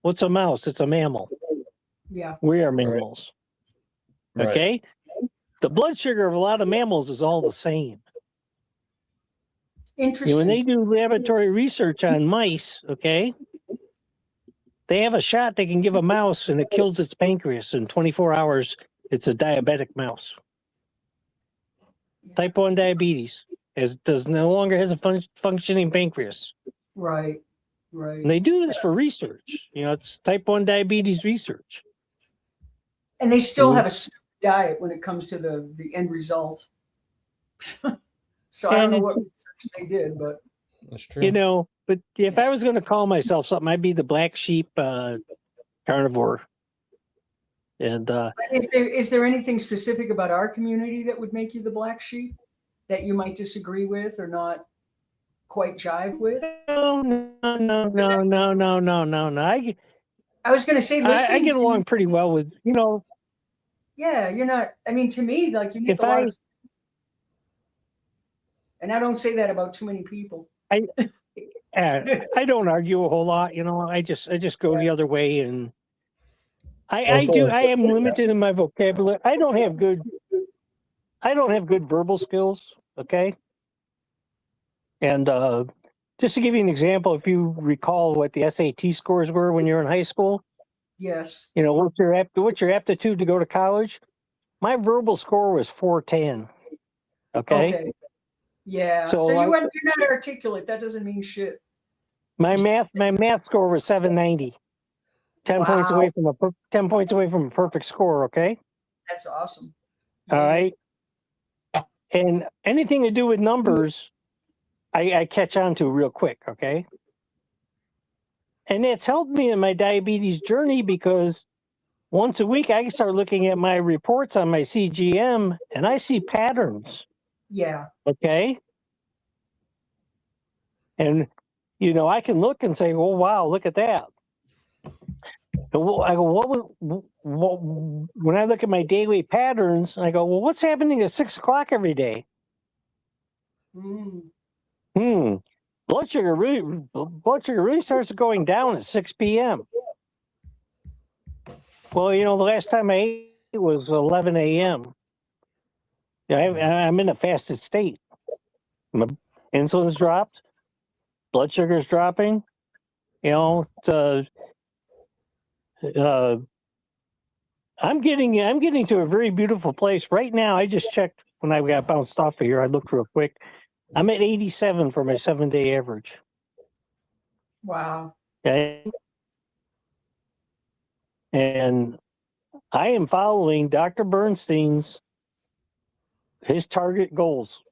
What's a mouse? It's a mammal. Yeah. We are mammals. Right. Okay. The blood sugar of a lot of mammals is all the same. Interesting. When they do laboratory research on mice, okay, they have a shot they can give a mouse and it kills its pancreas in 24 hours. It's a diabetic mouse. Type 1 diabetes no longer has a functioning pancreas. Right. Right. And they do this for research. It's type 1 diabetes research. And they still have a strict diet when it comes to the end result. So I don't know what research they did, but That's true. But if I was going to call myself something, I'd be the black sheep carnivore. And is there anything specific about our community that would make you the black sheep that you might disagree with or not quite jive with? no. I was going to say, I get along pretty well with, Yeah, you're not. I mean, to me, like you make a lot of. And I don't say that about too many people. I don't argue a whole lot, I just go the other way, and I am limited in my vocabulary. I don't have good verbal skills. Okay. And just to give you an example, if you recall what the SAT scores were when you were in high school, Yes. what's your aptitude to go to college? My verbal score was 410. Okay. Yeah. So you're not articulate. That doesn't mean shit. My math score was 790. 10 points away from 10 points away from a perfect score. Okay. That's awesome. All right. And anything to do with numbers, I catch on to real quick. Okay. And it's helped me in my diabetes journey because once a week I can start looking at my reports on my CGM and I see patterns. Yeah. Okay. And, I can look and say, oh, wow, look at that. I go, when I look at my daily patterns, I go, well, what's happening at 6 o'clock every day? Blood sugar really starts going down at 6 p.m. Well, the last time I ate was 11 a.m. I'm in a fasted state. My insulin's dropped, blood sugar's dropping. I'm getting to a very beautiful place right now. I just checked when I got bounced off of here. I looked real quick. I'm at 87 for my 7-day average. Wow. Okay. And I am following Dr. Bernstein's his target goals.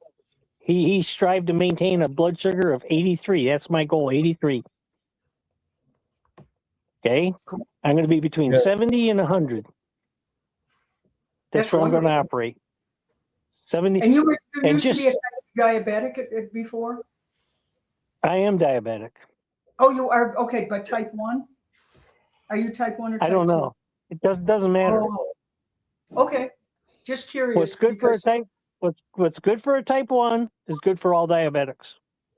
He strived to maintain a blood sugar of 83. That's my goal, 83. Okay. I'm going to be between 70 and 100. That's where I'm going to operate. 70. And you used to be a diabetic before? I am diabetic. Oh, you are? Okay, but type 1? Are you type 1 or type 2? I don't know. It doesn't matter. Oh. Okay. Just curious. What's good for a type 1 is good for all diabetics.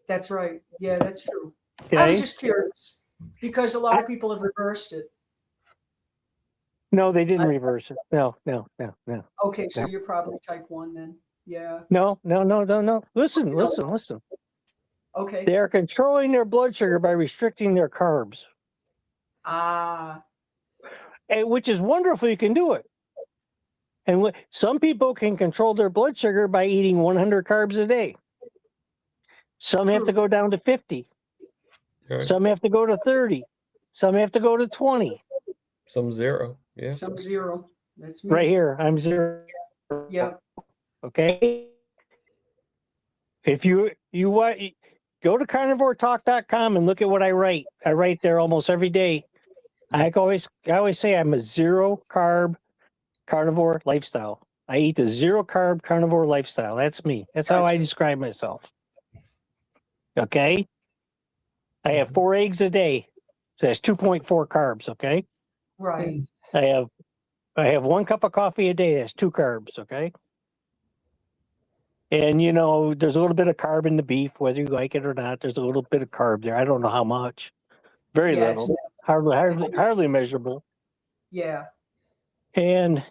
That's right. Yeah, that's true. Okay. I was just curious because a lot of people have reversed it. No, they didn't reverse it. No. Okay, so you're probably type 1 then. Yeah. No. Listen. Okay. They are controlling their blood sugar by restricting their carbs. Which is wonderful. You can do it. And some people can control their blood sugar by eating 100 carbs a day. Some have to go down to 50. Okay. Some have to go to 30. Some have to go to 20. Some 0. Yeah. Some 0. That's me. Right here. I'm 0. Yeah. Okay. If you go to carnivoretalk.com and look at what I write. I write there almost every day. I always say I'm a zero carb carnivore lifestyle. I eat the zero carb carnivore lifestyle. That's me. That's how I describe myself. Okay. I have 4 eggs a day. So that's 2.4 carbs. Okay. Right. I have 1 cup of coffee a day. That's 2 carbs. Okay. And there's a little bit of carb in the beef, whether you like it or not. There's a little bit of carb there. I don't know how much. Very Yeah, little. Hardly measurable. Yeah. And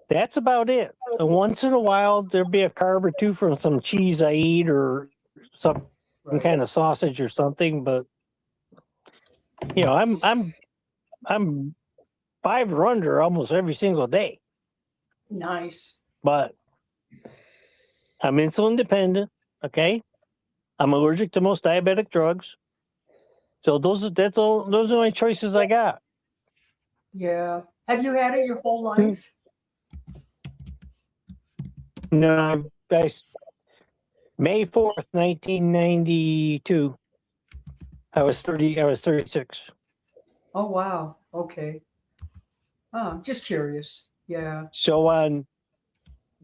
that's about it. And once in a while, there'll be a carb or two from some cheese I eat or some Right. kind of sausage or something. But I'm 5 or under almost every single day. Nice. But I'm insulin dependent. Okay, I'm allergic to most diabetic drugs. So those are the only choices I got. Yeah. Have you had it your whole life? No, guys. May 4th, 1992. I was 36. Oh, wow. Okay. Oh, just curious. Yeah. So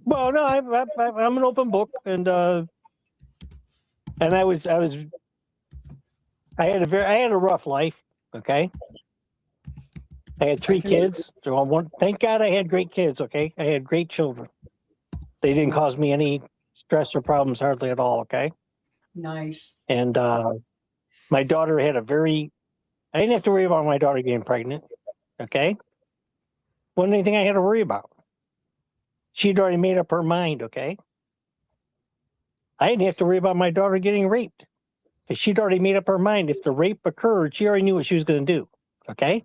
well, no, I'm an open book, and I had a rough life. Okay, I had 3 kids. So thank God I had great kids. Okay, I had great children. They didn't cause me any stress or problems hardly at all. Okay, Nice. and my daughter I didn't have to worry about my daughter getting pregnant. Okay, wasn't anything I had to worry about. She'd already made up her mind, okay? I didn't have to worry about my daughter getting raped. Because she'd already made up her mind. If the rape occurred, she already knew what she was going to do, okay?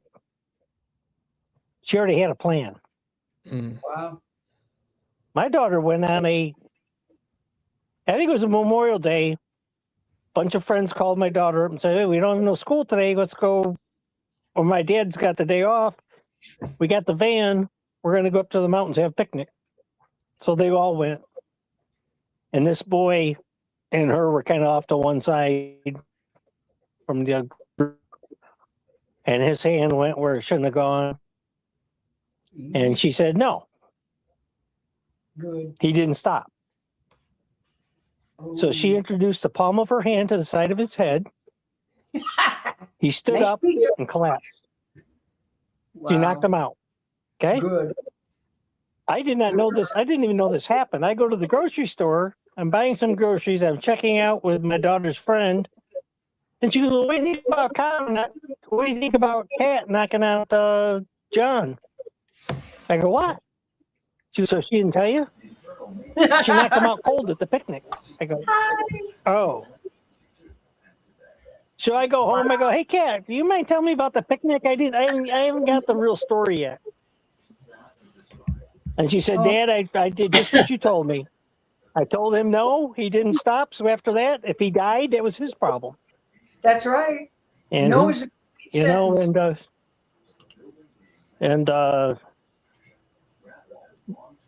She already had a plan. Wow. My daughter went on I think it was a Memorial Day. A bunch of friends called my daughter up and said, hey, we don't have no school today. Let's go. Or my dad's got the day off. We got the van. We're going to go up to the mountains and have a picnic. So they all went. And this boy and her were kind of off to one side from the group. And his hand went where it shouldn't have gone. And she said, no. Good. He didn't stop. So she introduced the palm of her hand to the side of his head. He stood Nice up figure. and collapsed. Wow. She knocked him out. Okay? Good. I did not know this. I didn't even know this happened. I go to the grocery store. I'm buying some groceries. I'm checking out with my daughter's friend. And she goes, well, what do you think about what do you think about Kat knocking out John? I go, what? She goes, so she didn't tell you? She knocked him out cold at the picnic. I go, oh. So I go home. I go, hey, Kat, do you mind telling me about the picnic I did? I haven't got the real story yet. And she said, Dad, I did just what you told me. I told him no, he didn't stop. So after that, if he died, that was his problem. That's right. And No is a sentence. and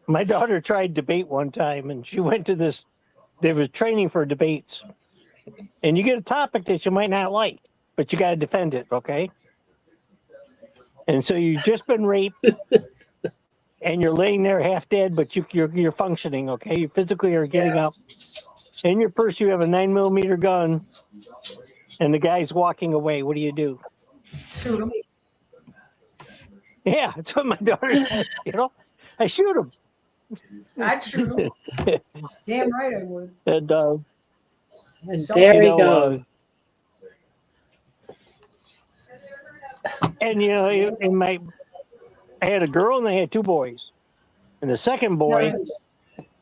my daughter tried debate one time, and she went to this. They were training for debates, and you get a topic that you might not like, but you got to defend it, okay? And so you've just been raped. And you're laying there half dead, but you're functioning, okay? You physically are getting up. In your purse, you have a 9mm gun, and the guy's walking away. What do you do? Shoot him. Yeah, that's what my daughter said. I shoot him. I'd shoot him. Damn right I would. And And there he know, goes. and I had a girl and I had 2 boys, and the second boy. Nice.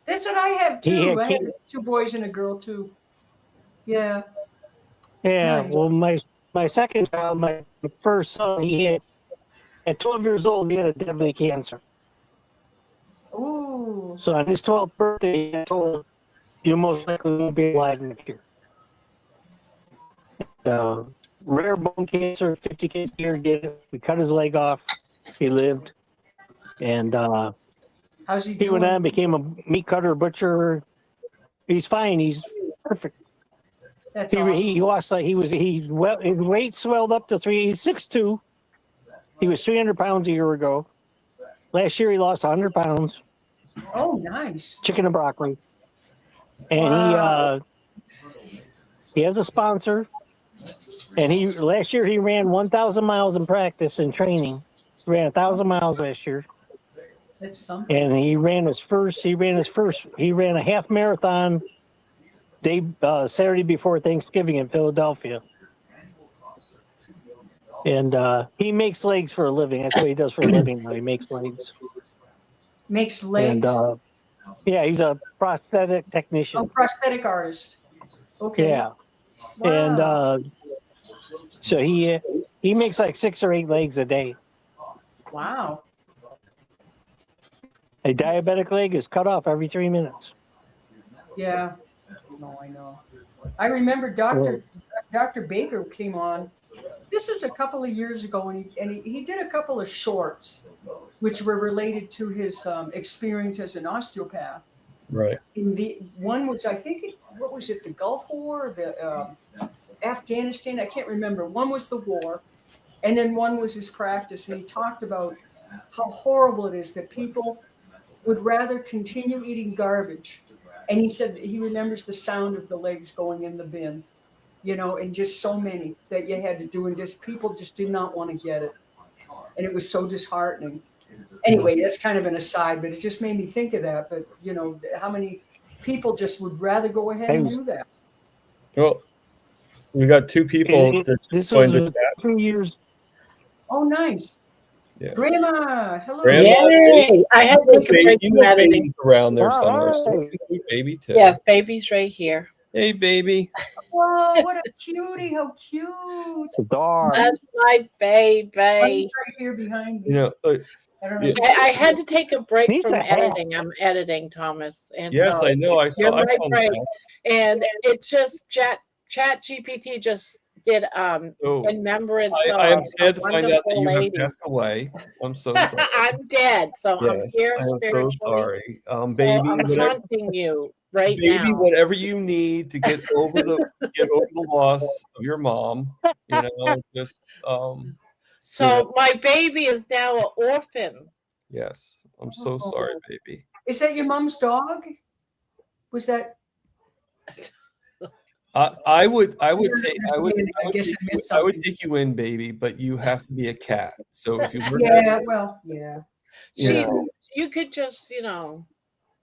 That's what I have He too. had I have 2 boys and a girl too. Yeah. Yeah, Nice. well, my second child, my first son, he had at 12 years old, he had a deadly cancer. Ooh. So on his 12th birthday, I told him, you most likely won't be alive next year. Rare bone cancer, 50 kids a year get it. We cut his leg off. He lived. And How's he he doing? went on, became a meat cutter, butcher. He's fine. He's perfect. That's He awesome. lost, his weight swelled up to 3. He's 6'2". He was 300 pounds a year ago. Last year he lost 100 pounds, Oh, nice. chicken and broccoli. And Wow. he has a sponsor. And last year he ran 1,000 miles in practice and training. He ran 1,000 miles last year. That's something. And he ran a half marathon Saturday before Thanksgiving in Philadelphia. And he makes legs for a living. That's what he does for a living now. He makes legs. Makes legs. And yeah, he's a prosthetic technician. Oh, prosthetic artist. Okay. Yeah. Wow. And so he makes like 6 or 8 legs a day. Wow. A diabetic leg is cut off every 3 minutes. Yeah. No, I know. I remember Dr. Baker came on. This is a couple of years ago, and he did a couple of shorts, which were related to his experience as an osteopath. Right. And the one was, I think, what was it? The Gulf War, the Afghanistan? I can't remember. One was the war, and then one was his practice. And he talked about how horrible it is that people would rather continue eating garbage. And he said he remembers the sound of the legs going in the bin, and just so many that you had to do, and just people just did not want to get it. And it was so disheartening. Anyway, that's kind of an aside, but it just made me think of that. But, how many people just would rather go ahead and do that? Well, we got 2 people that This joined was the chat. 2 years. Oh, nice. Yeah. Grandma, hello. Grandma. Yay! I had to take a break from editing. Baby's around there All somewhere. So right. let's include baby too. Yeah, baby's right here. Hey, baby. Whoa, what a cutie. How cute. The dog. That's my baby. Right here behind me. I don't know. yeah. I had to take a break Needs from a hat. editing. I'm editing, Thomas. And Yes, so I know. I you're saw. I my saw break. that. And it just Chat GPT just did So in remembrance I am of sad a to find out that wonderful you have lady. passed away. I'm so sorry. I'm dead, so I'm Yes, here I am so spiritually. sorry. So Baby, I'm whatever, haunting you right baby, now. whatever you need to get over the loss of your mom. Just So my baby is now an orphan. yes. I'm so sorry, baby. Is that your mom's dog? Was that? I would I take you in, baby, but you have to be a cat. So if you were Yeah, well, yeah. You could just,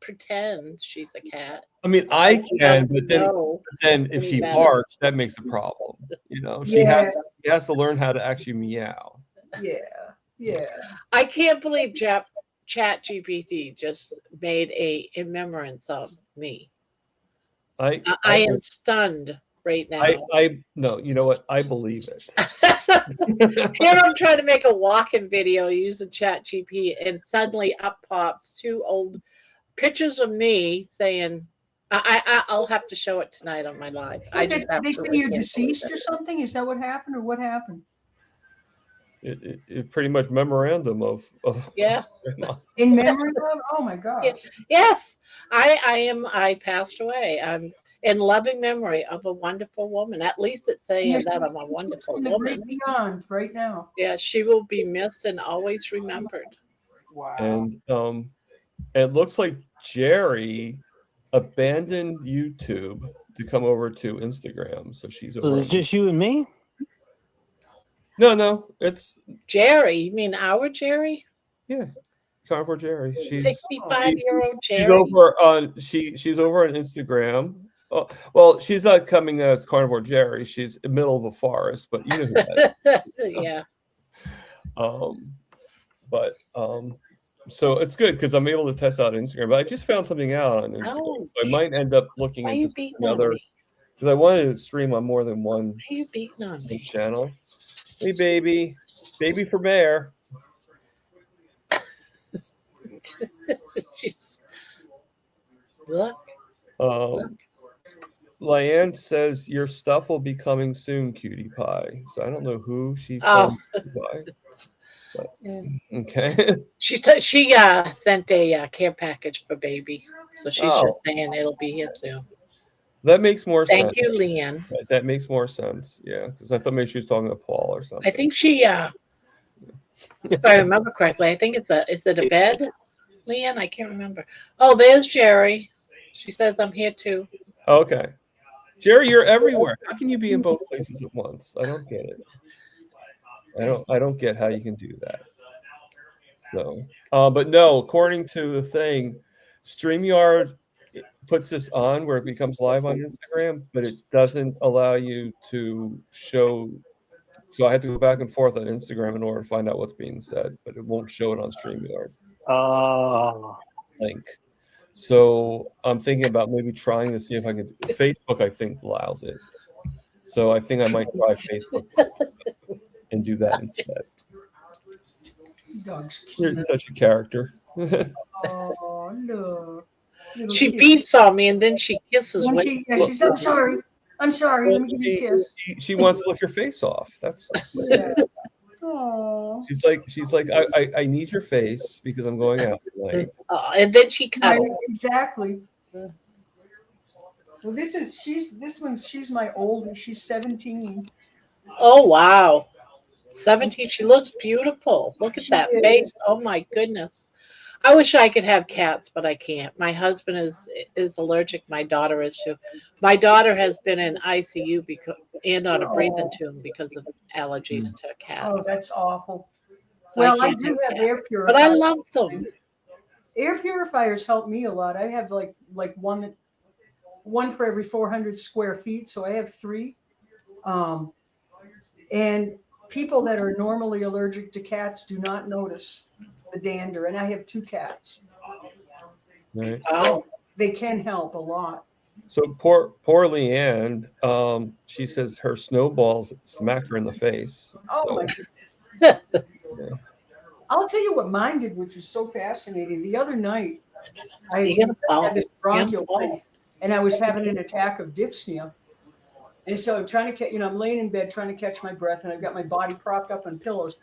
pretend she's a cat. I mean, I can, but No. then if any she better. barks, that makes a problem. She Yeah. has to learn how to actually meow. Yeah. I can't believe Chat GPT just made a remembrance of me. I am stunned right now. No, you know what? I believe it. Here I'm trying to make a walk-in video using Chat GPT, and suddenly up pops 2 old pictures of me saying, I'll have to show it tonight on my live. They say you're deceased or something? Is that what happened, or what happened? It pretty much memorandum of Yeah. In memory of? Oh my gosh. Yes, I passed away. I'm in loving memory of a wonderful woman. At least it's saying that I'm a wonderful in the woman. great beyond right now. Yeah, she will be missed and always remembered. Wow. And it looks like Jerry abandoned YouTube to come over to Instagram. So she's So over. it's just you and me? No, it's Jerry, you mean our Jerry? Carnivore Jerry. She's 65-year-old Jerry. She's over on she's over on Instagram. Oh, well, she's not coming as Carnivore Jerry. She's in the middle of a forest, but you know who that is. Yeah. So it's good because I'm able to test out Instagram. But I just found something out on Instagram. Oh, So I might end up looking Why are you into beating on another me? because I wanted to stream on more than one Why are you beating on me? channel. Hey, baby for mayor. Look. Lyanne says your stuff will be coming soon, Cutie Pie. So I don't know who she's Oh. Cutie Pie. But, Yeah. okay. She sent a care package for baby. So she's Oh. just saying it'll be here soon. That makes more sense. Thank you, Leanne. That makes more sense. Yeah, because I thought maybe she was talking to Paul or something. I think she If I remember correctly, I think is it a bed, Leanne? I can't remember. Oh, there's Jerry. She says I'm here too. Okay. Jerry, you're everywhere. How can you be in both places at once? I don't get it. I don't get how you can do that. So, but no, according to the thing, StreamYard puts this on where it becomes live on Instagram, but it doesn't allow you to show. So I had to go back and forth on Instagram in order to find out what's being said, but it won't show it on StreamYard link. So I'm thinking about maybe trying to see if I could. Facebook, I think, allows it. So I think I might try Facebook and do that instead. Dog's You're cute. such a character. Oh, look. Little She kitty. beats on me and then she kisses. And when- she says, I'm sorry. I'm sorry. Let me give you a kiss. She wants to lick your face off. That's Yeah. Oh. she's like I need your face because I'm going out tonight. And then she Right, cuddles. exactly. Well, she's my oldest. She's 17. Oh wow, 17. She looks beautiful. Look at She that is. face. Oh my goodness. I wish I could have cats, but I can't. My husband is allergic. My daughter is too. My daughter has been in ICU and on a breathing tube because of allergies to cats. Oh, that's awful. So Well, I can't do have cats. air But purifiers. I love them. Air purifiers help me a lot. I have like one for every 400 square feet, so I have 3. And people that are normally allergic to cats do not notice the dander, and I have 2 cats. Right. Oh, They can help a lot. So poor Leanne, she says her snowballs smack her in the face. Oh So, my! yeah. I'll tell you what mine did, which was so fascinating. The other night, I you're gonna fall. had this bronchial fall. thing, and I was having an attack of dyspnea. And so I'm trying to catch, I'm laying in bed trying to catch my breath, and I've got my body propped up on pillows.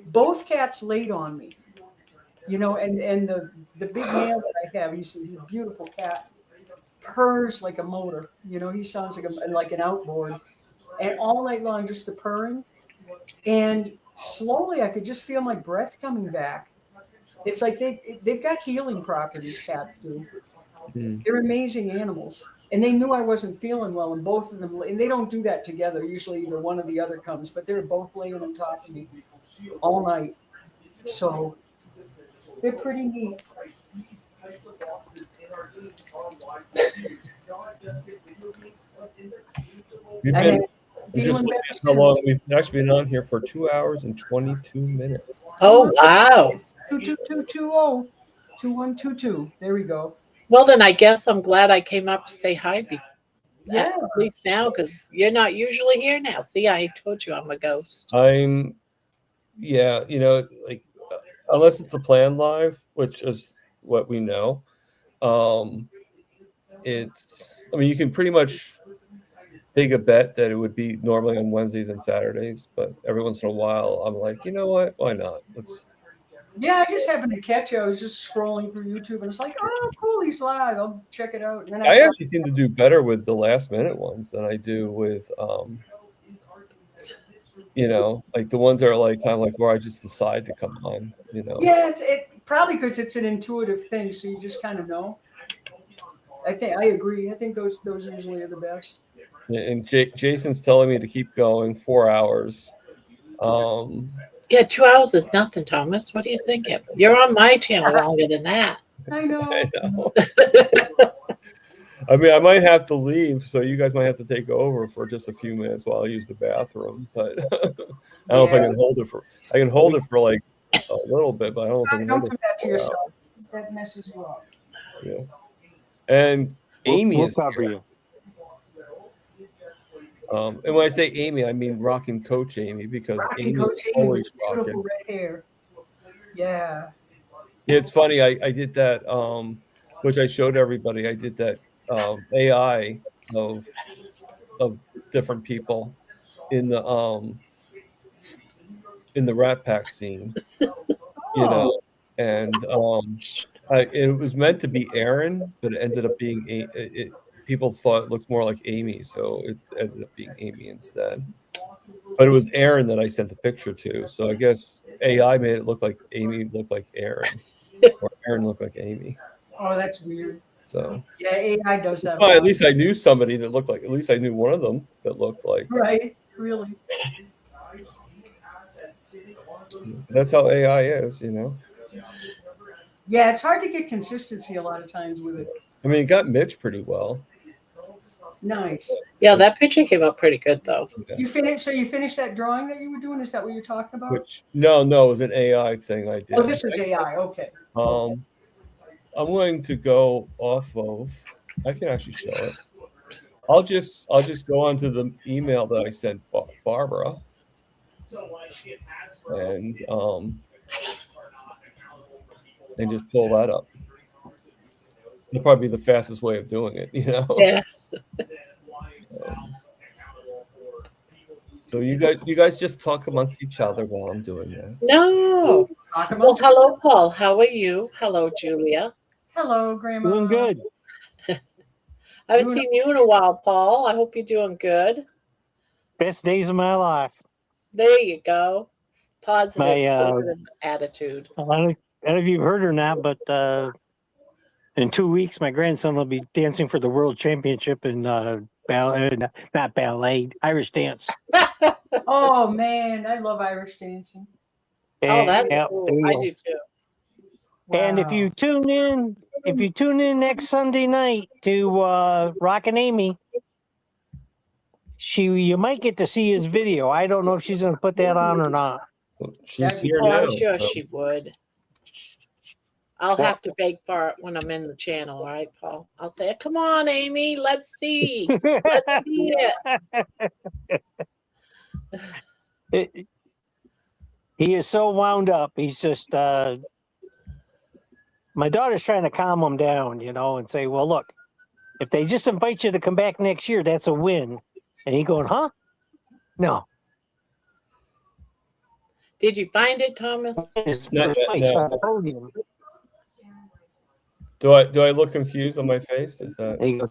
Both cats laid on me, and the big male that I have, he's a beautiful cat, purrs like a motor. He sounds like an outboard, and all night long just the purring, and slowly I could just feel my breath coming back. It's like they've got healing properties, cats do. They're amazing animals. And they knew I wasn't feeling well, and both of them, and they don't do that together. Usually either one or the other comes, but they were both laying on top of me all night. So they're pretty neat. We've I been mean, we're just feeling looking better at how long soon. we've actually been on here for 2 hours and 22 minutes. Oh wow. 22220 2122. There we go. Well, then I guess I'm glad I came up to say hi. Yeah. At least now, because you're not usually here now. See, I told you I'm a ghost. Yeah, like unless it's a planned live, which is what we know. You can pretty much take a bet that it would be normally on Wednesdays and Saturdays, but every once in a while I'm like, you know what? Why not? Yeah, I just happened to catch it. I was just scrolling through YouTube, and it's like, oh, cool, he's live. I'll check it out. And then I saw- actually seem to do better with the last minute ones than I do with like the ones that are like kind of like where I just decide to come on, Yeah, it probably because it's an intuitive thing, so you just kind of know. I agree. I think those usually are the best. And Jason's telling me to keep going 4 hours. Yeah, 2 hours is nothing, Thomas. What are you thinking? You're on my channel longer than that. I know. I know. I mean, I might have to leave, so you guys might have to take over for just a few minutes while I use the bathroom. But I don't know if I can hold it for. I can hold it for like a little bit, but I don't know if I can Don't hold do it that to for 4 hours. yourself. That messes you up. Yeah. And Amy we'll is cover here. you. And when I say Amy, I mean rocking Coach Amy because Rocking Amy's Coach Amy always with beautiful rocking. red hair. Yeah. Yeah, it's funny. I did that, which I showed everybody. I did that AI of different people in the Rat Pack scene, and it was meant to be Aaron, but it ended up being people thought it looked more like Amy, so it ended up being Amy instead. But it was Aaron that I sent the picture to. So I guess AI made it look like Amy looked like Aaron, or Aaron looked like Amy. Oh, that's weird. So Yeah, AI does that. a well, at lot. least I knew somebody that looked like. At least I knew one of them that looked like. Right? Really? That's how AI is, you know. Yeah, it's hard to get consistency a lot of times with it. I mean, it got Mitch pretty well. Nice. Yeah, that picture came out pretty good though. You finished. So you finished that drawing that you were doing? Is that what you're talking about? Which no, it was an AI thing I did. Oh, this was AI. Okay. I'm willing to go off of. I can actually show it. I'll just go onto the email that I sent Barbara, and just pull that up. It'll probably be the fastest way of doing it, you know. Yeah. So you guys just talk amongst each other while I'm doing that. No. Talk Well, about. hello, Paul. How are you? Hello, Julia. Hello, Grandma. Doing good. I haven't seen you in a while, Paul. I hope you're doing good. Best days of my life. There you go. Positive, positive attitude. I don't know if you've heard or not, but in 2 weeks, my grandson will be dancing for the world championship in not ballet, Irish dance. Oh man, I love Irish dancing. Oh, that's Yeah, cool. there you I go. do too. And if Wow. you tune in next Sunday night to Rockin' Amy, you might get to see his video. I don't know if she's going to put that on or not. She's here Oh, now. I'm sure so- she would. I'll have to beg for it when I'm in the channel, all right, Paul? I'll say, come on, Amy, let's see. Let's see it. He is so wound up. He's just my daughter's trying to calm him down, and say, well, look, if they just invite you to come back next year, that's a win. And he going, huh? No. Did you find it, Thomas? It's No, first place no. on the podium. Do I look confused on my face? Is that? And he goes,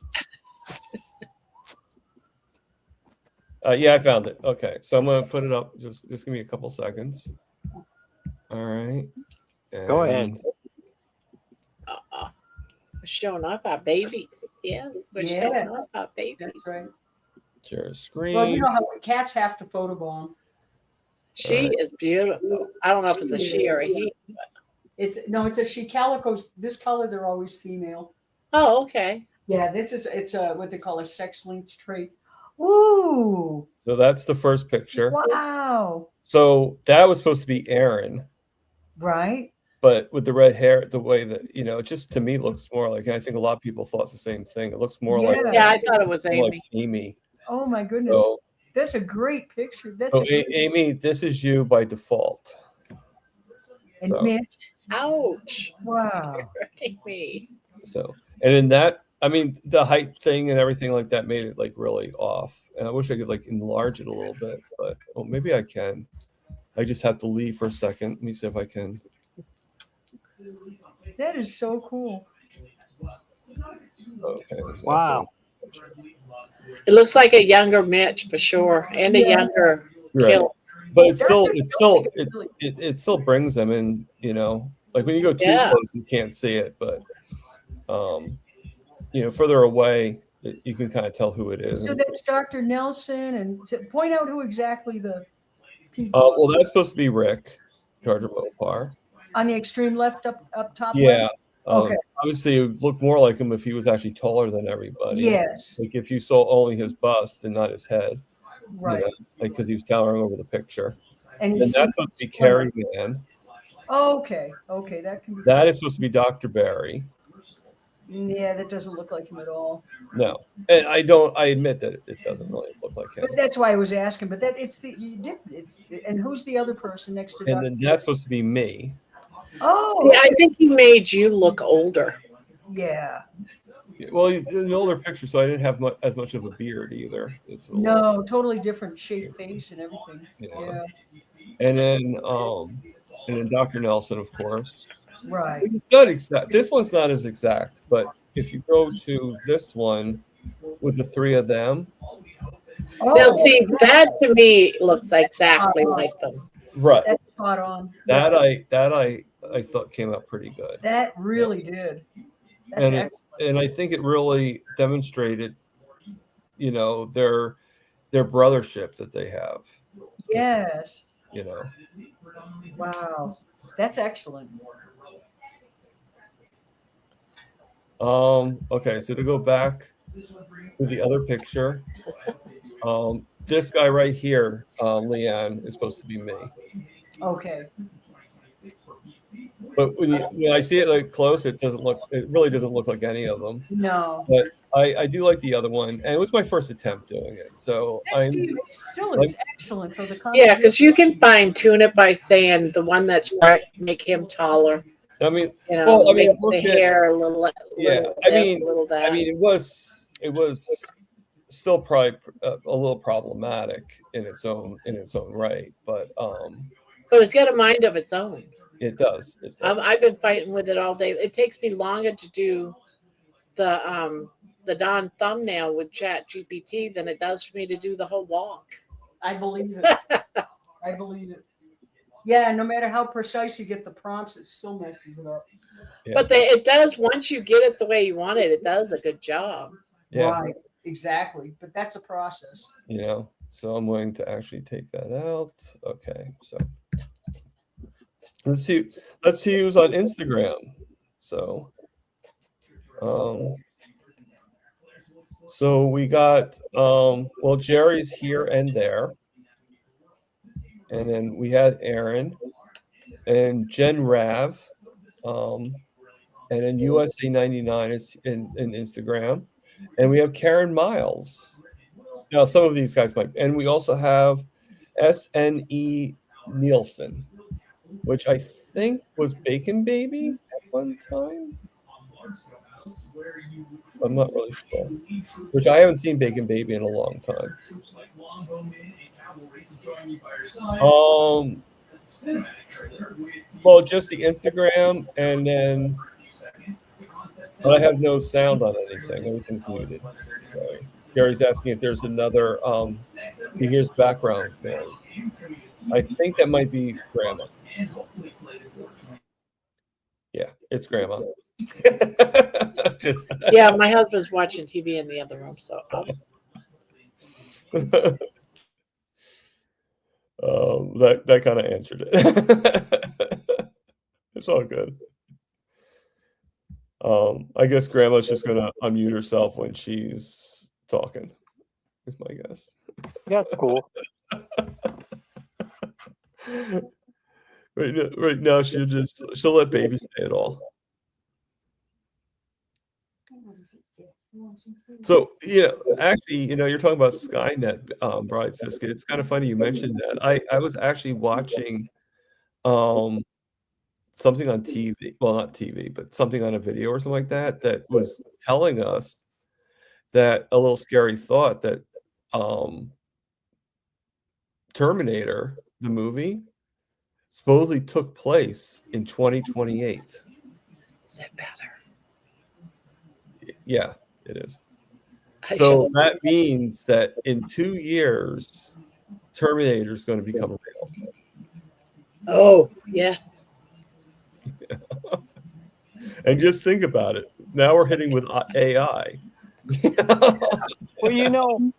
Yeah, I found it. Okay, so I'm gonna put it up. Just give me a couple seconds. All right. Go ahead. And- We're showing off our babies. Yes, we're Yeah. showing off our babies. That's right. Share screen. Well, you know how cats have to photobomb. She is beautiful. I don't know if it's a she or a he. It's a she. Calicos. This color, they're always female. Oh, okay. Yeah, it's a what they call a sex-linked trait. Ooh! So that's the first picture. Wow! So that was supposed to be Aaron, Right? but with the red hair, the way that it just to me looks more like. And I think a lot of people thought the same thing. It looks more like Yeah, I thought it was more like Amy. Amy. Oh my goodness, So, that's a great picture. That's so a great, Amy, this is you by default. and so- Mitch. Ouch. Wow! Hurting me. So, and in that, I mean, the height thing and everything like that made it like really off. And I wish I could like enlarge it a little bit, but maybe I can. I just have to leave for a second. Let me see if I can. That is so cool. Okay. wow. It looks like a younger Mitch for sure, and a Yeah. younger Right. Kill. But it still brings them in, like when you go too Yeah. close, you can't see it, but further away, you can kind of tell who it is. So that's Dr. Nelson, and to point out who exactly the people Well, that's supposed to be Rick Gardner Mopar. on the extreme left up top. Yeah. Okay. Obviously, it would look more like him if he was actually taller than everybody. Yes. Like if you saw only his bust and not his head, Right. because he was towering over the picture. And And you that's see, supposed to be Carrie Man. okay, that can be. That is supposed to be Dr. Barry. Yeah, that doesn't look like him at all. No, and I admit that it doesn't really look like him. But that's why I was asking. But that and who's the other person next to And Dr. then that's supposed to be me. Oh, Yeah, I think he made you look older. yeah. Well, in the older picture, so I didn't have as much of a beard either. It's a little- No, totally different shape, face, and everything. Yeah. Yeah, And then Dr. Nelson, of course. right. It's not exact. This one's not as exact, but if you go to this one with the three of them, Now, Oh, see, that to me looks exactly like them. Right. that's spot on. That I thought came out pretty good. That really did. That's And excellent. and I think it really demonstrated, their brothership that they have. Yes. You know. Wow. That's excellent. Okay, so to go back to the other picture, this guy right here, Leanne, is supposed to be me. Okay. But when I see it like close, it really doesn't look like any of them. No. But I do like the other one, and it was my first attempt doing it. So It's excellent though. Yeah, because you can fine tune it by saying the one that's right, make him taller. I mean, You know, well, I mean, make look the at- hair a little. yeah. Little I this, mean, little that. it was still probably a little problematic in its own right, but But it's got a mind of its own. it does. I've been fighting with it all day. It takes me longer to do the darn thumbnail with Chat GPT than it does for me to do the whole walk. I believe it. I believe it. Yeah, no matter how precise you get the prompts, it still messes it up. Yeah. But it does, once you get it the way you want it, it does a good job. Yeah. Right. Exactly. But that's a process. So I'm going to actually take that out. Okay, so let's see who's on Instagram. So so we got well, Jerry's here and there, and then we had Aaron and Jen Rav, and then USA 99 is in Instagram, and we have Karen Miles. Now some of these guys might, and we also have SNE Nielsen, which I think was Bacon Baby at one time. I'm not really sure. Which I haven't seen Bacon Baby in a long time. Well, just the Instagram, and then but I have no sound on anything. Everything's muted. Sorry. Gary's asking if there's another he hears background noise. I think that might be Grandma. Yeah, it's Grandma. Yeah, my husband's watching TV in the other room, so that kind of answered it. It's all good. I guess Grandma's just gonna unmute herself when she's talking. Is my guess. That's cool. Right now, she'll let baby say it all. So actually, you're talking about Skynet, Bride's Biscuit. It's kind of funny you mentioned that. I was actually watching something on TV. Well, not TV, but something on a video or something like that was telling us that a little scary thought that Terminator, the movie, supposedly took place in 2028. is it better? Yeah, it is. So that means that in 2 years, Terminator is going to become real. Oh, yeah. And just think about it. Now we're hitting with AI. Well,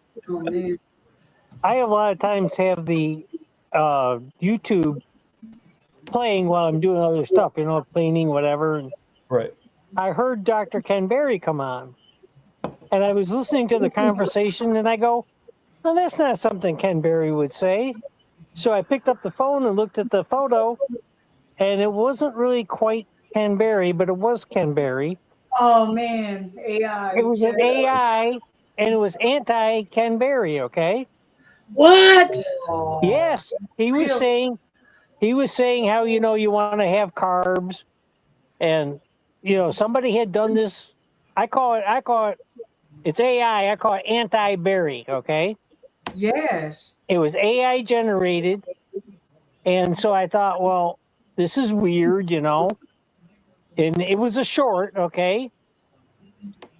I a lot of times have the YouTube playing while I'm doing other stuff, cleaning, whatever. Right. I heard Dr. Ken Berry come on, and I was listening to the conversation, and I go, well, that's not something Ken Berry would say. So I picked up the phone and looked at the photo, and it wasn't really quite Ken Berry, but it was Ken Berry. Oh, man. AI. It was an AI, and it was anti-Ken Berry, okay? What? Oh, Yes, he was saying how you want to have carbs, and somebody had done this. I call it it's AI. I call it anti-berry. Okay. Yes. It was AI generated, and so I thought, well, this is weird, and it was a short. Okay.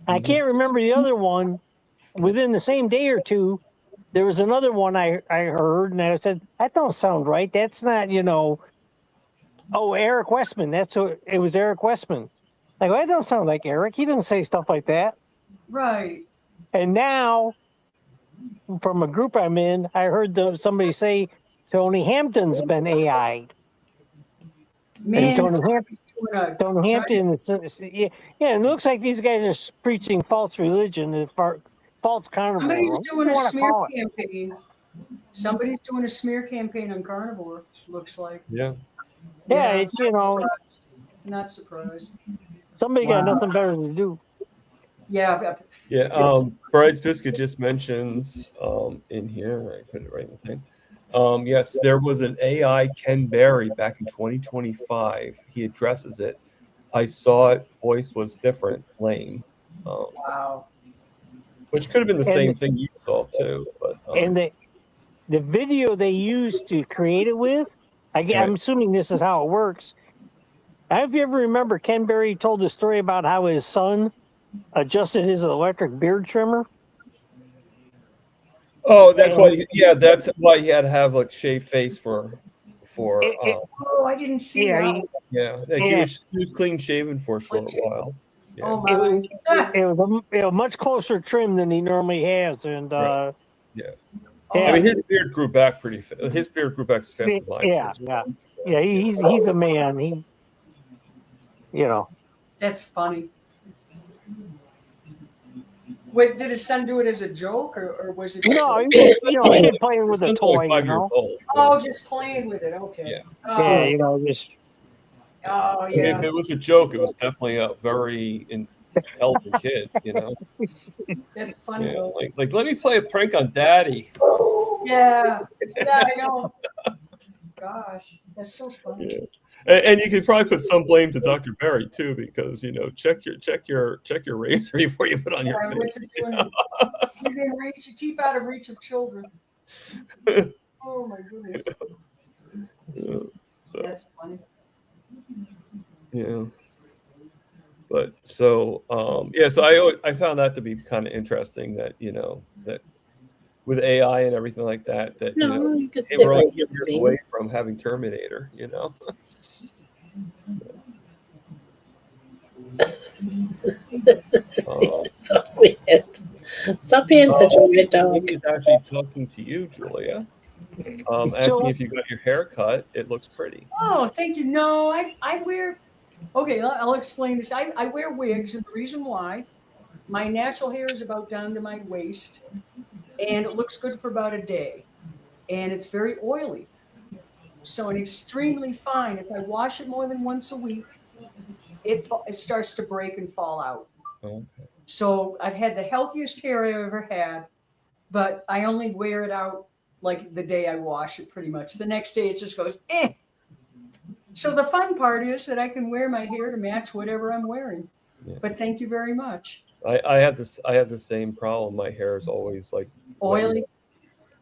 I can't remember the other one. Within the same day or two, there was another one I heard, and I said, that don't sound right. That's not, oh, Eric Westman. That's who it was. Eric Westman. Like, well, that don't sound like Eric. He doesn't say stuff like that. Right. And now, from a group I'm in, I heard somebody say Tony Hampton's been AI. Man, And Tony somebody's doing a Tony Hampton is, yeah, it looks like these guys are preaching false religion and false carnivore. Somebody's What do doing you a wanna smear call it? campaign. Somebody's doing a smear campaign on carnivore. Looks like. Yeah. Yeah, it's Not surprised. somebody got Wow. nothing better to do. Yeah. Yeah. Bride's Biscuit just mentions in here, I put it right in the thing. Yes, there was an AI Ken Berry back in 2025. He addresses it. I saw it. Voice was different. Lame. Wow. Which could have been the And- same thing you saw too. But And the video they used to create it with, I'm assuming this is how it works. Have you ever remember Ken Berry told the story about how his son adjusted his electric beard trimmer? oh, that's why. That's why he had to have like shaved face for. Oh, I didn't see Yeah, that. Yeah, like Yeah. he was clean shaven for a short while. Yeah. Oh It my. was, it was a much closer trim than he normally has, and Right. Yeah. Oh, Yeah. I mean, his beard grew back pretty fast. His beard grew back as fast as mine. yeah, he's a man. He, that's funny. Wait, did his son do it as a joke, or was it? no, he was, a kid playing with a Son's toy, only 5 years old. Oh, just playing with it. Okay. Yeah. Oh, yeah, just oh If yeah. it was a joke, it was definitely a very intelligent kid. That's funny Yeah, though. like let me play a prank on Daddy. Yeah. Yeah, I know. Gosh, that's so funny. Yeah. And you could probably put some blame to Dr. Berry too, because check your razor before you put on your Yeah, face. what's it doing? Within reach, keep out of reach of children. Oh my goodness, Yeah. So that's funny. yeah. But so so I found that to be kind of interesting that that with AI and everything like that No, you could hey, sit we're right only here, years Steve. away from having Terminator. So weird. Stop being such a weird dog. He's actually talking to you, Julia. Asking if you got your hair cut. It looks pretty. Oh, thank you. No, I wear. Okay, I'll explain this. I wear wigs, and the reason why, my natural hair is about down to my waist, and it looks good for about a day, and it's very oily. So an extremely fine. If I wash it more than once a week, it starts to break and fall out. Okay. So I've had the healthiest hair I've ever had, but I only wear it out like the day I wash it pretty much. The next day it just goes, eh. So the fun part is that I can wear my hair to match whatever I'm wearing. Yeah. But thank you very much. I have the same problem. My hair is always like Oily.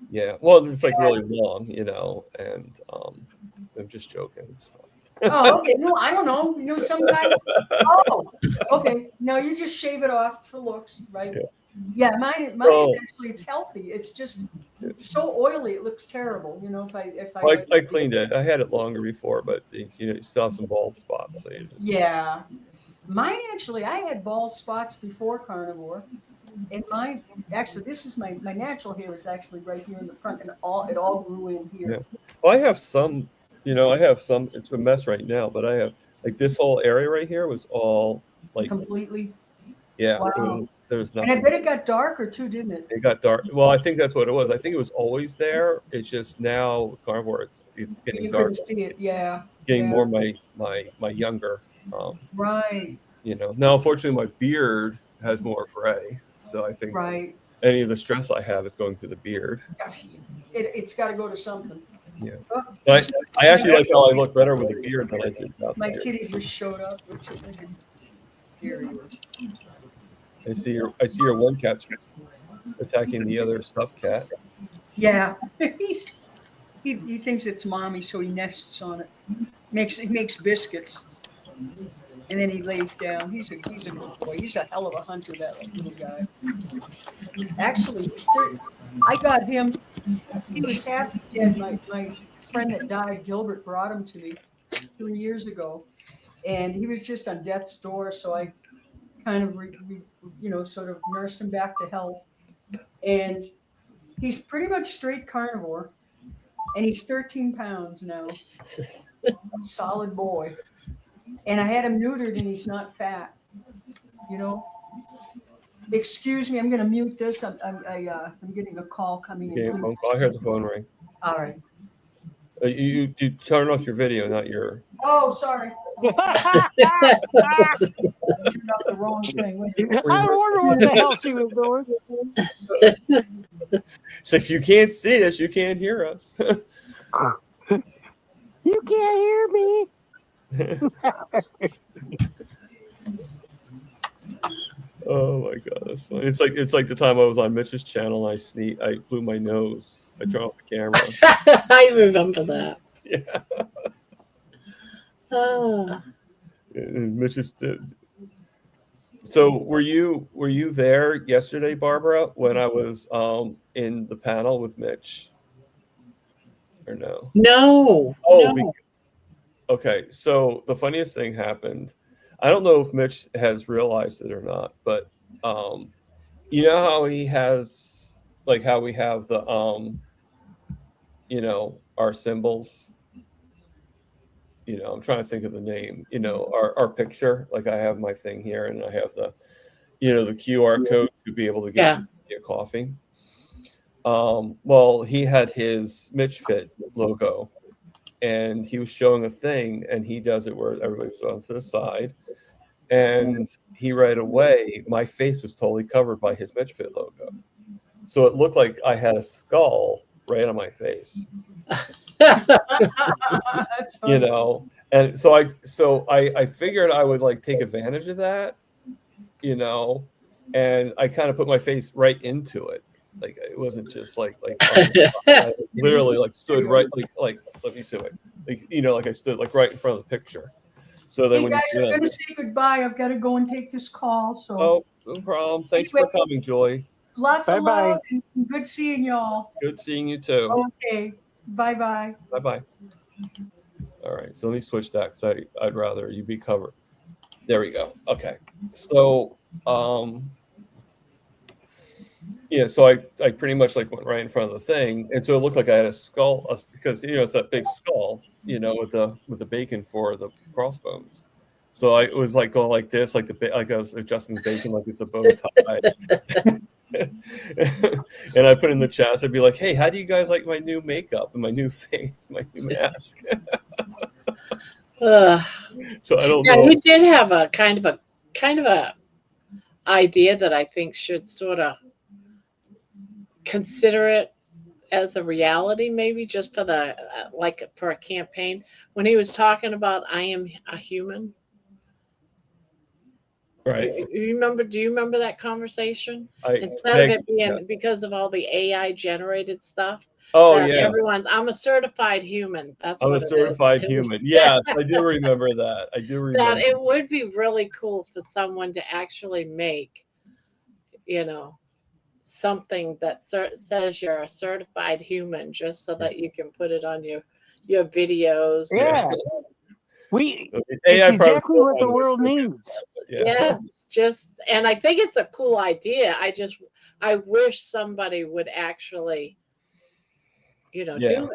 Yeah. Well, it's like really long, and I'm just joking. It's not. Oh, okay. No, I don't know. Some guys. Oh, okay. No, you just shave it off for looks, right? Yeah, mine is actually, it's healthy. It's just so oily. It looks terrible. I cleaned it. I had it longer before, but you still have some bald spots. So yeah. Mine actually, I had bald spots before carnivore. And this is my natural hair is actually right here in the front, and it all grew in here. Yeah. Well, I have some, it's a mess right now, but I have like this whole area right here was all like Completely. Yeah. Wow. There was And nothing. I bet it got darker too, didn't it? It got dark. Well, I think that's what it was. I think it was always there. It's just now with carnivore, it's getting You dark, couldn't see it. Yeah. getting yeah. more my younger. Right. Now unfortunately my beard has more gray, so I think Right. any of the stress I have is going to the beard. It's got to go to something. Yeah. Oh, I actually like how I look better with a beard than I did without the my beard. kitty just showed up. Here he is. I see your one cat's attacking the other stuffed cat. Yeah. he thinks it's mommy, so he nests on it. He makes biscuits. And then he lays down. He's a good boy. He's a hell of a hunter, that little guy. Actually, I got him. He was half dead. My friend that died, Gilbert, brought him to me 3 years ago, and he was just on death's door. So I kind of, sort of nursed him back to health. And he's pretty much straight carnivore, and he's 13 pounds now. Solid boy. And I had him neutered, and he's not fat. You know. Excuse me, I'm going to mute this. I'm getting a call coming Yeah, in. phone call. I heard the phone ring. All right. You turn off your video, not your. Oh, sorry. Turned off the wrong thing. Wait a minute. I wonder what the hell she was doing. So if you can't see us, you can't hear us. You can't hear me. Oh my god, that's funny. It's like the time I was on Mitch's channel and I blew my nose. I turned off the camera. I remember that. Yeah. Ah. And Mitch's so were you there yesterday, Barbara, when I was in the panel with Mitch? Or no? No. Oh, no. Okay, so the funniest thing happened. I don't know if Mitch has realized it or not, but you know how he has, like, how we have the our symbols. I'm trying to think of the name. Our picture. Like, I have my thing here, and I have the the QR code to be able to get coffee. Well, he had his Mitch Fit logo, and he was showing a thing, and he does it where everybody's on to the side, and he right away, my face was totally covered by his Mitch Fit logo, so it looked like I had a skull right on my face. And so I figured I would like take advantage of that, and I kind of put my face right into it. Like, it wasn't just like I literally like stood right like let me see it. Like I stood like right in front of the picture. So then Hey when guys, you I'm going to say goodbye. I've got to go and take this call. So oh, no problem. Thank you for coming, Joy. Lots of Bye-bye. love and good seeing y'all. Good seeing you too. Okay. Bye-bye. Bye-bye. All right, so let me switch that because I'd rather you be covered. There we go. Okay. So yeah, so I pretty much like went right in front of the thing, and so it looked like I had a skull because it's that big skull, with the bacon for the crossbones. So I was like going like this, like I was adjusting the bacon like it's a bow tie. And I put in the chat, I'd be like, "Hey, how do you guys like my new makeup and my new face, my new mask?" So I don't know. He did have a kind of a idea that I think should sort of consider it as a reality, maybe just for the for a campaign. When he was talking about "I am a human," right? Do you remember that conversation? Instead of it being because of all the AI generated stuff. Oh yeah, I'm a certified human. I'm a certified human. Yes, I do remember that. I do remember that. It would be really cool for someone to actually make, something that says you're a certified human, just so that you can put it on your videos. Yeah. AI it's exactly what the world needs. Yeah. Yes, and I think it's a cool idea. I wish somebody would actually, do it.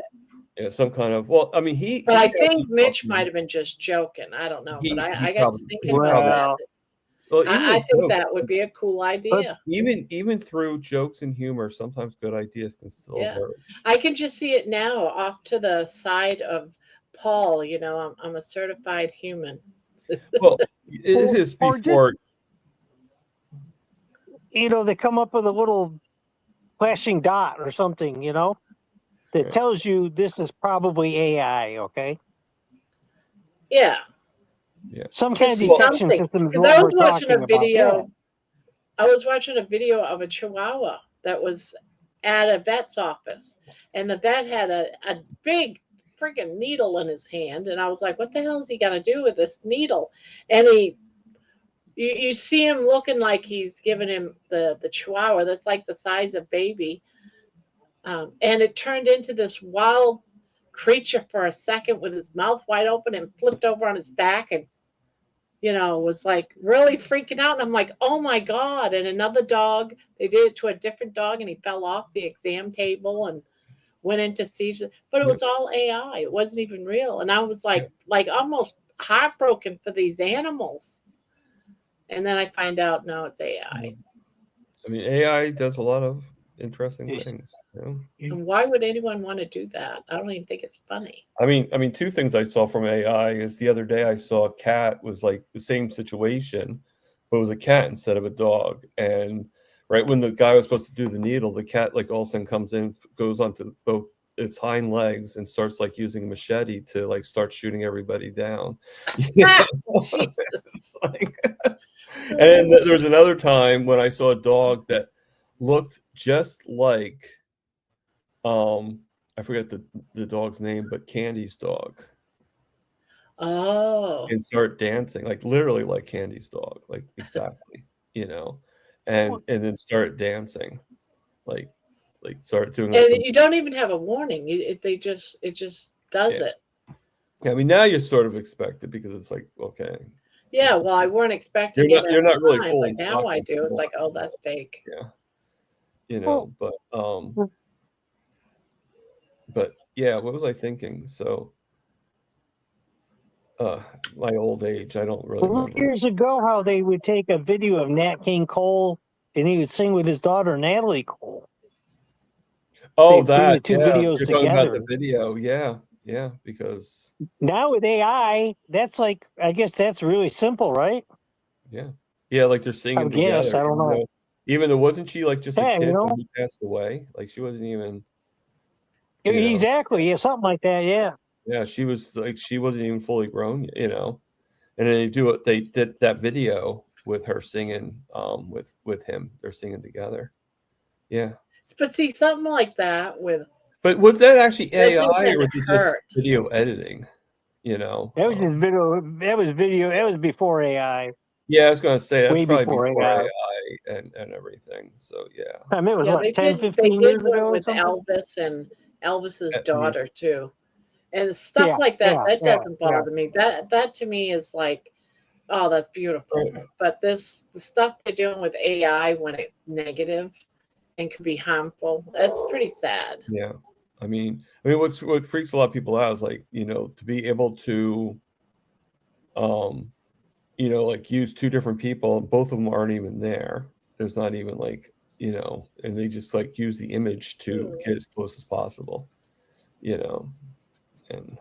Yeah, some kind of. Well, I mean, But I think Mitch might have been just joking. I don't know, but I got to thinking about that. Well, I think that would be a cool idea. Even through jokes and humor, sometimes good ideas can still emerge. I can just see it now off to the side of Paul. I'm a certified human. Well, this is before. They come up with a little flashing dot or something, that tells you this is probably AI. Okay. Yeah. Yeah. Some kind of detection system. I was watching a video. I was watching a video of a Chihuahua that was at a vet's office, and the vet had a big freaking needle in his hand, and I was like, "What the hell is he gonna do with this needle?" And you see him looking like he's giving him the Chihuahua that's like the size of baby, And it turned into this wild creature for a second with his mouth wide open and flipped over on his back and, was like really freaking out. And I'm like, oh my God. And another dog, they did it to a different dog and he fell off the exam table and went into seizure. But it was all AI. It wasn't even real. And I was like almost heartbroken for these animals. And then I find out, no, it's AI. I mean, AI does a lot of interesting Yes. things. And why would anyone want to do that? I don't even think it's funny. I mean, two things I saw from AI is the other day I saw a cat was like the same situation, but it was a cat instead of a dog. And right when the guy was supposed to do the needle, the cat like all of a sudden comes in, goes onto both its hind legs and starts like using a machete to like start shooting everybody down. Jesus. Like, and there was another time when I saw a dog that looked just like I forget the dog's name, but Candy's dog. Oh. And start dancing, like literally like Candy's dog, like exactly, and then start dancing, like start doing like And you don't even have a warning. It just does Yeah. it. Yeah, I mean now you sort of expect it because it's like, okay. Yeah, well, I weren't expecting it. You're not really time, fully but now I stocked do. It's anymore. like, oh, that's fake. Yeah. But yeah, what was I thinking? So my old age, I don't really Well, remember. years ago, how they would take a video of Nat King Cole and he would sing with his daughter Natalie Cole. Oh, They'd bring that, the two yeah. videos You're talking about together. the video, yeah, because Now with AI, that's like, I guess that's really simple, right? yeah, like they're singing guess, together. I don't know. Even though wasn't she like just a Yeah, kid when he passed away? Like she wasn't even. Exactly. Yeah, something like that. Yeah. Yeah, she wasn't even fully grown, And then they did that video with her singing, with him. They're singing together. Yeah. But see, something like that with But was that actually That AI doesn't or was it just hurt. video editing? That was just video. That was video. That was before AI. Yeah, I was gonna say that's Way probably before before AI. AI and everything. So yeah. I mean, it was yeah, what, they 10, did 15 years one ago or with something? Elvis and Elvis's At daughter least. too. And stuff Yeah, like that, that yeah, doesn't bother me. That to me is like, oh, that's beautiful. Right. But the stuff they're doing with AI when it's negative and can be harmful, that's pretty sad. Yeah. I mean, what freaks a lot of people out is like, to be able to, like use two different people, both of them aren't even there. There's not even like, and they just like use the image to get as close as possible, and.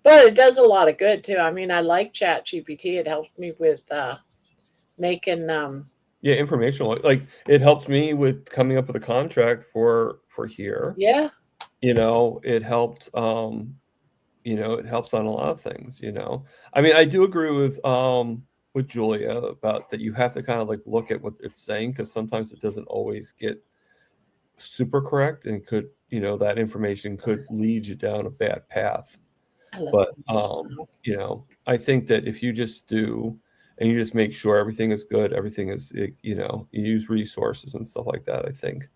But it does a lot of good too. I mean, I like ChatGPT. It helps me with making Yeah, informational. Like it helped me with coming up with a contract for here. Yeah. It helped it helps on a lot of things, I mean, I do agree with Julia about that you have to kind of like look at what it's saying because sometimes it doesn't always get super correct and could, that information could lead you down a bad path. But I think that if you just do and you just make sure everything is good, everything is, you use resources and stuff like that, I think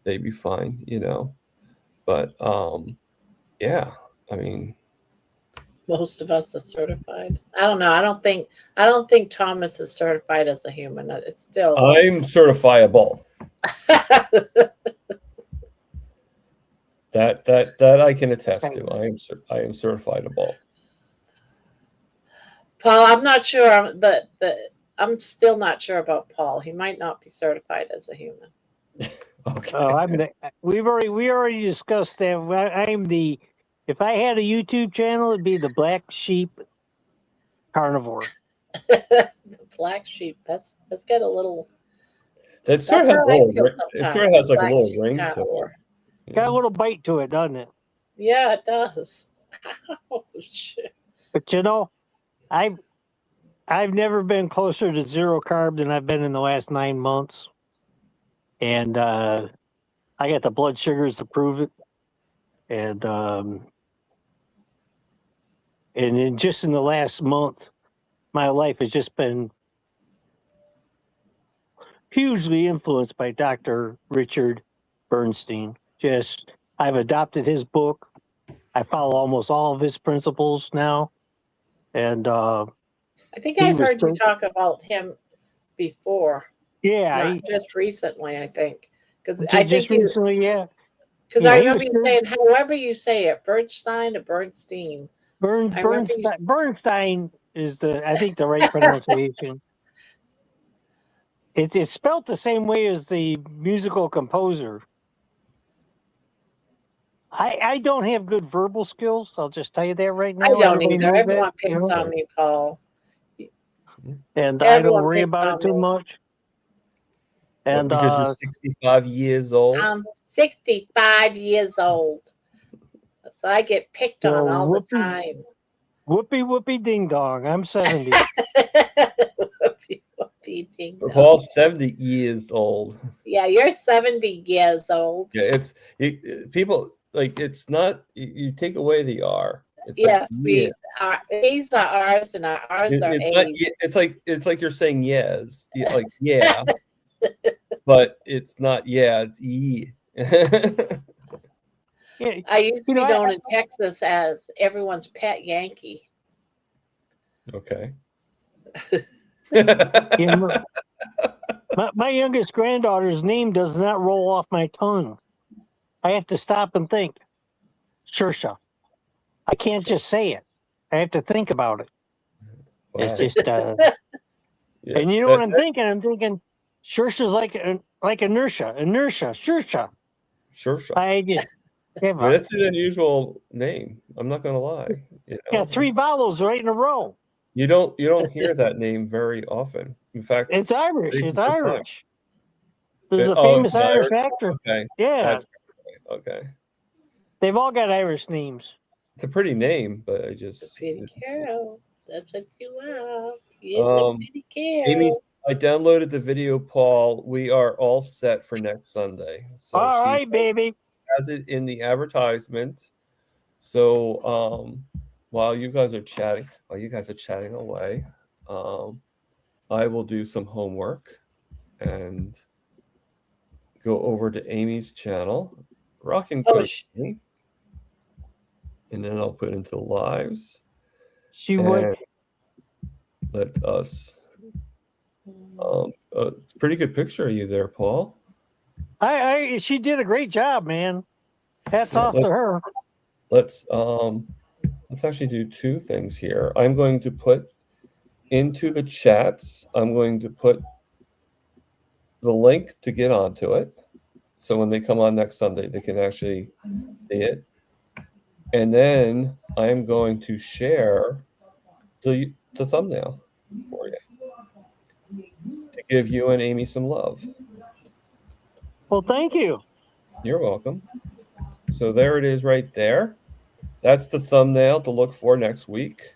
they'd be fine, But yeah, I mean, most of us are certified. I don't know. I don't think Thomas is certified as a human. It's still I'm certifiable. That I can attest to. I am certifiable. Paul, I'm not sure, but I'm still not sure about Paul. He might not be certified as a human. Okay. Oh, we already discussed that. If I had a YouTube channel, it'd be the Black Sheep Carnivore. The black sheep. That's got a little. That sort of has like a little ring to it. Got a little bite to it, doesn't it? Yeah, it does. Oh shit! But I've never been closer to zero carb than I've been in the last 9 months, and I got the blood sugars to prove it, and then just in the last month, my life has just been hugely influenced by Dr. Richard Bernstein. Just I've adopted his book. I follow almost all of his principles now, and I think He I've was heard you great. talk about him before, yeah, not just recently. I think because he, I just think you recently, yeah, because yeah, I he remember was you good. saying however you say it, Bernstein or Bernstein. I remember you. Bernstein is I think the right pronunciation. It's spelt the same way as the musical composer. I don't have good verbal skills. I'll just tell you that right I now. don't Everybody either. knows that, Everyone you picks know, on me, Paul. and I don't Everyone worry picks about it on too me. much. What, And because you're 65 years old? I'm 65 years old, so I get picked on all the time. whoopee ding dong. I'm 70. Whoopee, whoopee, ding dong. Paul's 70 years old. Yeah, you're 70 years old. Yeah, people like it's not you take away the R. It's Yeah, like yes. A's are R's and our R's are It's not. A's. It's like you're saying yes, like yeah, but it's not yeah. It's ye. Yeah, I used to you know, be known in Texas as everyone's pet Yankee. Okay. my youngest granddaughter's name does not roll off my tongue. I have to stop and think. Shersha. I can't just say it. I have to think about it. Wow. It's just Yeah, and you know what I'm thinking? I'm thinking Shersha's like inertia. Shersha. Sure. I just Yeah, that's an unusual name. I'm not gonna lie. You know, yeah, 3 vowels right in a row. You don't hear that name very often. In fact, It's Irish. today's It's the first time. Irish. There's a Oh, famous it's Irish Irish? actor. Okay, Yeah, that's okay. they've all got Irish names. It's a pretty name, but I just Pretty Carol. That's what you are. Um, Pretty Carol. Amy's. I downloaded the video, Paul. We are all set for next Sunday. So All she right, baby. has it in the advertisement. So while you guys are chatting away, I will do some homework and go over to Amy's channel, Rockin' Coach Amy, and then I'll put into lives. She would let us. It's a pretty good picture of you there, Paul. She did a great job, man. Hats off to her. Let's actually do 2 things here. I'm going to put into the chats, I'm going to put the link to get onto it. So when they come on next Sunday, they can actually see it. And then I'm going to share the thumbnail for you to give you and Amy some love. Well, thank you. You're welcome. So there it is right there. That's the thumbnail to look for next week.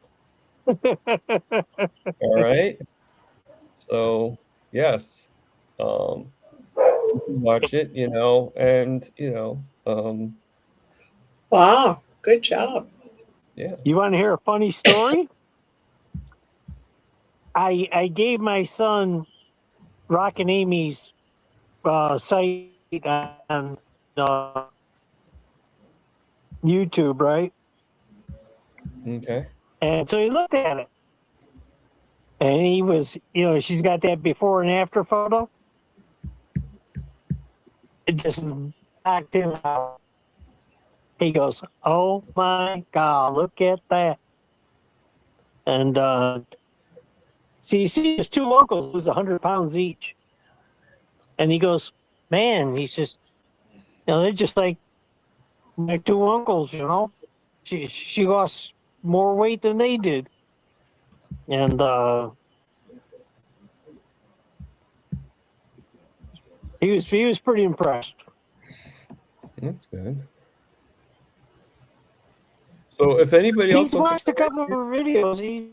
All right. So yes, you can watch it, and wow, good job. Yeah. You want to hear a funny story? I gave my son Rockin' Amy's site on YouTube, right? Okay. And so he looked at it. And he was, she's got that before and after photo. It just knocked him out. He goes, "Oh my God, look at that." And see his 2 uncles lose 100 pounds each. And he goes, "Man," he says, they're just like my 2 uncles, She lost more weight than they did. And he was pretty impressed. That's good. So if anybody else He's wants watched a couple of our videos.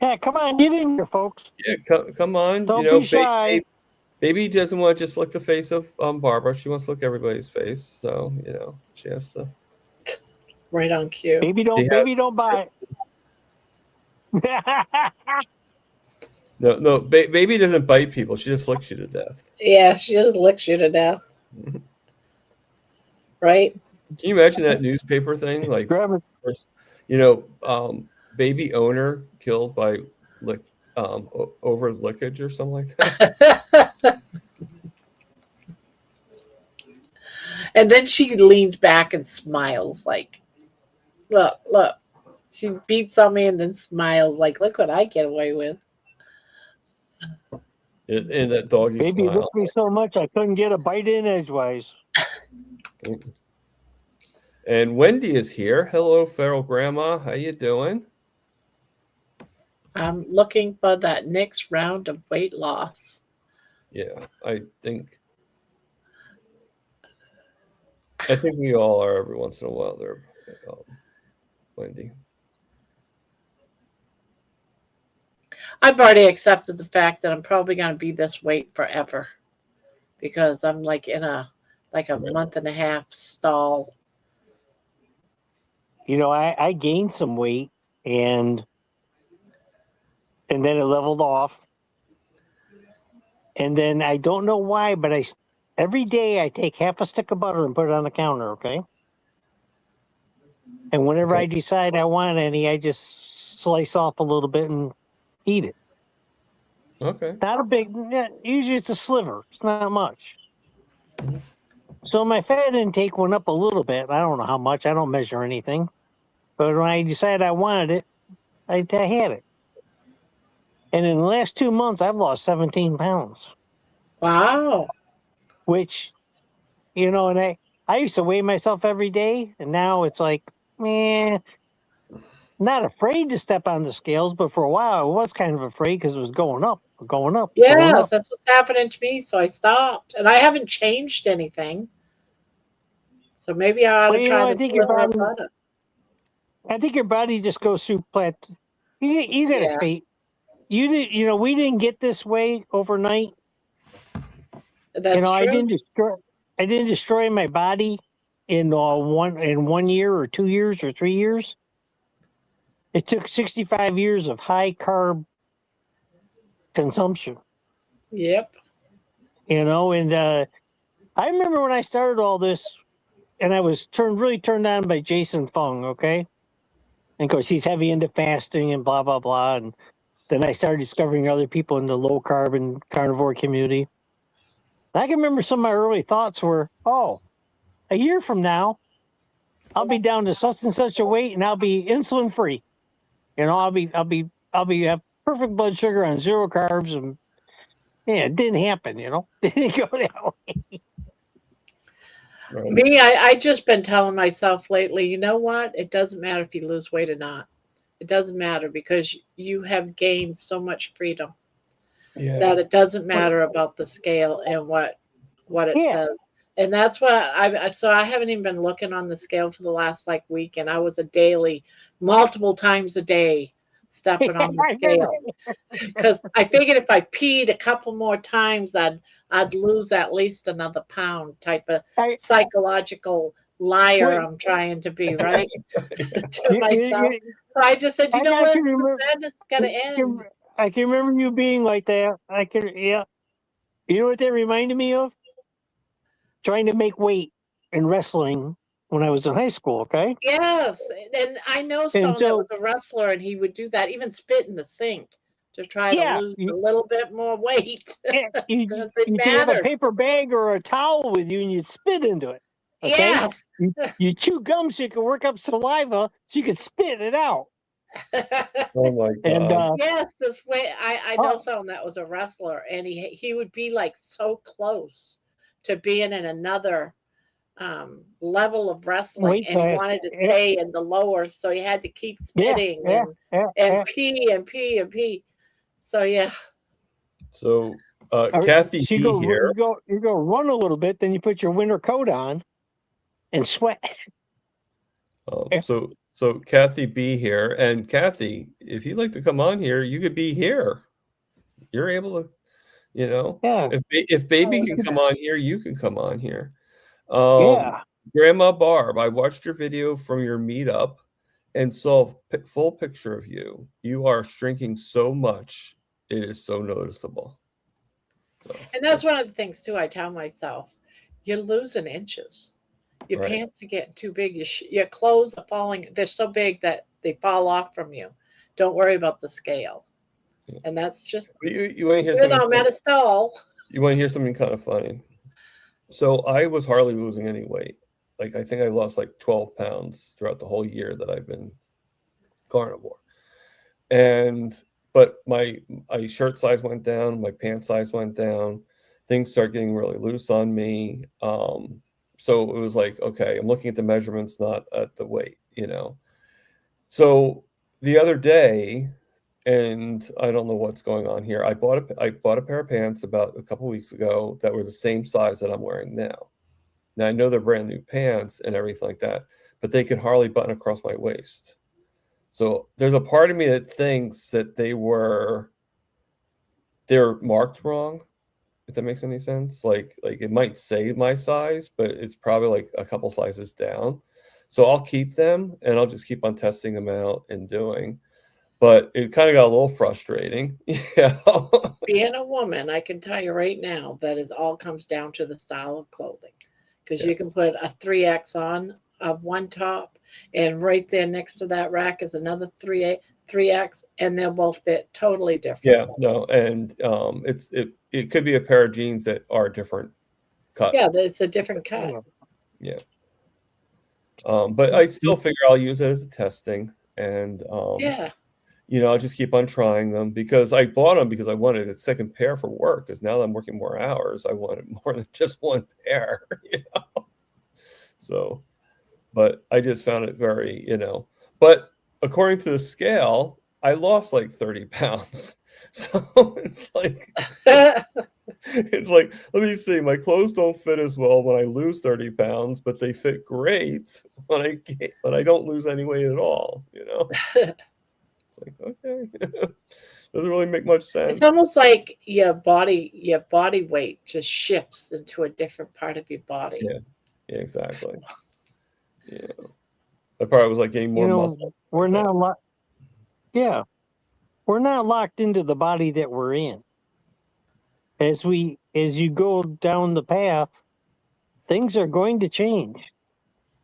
Yeah, come on, get in here, folks. Yeah, come on. Don't be shy. Baby doesn't want to just look the face of Barbara. She wants to look everybody's face. So she has to. Right on cue. Baby don't buy it. No, baby doesn't bite people. She just licks you to death. Yeah, she just licks you to death, right? Can you imagine that newspaper thing? Like, Grab it. baby owner killed by over lickage or something like that. And then she leans back and smiles like, look, look. She beats on me and then smiles like, look what I get away with. And that doggy Baby smile. licked me so much I couldn't get a bite in edgewise. And Wendy is here. Hello, feral grandma. How you doing? I'm looking for that next round of weight loss. Yeah, I think we all are every once in a while there, Wendy. I've already accepted the fact that I'm probably going to be this weight forever because I'm like in a month and a half stall. I gained some weight and then it leveled off. And then I don't know why, but every day I take half a stick of butter and put it on the counter, okay? And whenever I decide I want any, I just slice off a little bit and eat it. Okay. Not a big, usually it's a sliver. It's not much. Mhm. So my fat intake went up a little bit. I don't know how much. I don't measure anything. But when I decided I wanted it, I had it. And in the last 2 months, I've lost 17 pounds. Wow. Which, and I used to weigh myself every day. And now it's like, man, not afraid to step on the scales. But for a while, I was kind of afraid because it was going up, going up. Yes, going up. that's what's happening to me. So I stopped. And I haven't changed anything. So maybe I ought to try the sliver of butter. I think your body just goes through plateau. You got to fate. You did, we didn't get this way overnight. That's true. I didn't destroy my body in 1 year or 2 years or 3 years. It took 65 years of high carb consumption. Yep. And I remember when I started all this, and I was really turned on by Jason Fung, okay? And of course, he's heavy into fasting and blah, blah, blah. And then I started discovering other people in the low carb and carnivore community. And I can remember some of my early thoughts were, a year from now, I'll be down to such and such a weight and I'll be insulin free. I'll have perfect blood sugar on 0 carbs. And it didn't happen, It didn't go that way. Right. Me, I just been telling myself lately, you know what? It doesn't matter if you lose weight or not. It doesn't matter because you have gained so much freedom that it doesn't matter about the scale and what it says. And that's what I haven't even been looking on the scale for the last week, and I was a daily, multiple times a day stepping on the scale because I figured if I peed a couple more times, I'd lose at least another pound. Type of psychological liar I'm trying to be, right? To myself. So I just said, you know what? The madness got to end. I can remember you being like that. You know what that reminded me of? Trying to make weight in wrestling when I was in high school, okay? Yes, and I know someone that was a wrestler, and he would do that, even spit in the sink to try to lose a little bit more weight. You have a paper bag or a towel with you, and you'd spit into it. Okay? Yes. You chew gum so you can work up saliva so you can spit it out. Oh my God. And, yes, this way I know someone that was a wrestler, and he would be so close to being in another level of wrestling, and he wanted to stay in the lower, so he had to keep spitting and pee and pee and pee. So yeah. So Kathy B here. You go run a little bit, then you put your winter coat on and sweat. So Kathy B here, and Kathy, if you'd like to come on here, you could be here. You're able to, if baby can come on here, you can come on here. Grandma Barb, I watched your video from your meetup and saw a full picture of you. You are shrinking so much it is so noticeable. So, And that's one of the things too. I tell myself, you're losing inches. Your right. pants are getting too big. Your clothes are falling. They're so big that they fall off from you. Don't worry about the scale. Yeah. And that's just You want to hear even something? on Metastol. You want to hear something kind of funny? So I was hardly losing any weight. Like I think I lost like 12 pounds throughout the whole year that I've been carnivore. But my shirt size went down, my pant size went down, things start getting really loose on me. So it was like, okay, I'm looking at the measurements, not at the weight, So the other day, and I don't know what's going on here. I bought a pair of pants about a couple weeks ago that were the same size that I'm wearing now. Now I know they're brand new pants and everything like that, but they could hardly button across my waist. So there's a part of me that thinks that they're marked wrong, if that makes any sense. Like it might say my size, but it's probably like a couple sizes down. So I'll keep them and I'll just keep on testing them out and doing. But it kind of got a little frustrating. Yeah. Being a woman, I can tell you right now that it all comes down to the style of clothing. Because Yeah. you can put a 3X on of one top, and right there next to that rack is another 3X, and they'll both fit totally different. Yeah, no, and it could be a pair of jeans that are different cut. Yeah, it's a different cut. Yeah. But I still figure I'll use it as a testing, and Yeah. I'll just keep on trying them because I bought them because I wanted a second pair for work. Because now that I'm working more hours, I wanted more than just one pair. So, but I just found it very, But according to the scale, I lost like 30 pounds. So it's like, let me see, my clothes don't fit as well when I lose 30 pounds, but they fit great when I don't lose any weight at all, It's like, okay. Doesn't really make much sense. It's almost like your body weight just shifts into a different part of your body. Yeah, exactly. Yeah. I probably was like getting more muscle. We're not locked. Yeah. We're not locked into the body that we're in. As you go down the path, things are going to change.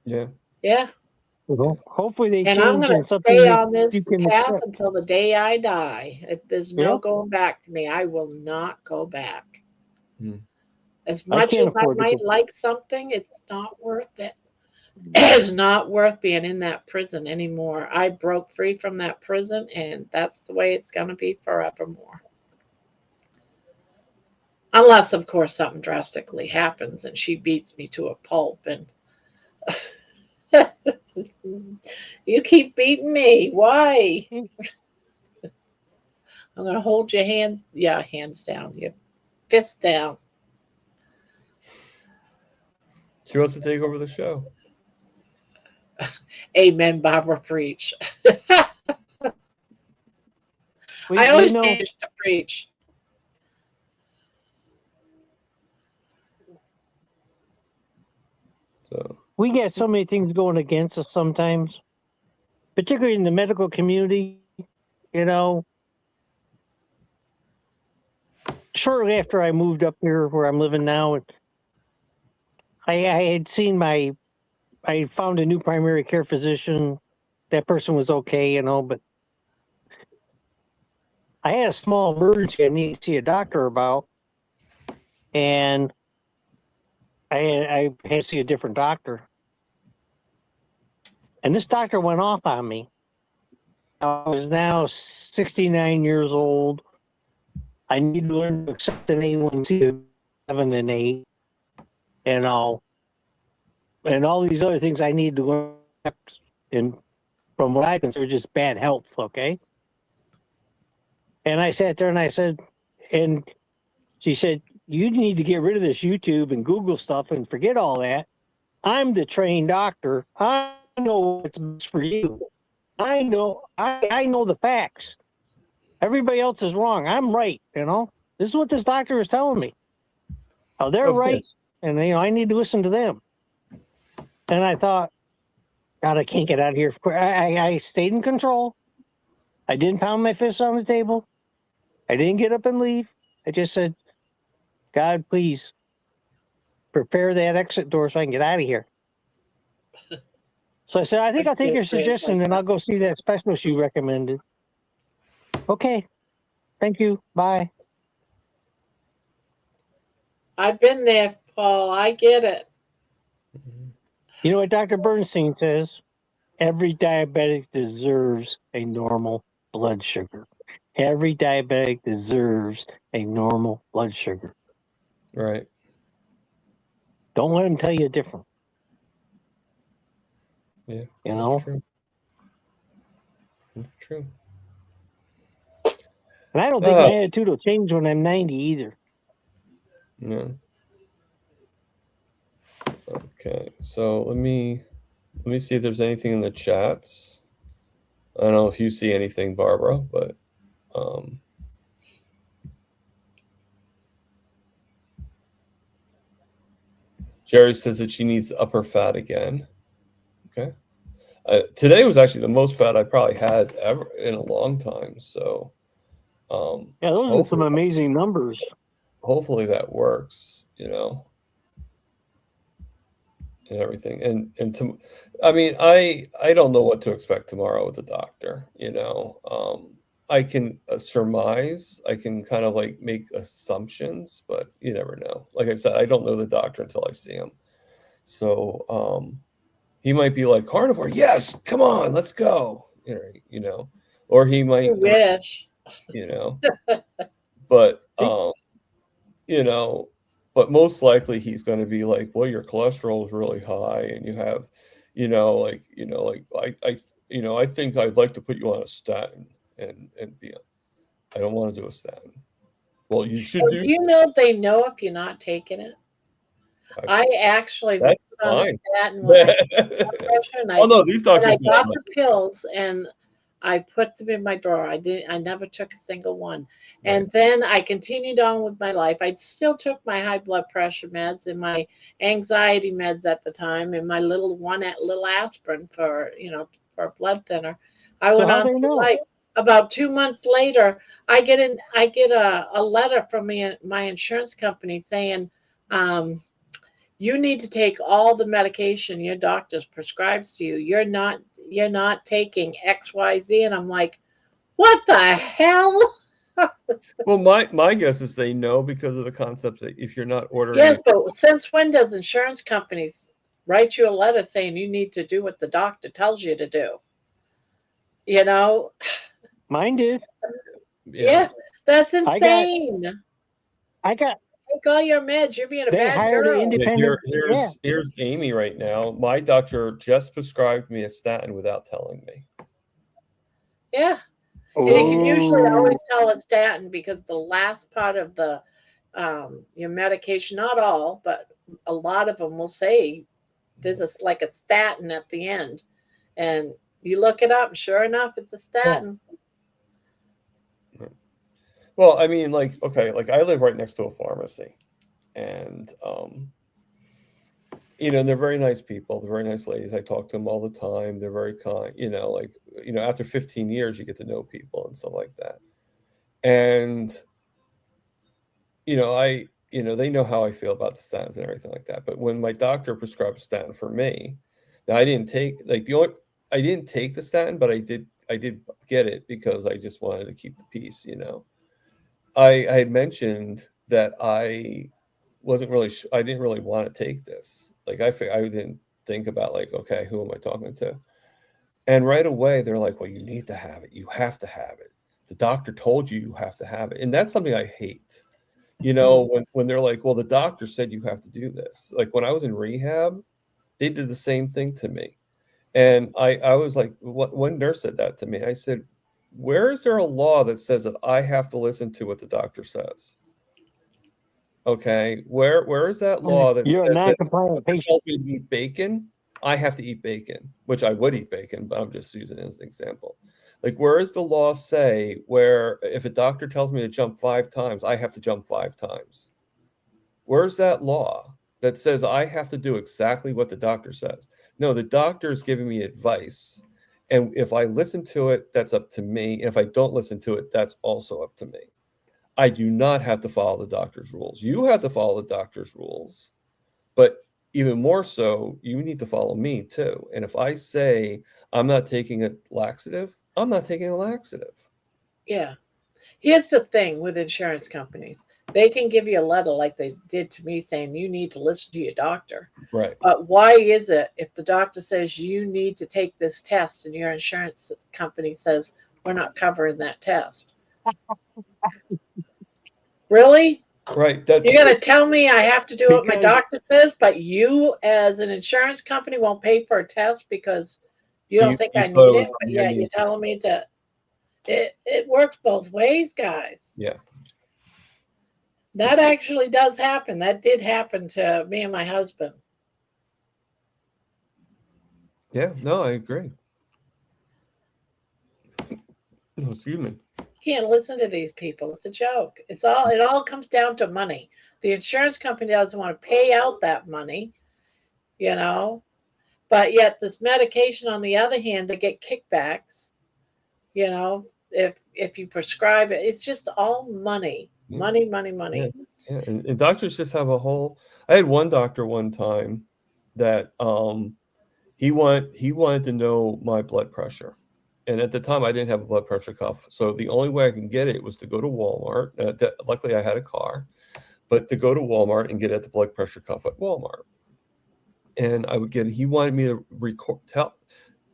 Yeah. Yeah. Hopefully they And change I'm going in to something stay that on this you can path accept. until the day I die. There's no Yeah. going back to me. I will not go back. Hmm. As much can't as I afford to might go- like something, it's not worth it. It's not worth being in that prison anymore. I broke free from that prison, and that's the way it's going to be forevermore. Unless, of course, something drastically happens and she beats me to a pulp and you keep beating me. Why? I'm going to hold your hands. Yeah, hands down. Your fist down. She wants to take over the show. Amen, Barbara, preach. We- I always you know, manage to preach. So we get so many things going against us sometimes, particularly in the medical community. Shortly after I moved up here where I'm living now, I had seen I found a new primary care physician. That person was okay, but I had a small emergency I need to see a doctor about, and I had to see a different doctor. And this doctor went off on me. I was now 69 years old. I need to learn to accept an A1C of 7 and 8, and all these other things I need to learn. And from what I consider just bad health, okay? And I sat there and I said, and she said, you need to get rid of this YouTube and Google stuff and forget all that. I'm the trained doctor. I know what's best for you. I know the facts. Everybody else is wrong. I'm right, This is what this doctor is telling me. Oh, they're of right. course. And I need to listen to them. And I thought, God, I can't get out of here. I stayed in control. I didn't pound my fists on the table. I I didn't get up and leave. I just said, God, please prepare that exit door so I can get out of here. So I said, I think I'll take your suggestion and I'll go see that specialist you recommended. Okay. Thank you. Bye. I've been there, Paul. I get it. You know what Dr. Bernstein says? Every diabetic deserves a normal blood sugar. Every diabetic deserves a normal blood sugar. Right. Don't let them tell you different. Yeah. You know? That's true. That's true. And I don't think my attitude will change when I'm 90 either. No. Okay, so let me see if there's anything in the chats. I don't know if you see anything, Barbara, but Jerry says that she needs upper fat again. Okay. Today was actually the most fat I probably had ever in a long time. So yeah, those are some amazing numbers. Hopefully that works, you know, and everything. And I mean, I don't know what to expect tomorrow with the doctor, you know. I can surmise, I can kind of like make assumptions, but you never know. Like I said, I don't know the doctor until I see him. So he might be like, carnivore, yes, come on, let's go. You know, or he might, You wish. you know, but you know, but most likely he's going to be like, well, your cholesterol is really high and you have, I think I'd like to put you on a statin and be, I don't want to do a statin. Well, you should do. You know, they know if you're not taking it. I actually that's put on fine. a statin when I had blood pressure, and oh no, these doctors. I got the pills and I put them in my drawer. I never took a single one. Right. And then I continued on with my life. I still took my high blood pressure meds and my anxiety meds at the time and my little aspirin for a blood thinner. I went on through life. About 2 months later, I get a letter from my insurance company saying, you need to take all the medication your doctor prescribes to you. You're not taking XYZ. And I'm like, what the hell? Well, my guess is they know because of the concept that if you're not ordering. Yes, but since when does insurance companies write you a letter saying you need to do what the doctor tells you to do? You know? Mine did. Yeah, that's insane. I got take all your meds. You're being a bad girl. Here's Amy right now. My doctor just prescribed me a statin without telling me. Yeah. And you can usually always tell a statin because the last part of the your medication, not all, but a lot of them will say there's like a statin at the end. And you look it up, and sure enough, it's a statin. Yeah. Well, I mean, like, okay, like I live right next to a pharmacy, and they're very nice people. They're very nice ladies. I talk to them all the time. They're very kind. After 15 years, you get to know people and stuff like that. And they know how I feel about the statins and everything like that. But when my doctor prescribed a statin for me, now I didn't take I didn't take the statin, but I did get it because I just wanted to keep the peace. I had mentioned that I wasn't really I didn't really want to take this. Like I didn't think about like, okay, who am I talking to? And right away they're like, well, you need to have it. You have to have it. The doctor told you have to have it. And that's something I hate. When they're like, well, the doctor said you have to do this. Like when I was in rehab, they did the same thing to me. And I was like, one nurse said that to me. I said, where is there a law that says that I have to listen to what the doctor says? Okay, where is that law that you're says a non-compliant patient tells me to eat bacon? I have to eat bacon, which I would eat bacon, but I'm just using it as an example. Like, where does the law say where if a doctor tells me to jump 5 times, I have to jump 5 times? Where's that law that says I have to do exactly what the doctor says? No, the doctor is giving me advice. And if I listen to it, that's up to me. And if I don't listen to it, that's also up to me. I do not have to follow the doctor's rules. You have to follow the doctor's rules, but even more so, you need to follow me too. And if I say I'm not taking a laxative, I'm not taking a laxative. Yeah. Here's the thing with insurance companies. They can give you a letter like they did to me saying you need to listen to your doctor. Right. But why is it if the doctor says you need to take this test and your insurance company says we're not covering that test? Really? Right. You're going to tell me I have to do what my Because doctor says, but you as an insurance company won't pay for a test because you don't think I thought need it it, was but something I yeah, you're needed. telling me to. It works both ways, guys. Yeah. That actually does happen. That did happen to me and my husband. Yeah. No, I agree. Oh, excuse me. You can't listen to these people. It's a joke. It all comes down to money. The insurance company doesn't want to pay out that money, you know. But yet this medication on the other hand, they get kickbacks, you know, if you prescribe it. It's just all money. Yeah. Money, money, Yeah. money. Yeah. And doctors just have a whole. I had one doctor one time that he wanted to know my blood pressure. And at the time, I didn't have a blood pressure cuff. So the only way I can get it was to go to Walmart. Luckily, I had a car, but to go to Walmart and get at the blood pressure cuff at Walmart. And he wanted me to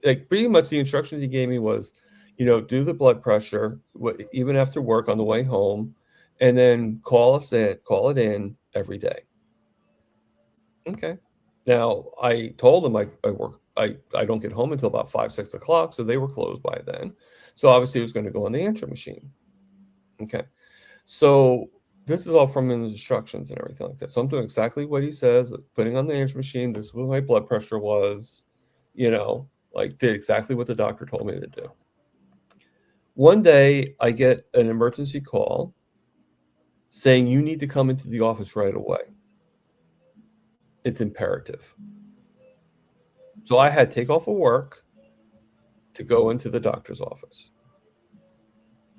like pretty much the instructions he gave me was, do the blood pressure, even after work on the way home, and then call it in every day. Okay. Now I told them I don't get home until about 5, 6 o'clock. So they were closed by then. So obviously it was going to go on the answering machine. Okay. So this is all from his instructions and everything like that. So I'm doing exactly what he says, putting on the answering machine. This is what my blood pressure was, did exactly what the doctor told me to do. One day I get an emergency call saying you need to come into the office right away. It's imperative. So I had to take off of work to go into the doctor's office.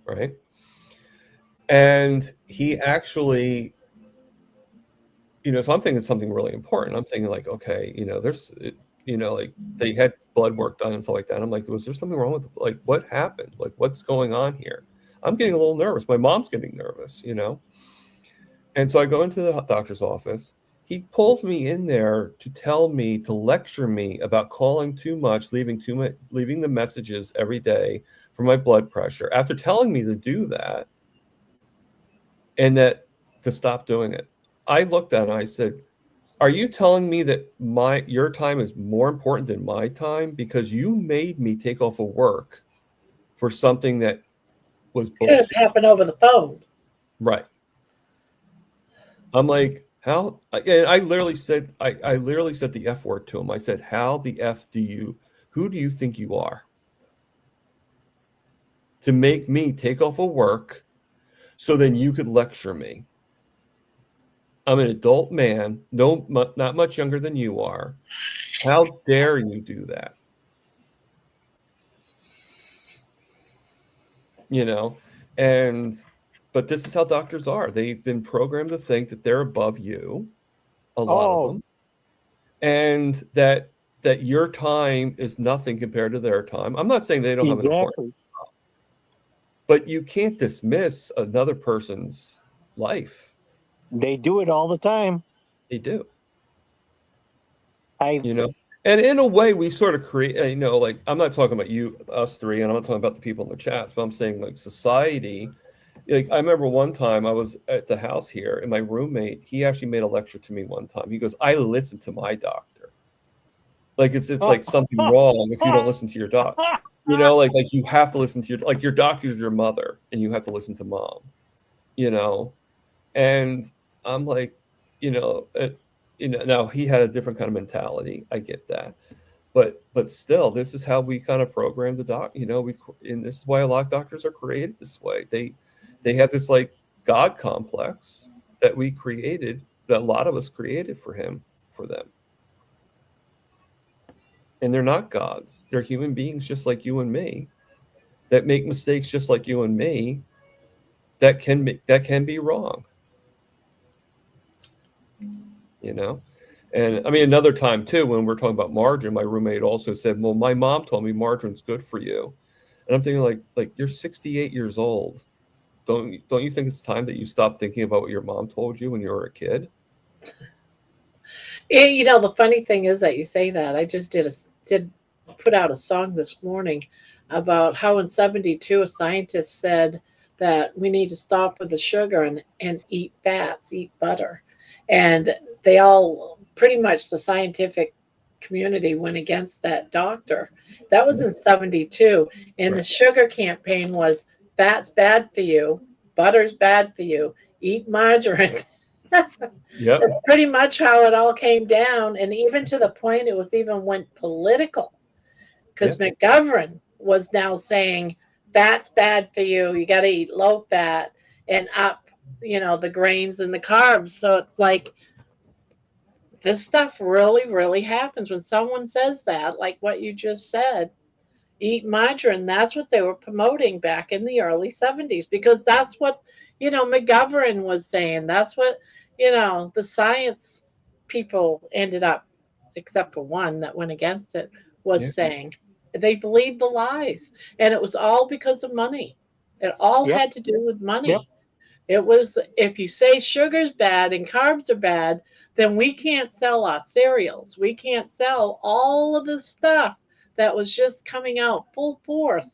Right. And he actually, so I'm thinking something really important. I'm thinking like, okay, like they had blood work done and stuff like that. I'm like, was there something wrong with, like, what happened? Like, what's going on here? I'm getting a little nervous. My mom's getting nervous, And so I go into the doctor's office. He pulls me in there to lecture me about calling too much, leaving the messages every day for my blood pressure. After telling me to do that and that to stop doing it, I looked at him and I said, "Are you telling me that your time is more important than my time? Because you made me take off of work for something that was Could have bullshit." happened over the phone. Right. I'm like, how? And I literally said the F word to him. I said, "How the F who do you think you are to make me take off of work so then you could lecture me? I'm an adult man, not much younger than you are. How dare you do that?" But this is how doctors are. They've been programmed to think that they're above you, a lot of them, and that your time is nothing compared to their time. I'm not saying they don't have an important, but you can't dismiss another person's life. They do it all the time. They do. I And in a way, we sort of create, like, I'm not talking about us three, and I'm not talking about the people in the chats, but I'm saying like society. Like, I remember one time I was at the house here, and my roommate, he actually made a lecture to me one time. He goes, "I listen to my doctor." Like it's like something wrong if you don't listen to your doctor. Like you have to listen to your doctor's your mother, and you have to listen to mom. And I'm like, now he had a different kind of mentality. I get that. But still, this is how we kind of program the doc. And this is why a lot of doctors are created this way. They have this like God complex that we created, that a lot of us created for them. And they're not gods. They're human beings just like you and me that make mistakes just like you and me. that can be wrong. You know, and I mean another time too when we're talking about margarine, my roommate also said, "Well, my mom told me margarine's good for you," and I'm thinking like you're 68 years old. Don't you think it's time that you stop thinking about what your mom told you when you were a kid? You know, the funny thing is that you say that. I just did put out a song this morning about how in '72 a scientist said that we need to stop with the sugar and eat fats, eat butter. And they all pretty much the scientific community went against that doctor. That was in '72. And the Right. sugar campaign was fat's bad for you, butter's bad for you, eat margarine. Yep. That's pretty much how it all came down, and even to the point it was even went political because Yep. McGovern was now saying fat's bad for you. You got to eat low fat and up, the grains and the carbs. So it's like this stuff really, really happens when someone says that, like what you just said. Eat margarine. That's what they were promoting back in the early '70s because that's what McGovern was saying. That's what the science people ended up, except for one that went against it, was Yeah. saying. They believed the lies, and it was all because of money. It all Yep. had to do with money. Yep. It was if you say sugar's bad and carbs are bad, then we can't sell our cereals. We can't sell all of this stuff that was just coming out full force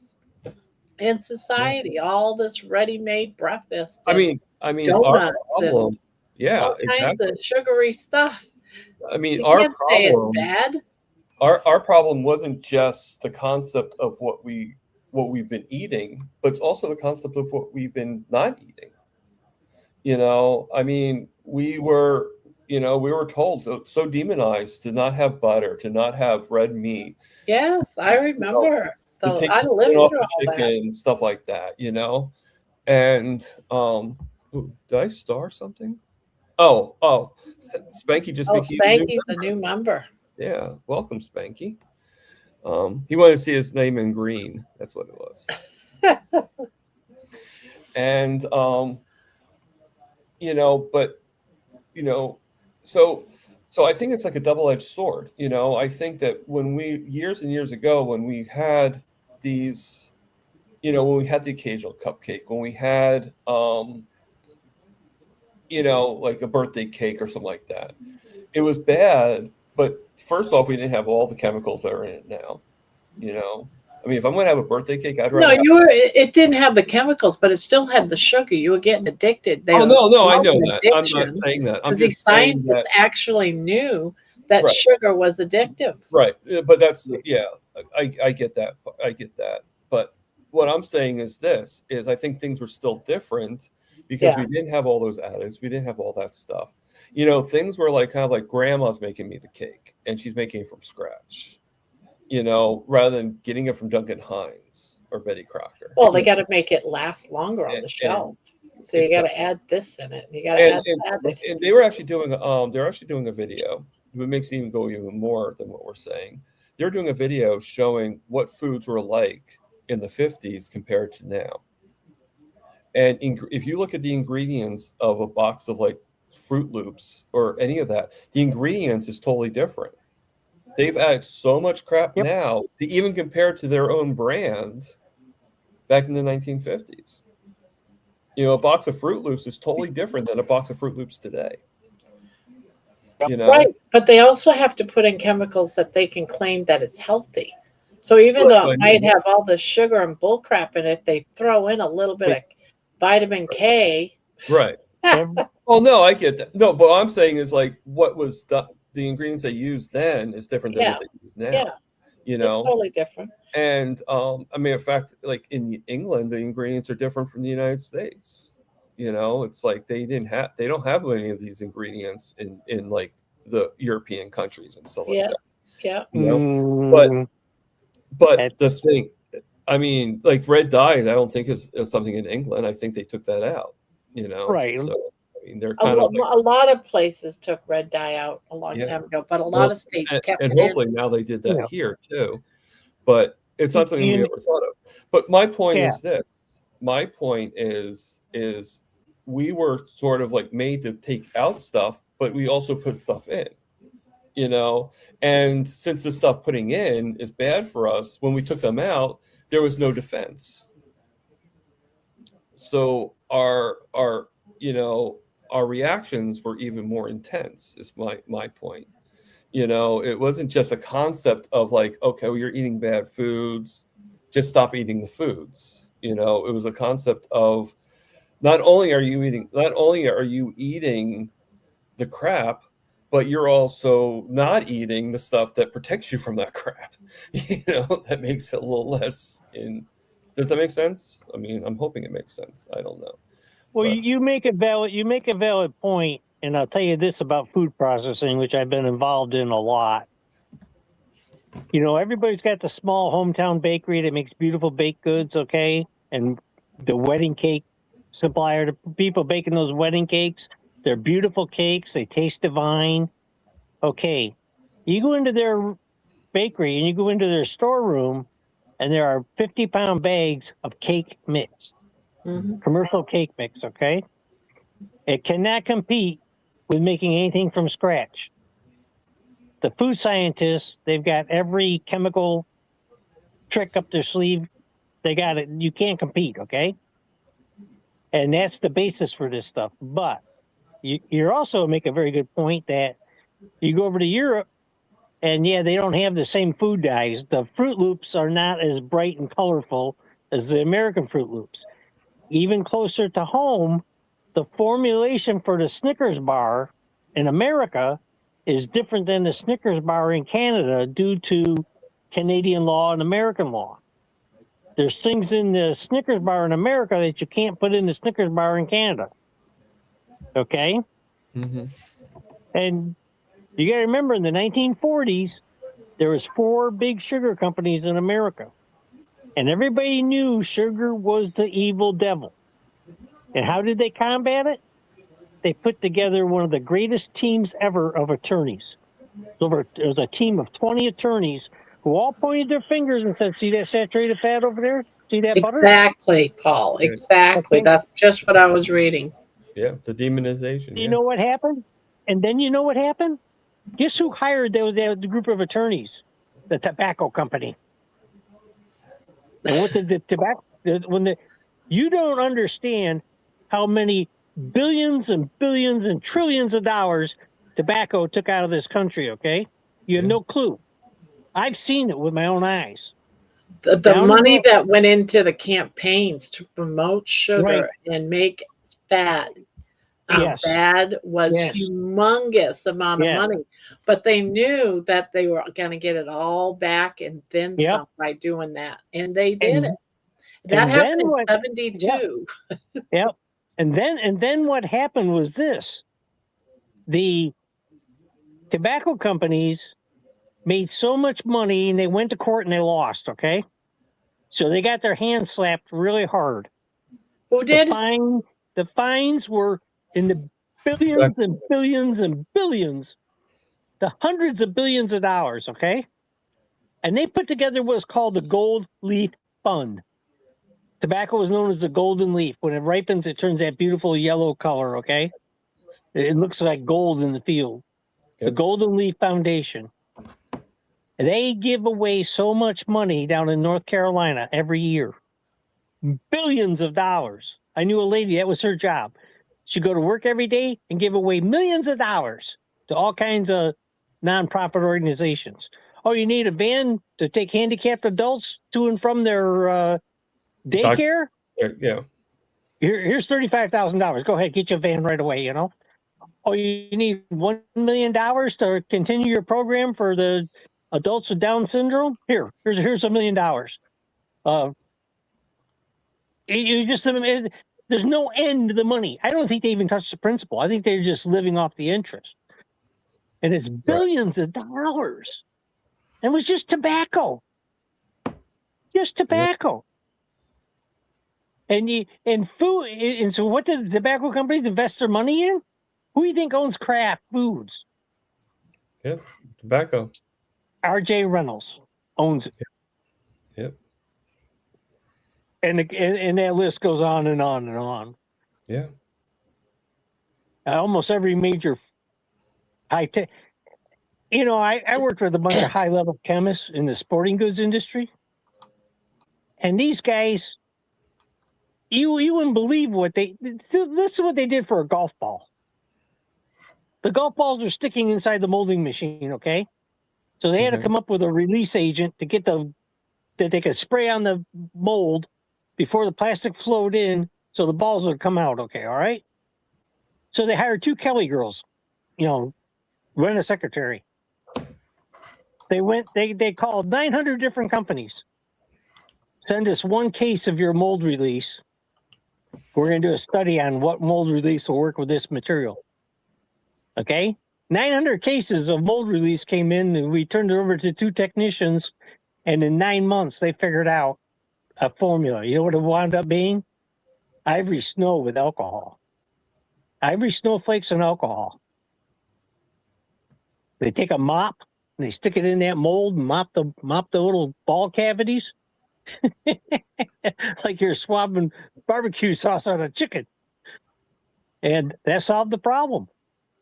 in society. All this ready-made breakfast I and mean, our donuts and problem, yeah, all kinds exactly. of sugary stuff. I mean, You our can't say it's problem, bad. our problem wasn't just the concept of what we've been eating, but it's also the concept of what we've been not eating. I mean, we were told so demonized to not have butter, to not have red meat, Yes, I remember. to So take I the skin lived off through the all that. chicken, stuff like that, And ooh, did I star something? Oh, Spanky just Oh, became a new Spanky's the member. new member. Yeah, welcome, Spanky. He wanted to see his name in green. That's what it was. And but so I think it's like a double-edged sword. I think that when years and years ago, when we had these, when we had the occasional cupcake, when we had like a birthday cake or something like that, it was bad. But first off, we didn't have all the chemicals that are in it now. I mean, if I'm going to have a birthday cake, I'd No, rather have. it didn't have the chemicals, but it still had the sugar. You were getting addicted. They Oh, were no, I know promoting that. I'm not addiction saying that. I'm because these just saying scientists that. actually knew that Right. sugar was addictive. Right. But that's, yeah, I get that. I get that. But what I'm saying is I think things were still different because Yeah. we didn't have all those additives. We didn't have all that stuff. Things were like kind of like grandma's making me the cake and she's making it from scratch, rather than getting it from Duncan Hines or Betty Crocker. Well, they got to make it last longer on the And- shelf. So you got to add this in it. You got to and, add that. and they were actually doing a video. It makes it even go even more than what we're saying. They're doing a video showing what foods were like in the 50s compared to now. And if you look at the ingredients of a box of like Fruit Loops or any of that, the ingredients is totally different. They've added so much crap Yep. now to even compare to their own brand back in the 1950s. A box of Fruit Loops is totally different than a box of Fruit Loops today. Right, but they also have to put in chemicals that they can claim that it's healthy. So even Well, that's though what it I mean, might have all the sugar and bull crap in it, they throw in a little bit of vitamin K. Right. Well, no, I get that. No, but what I'm saying is like what was the ingredients they used then is different than what they use now. Yeah. It's totally different. And I mean, in fact, like in England, the ingredients are different from the United States. It's like they don't have any of these ingredients in like the European countries and stuff like that. Yeah. But the thing, I mean, like red dye, I don't think is something in England. I think they took that out. Right. So I mean, they're A kind of like, lot of places took red dye out a long time ago, but a lot of states kept and it hopefully now they did that here too. But it's not something we ever thought of. But my point is this: my point is we were sort of like made to take out stuff, but we also put stuff in, you know. And since the stuff putting in is bad for us, when we took them out, there was no defense. So our you know, our reactions were even more intense, is my point. You know, it wasn't just a concept of like, okay, well, you're eating bad foods, just stop eating the foods. You know, it was a concept of not only are you eating the crap, but you're also not eating the stuff that protects you from that crap. You know, that makes it a little less in. Does that make sense? I mean, I'm hoping it makes sense. I don't know. Well, But- you make a valid point, and I'll tell you this about food processing, which I've been involved in a lot. You know, everybody's got the small hometown bakery that makes beautiful baked goods, okay? And the wedding cake supplier, the people baking those wedding cakes, they're beautiful cakes, they taste divine. Okay. You go into their bakery and you go into their storeroom, and there are 50-pound bags of cake mix, Mhm. commercial cake mix, okay? It cannot compete with making anything from scratch. The food scientists, they've got every chemical trick up their sleeve. They got it. You can't compete, okay? And that's the basis for this stuff. But you're also make a very good point that you go over to Europe, and yeah, they don't have the same food dyes. The Fruit Loops are not as bright and colorful as the American Fruit Loops. Even closer to home, the formulation for the Snickers bar in America is different than the Snickers bar in Canada due to Canadian law and American law. There's things in the Snickers bar in America that you can't put in the Snickers bar in Canada. Okay? Mhm. And you got to remember, in the 1940s, there was 4 big sugar companies in America. And everybody knew sugar was the evil devil. And how did they combat it? They put together one of the greatest teams ever of attorneys. It was a team of 20 attorneys who all pointed their fingers and said, see that saturated fat over there? See that butter? Exactly, Paul. Yeah. Exactly. Okay. That's just what I was reading. Yeah, the demonization. You Yeah. know what happened? And then you know what happened? Guess who hired the group of attorneys? The tobacco company. And what did the tobacco, you don't understand how many billions and billions and trillions of dollars tobacco took out of this country, okay? You have Yeah. no clue. I've seen it with my own eyes. The Down in money North- that went into the campaigns to promote sugar Right. and make fat Yes. bad was Yes. humongous amount of Yes. money. But they knew that they were going to get it all back and then Yep. some by doing that. And they did And- it. That and happened then in what- 72. Yep. And then what happened was this. The tobacco companies made so much money and they went to court and they lost, okay? So they got their hands slapped really hard. Who did? The fines were in the billions and billions and billions, the hundreds of billions of dollars, okay? And they put together what's called the Gold Leaf Fund. Tobacco is known as the golden leaf. When it ripens, it turns that beautiful yellow color, okay? It looks like gold in the field. The Yep. Golden Leaf Foundation. They give away so much money down in North Carolina every year. Billions of dollars. I knew a lady, that was her job. She'd go to work every day and give away millions of dollars to all kinds of nonprofit organizations. Oh, you need a van to take handicapped adults to and from their daycare? Yeah. Here's $35,000. Go ahead, get your van right away, you know? Oh, you need $1 million to continue your program for the adults with Down syndrome? Here's $1 million. There's no end to the money. I don't think they even touch the principal. I think they're just living off the interest. And it's billions of dollars. It was just tobacco. Just tobacco. And food. And so what did the tobacco companies invest their money in? Who do you think owns Kraft Foods? Yeah. Tobacco. R.J. Reynolds owns it. Yep. and that list goes on and on and on. Yeah. Almost every major high tech. You know, I worked with a bunch of high level chemists in the sporting goods industry, and these guys, you wouldn't believe what they. This is what they did for a golf ball. The golf balls are sticking inside the molding machine. Okay, so they had to Okay. come up with a release agent to get that they could spray on the mold before the plastic flowed in, so the balls would come out. Okay, all right. So they hired 2 Kelly girls, you know, rent a secretary. They called 900 different companies. Send us 1 case of your mold release. We're going to do a study on what mold release will work with this material. Okay? 900 cases of mold release came in, and we turned it over to 2 technicians, and in 9 months, they figured out a formula. You know what it wound up being? Ivory snow with alcohol. Ivory snowflakes and alcohol. They take a mop and they stick it in that mold and mop the little ball cavities, like you're swabbing barbecue sauce on a chicken. And that solved the problem.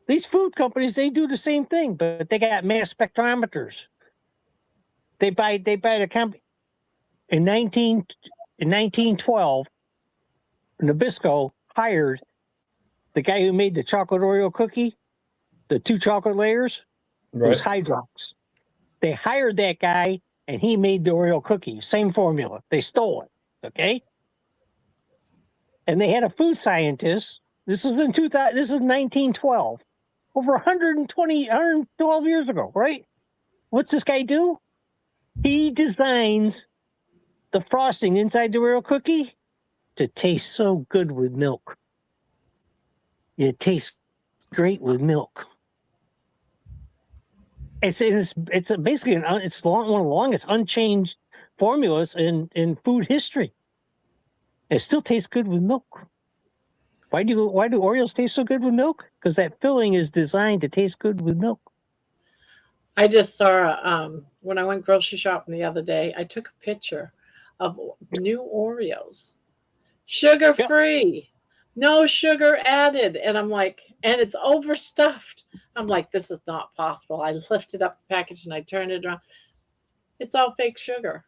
These food companies, they do the same thing, but they got mass spectrometers. They buy the company in 1912. Nabisco hired the guy who made the chocolate Oreo cookie, the 2 chocolate layers. It was Hydrox. They hired that guy, and he made the Oreo cookie. Same formula. They stole it. Okay. And they had a food scientist. This was in 2000. This is 1912. Over 112 years ago, right? What's this guy do? He designs the frosting inside the Oreo cookie to taste so good with milk. It tastes great with milk. It's basically one of the longest unchanged formulas in food history. It still tastes good with milk. Why do Oreos taste so good with milk? Because that filling is designed to taste good with milk. I just saw when I went grocery shopping the other day, I took a picture of new Oreos, sugar free, no sugar added, and I'm like, and it's overstuffed. I'm like, this is not possible. I lifted up the package and I turned it around. It's all fake sugar.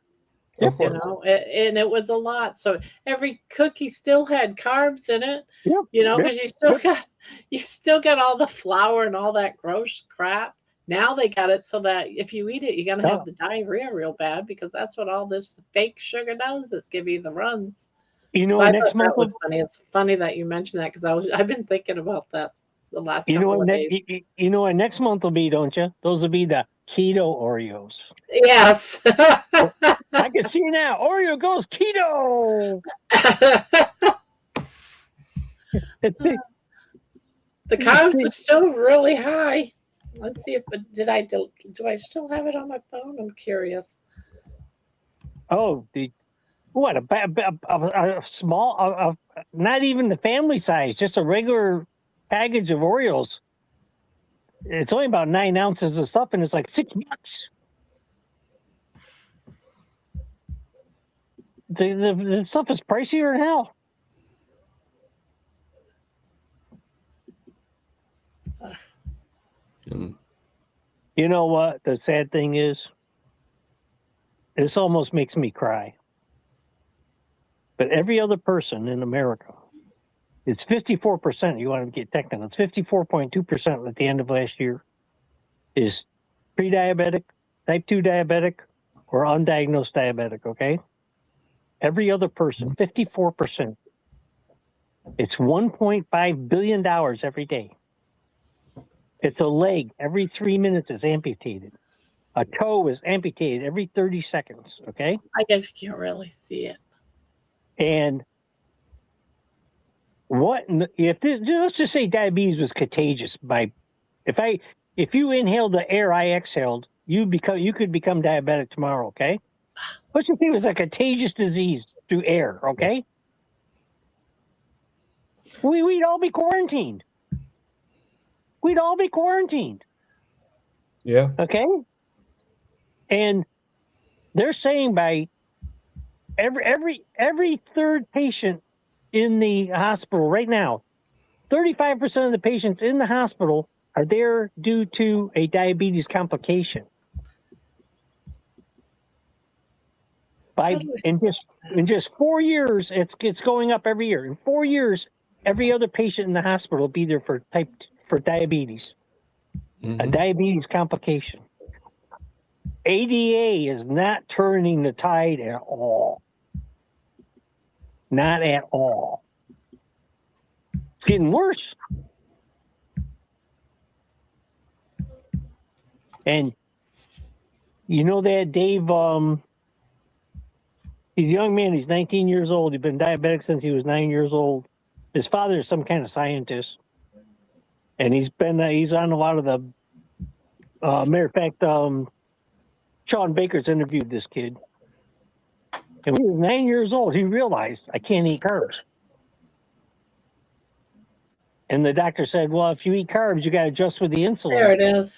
Of You course. know, and it was a lot. So every cookie still had carbs in it. Yep. You know, Yep. because you still got all the flour and all that gross crap. Now they got it so that if you eat it, you're gonna have the diarrhea real bad, because that's what all this fake sugar does, is give you the runs. You know, So I next thought month that was funny. It's funny that you mentioned that, because I've been thinking about that the last you know couple what of days. you know what next month will be, don't you? Those will be the keto Oreos. Yes. I can see now. Oreo goes keto. The carbs are still really high. Let's see if do I still have it on my phone? I'm curious. Oh, what a small, not even the family size, just a regular package of Oreos. It's only about 9 ounces of stuff, and it's like $6. The stuff is pricier than hell. You know what the sad thing is? This almost makes me cry. But every other person in America, it's 54%. You want to get technical. It's 54.2% at the end of last year is pre-diabetic, type 2 diabetic, or undiagnosed diabetic, okay? Every other person, 54%. It's $1.5 billion every day. It's a leg every 3 minutes is amputated. A toe is amputated every 30 seconds, okay? I guess you can't really see it. And let's just say diabetes was contagious if you inhaled the air I exhaled, you could become diabetic tomorrow, okay? Let's just say it was a contagious disease through air, okay? We'd all be quarantined. We'd all be quarantined. Yeah. Okay? And they're saying by Every third patient in the hospital right now, 35% of the patients in the hospital are there due to a diabetes complication. In just 4 years, it's going up every year. In 4 years, every other patient in the hospital will be there for diabetes, a diabetes complication. ADA is not turning the tide at all. Not at all. It's getting worse. And you know that Dave, he's a young man. He's 19 years old. He's been diabetic since he was 9 years old. His father is some kind of scientist. And he's on a lot of the, matter of fact, Sean Baker's interviewed this kid. And when he was 9 years old, he realized, I can't eat carbs. And the doctor said, well, if you eat carbs, you got to adjust with the insulin. There it is.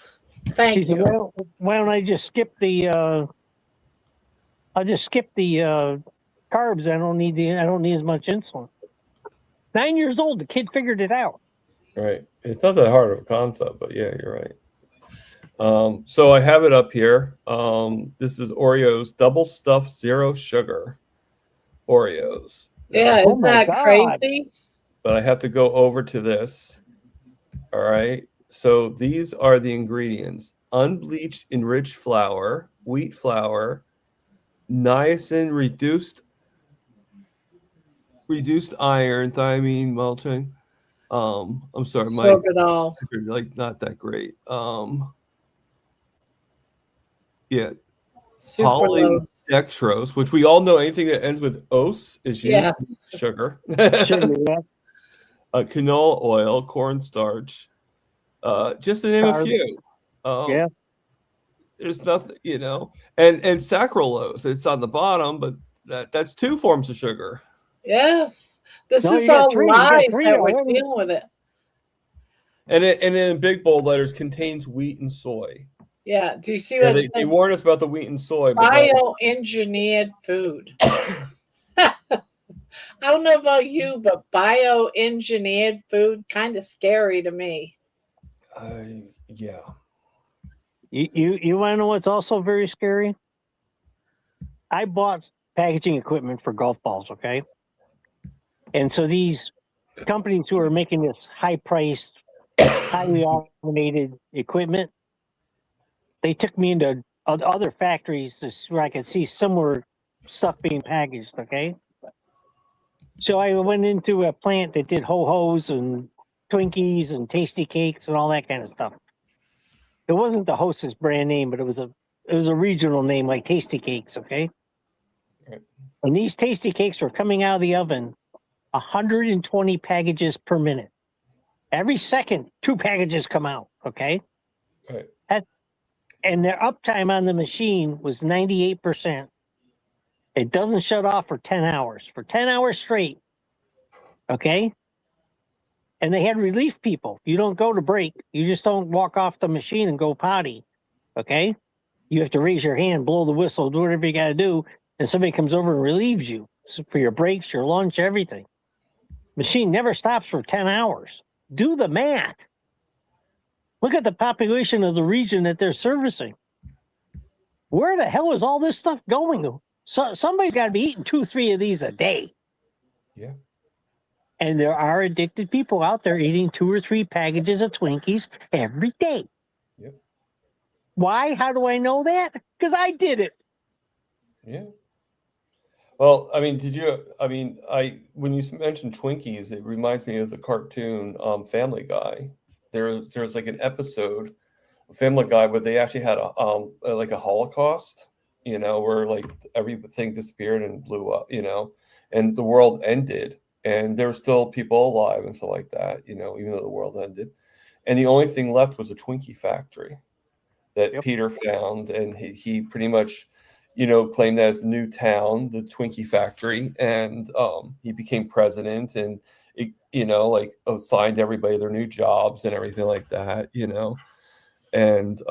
Thank He said, you. well, why don't I just skip the, carbs. I don't need as much insulin. 9 years old, the kid figured it out. Right. It's not that hard of a concept, but yeah, you're right. So I have it up here. This is Oreos double stuffed zero sugar Oreos. Yeah, Oh isn't my that God. crazy? But I have to go over to this. All right. So these are the ingredients: unbleached enriched flour, wheat flour, niacin reduced iron, thiamine, maltodextrin. I'm sorry, my Sorbitol. like not that great. Yeah, Sucralose. polydextrose, which we all know anything that ends with "ose" is used Yeah. sugar. Sugar, yeah. Canola oil, cornstarch, just to name a Carbs. few. Yeah. There's nothing, and saccharose. It's on the bottom, but that's 2 forms of sugar. Yes. This No, is you got all three. You got lies three that we're already. dealing with it. And in big bold letters contains wheat and soy. Yeah. Do you see Yeah, what it they says? warn us about the wheat and soy. But that- Bioengineered food. I don't know about you, but bioengineered food kind of scary to me. yeah. You want to know what's also very scary? I bought packaging equipment for golf balls, okay? And so these companies who are making this high-priced, highly automated equipment, they took me into other factories where I could see similar stuff being packaged, okay? So I went into a plant that did Ho-Hos and Twinkies and Tasty Cakes and all that kind of stuff. It wasn't the Hostess brand name, but it was a regional name like Tasty Cakes, okay? Right. And these Tasty Cakes were coming out of the oven 120 packages per minute. Every second, 2 packages come out, okay? Right. And their uptime on the machine was 98%. It doesn't shut off for 10 hours. For 10 hours straight, okay? And they had relief people. You don't go to break. You just don't walk off the machine and go potty, okay? You have to raise your hand, blow the whistle, do whatever you got to do, and somebody comes over and relieves you for your breaks, your lunch, everything. Machine never stops for 10 hours. Do the math. Look at the population of the region that they're servicing. Where the hell is all this stuff going? So somebody's got to be eating 2, 3 of these a day. Yeah. And there are addicted people out there eating 2 or 3 packages of Twinkies every day. Yep. Why? How do I know that? Because I did it. Yeah. Well, I mean, when you mentioned Twinkies, it reminds me of the cartoon Family Guy. There's like an episode of Family Guy where they actually had like a Holocaust, where like everything disappeared and blew up, and the world ended, and there were still people alive and stuff like that, even though the world ended, and the only thing left was a Twinkie factory that Yep. Peter found, and he pretty much, claimed that as the new town, the Twinkie factory, and he became president, and like assigned everybody their new jobs and everything like that, and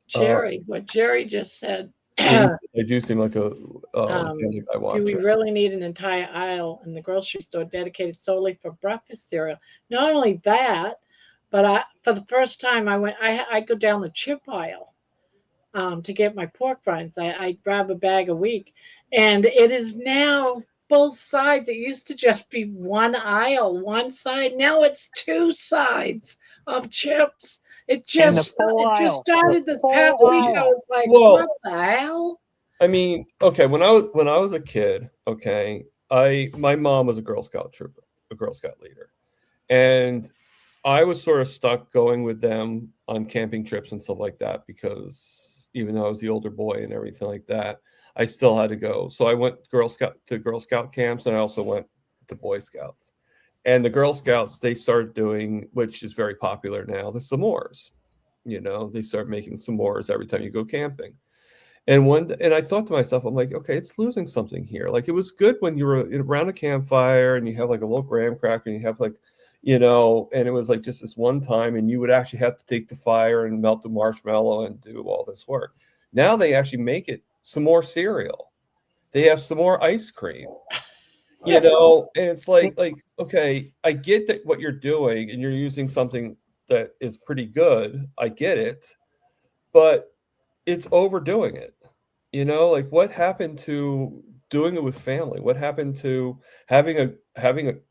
Jerry, what Jerry just said They do seem like a Family Guy Do watcher. we really need an entire aisle in the grocery store dedicated solely for breakfast cereal? Not only that, but for the first time I go down the chip aisle to get my pork rinds. I grab a bag a week, and it is now both sides. It used to just be one aisle, one side. Now it's two sides of chips. It And the just full it just aisle. started this Full past week. I aisle. was like, Well, what the hell? I mean, okay, when I was a kid, okay, my mom was a Girl Scout trooper, a Girl Scout leader, and I was sort of stuck going with them on camping trips and stuff like that because even though I was the older boy and everything like that, I still had to go. So I went Girl Scout camps, and I also went to Boy Scouts. And the Girl Scouts, they started doing, which is very popular now, the s'mores. You know, they start making s'mores every time you go camping. And I thought to myself, I'm like, okay, it's losing something here. Like it was good when you were around a campfire and you have like a little graham cracker and you have like, you know, and it was like just this one time, and you would actually have to take the fire and melt the marshmallow and do all this work. Now they actually make it some more cereal. They have some more ice cream, you know, and it's like okay, I get that what you're doing and you're using something that is pretty good. I get it, but it's overdoing it. You know, like what happened to doing it with family? What happened to having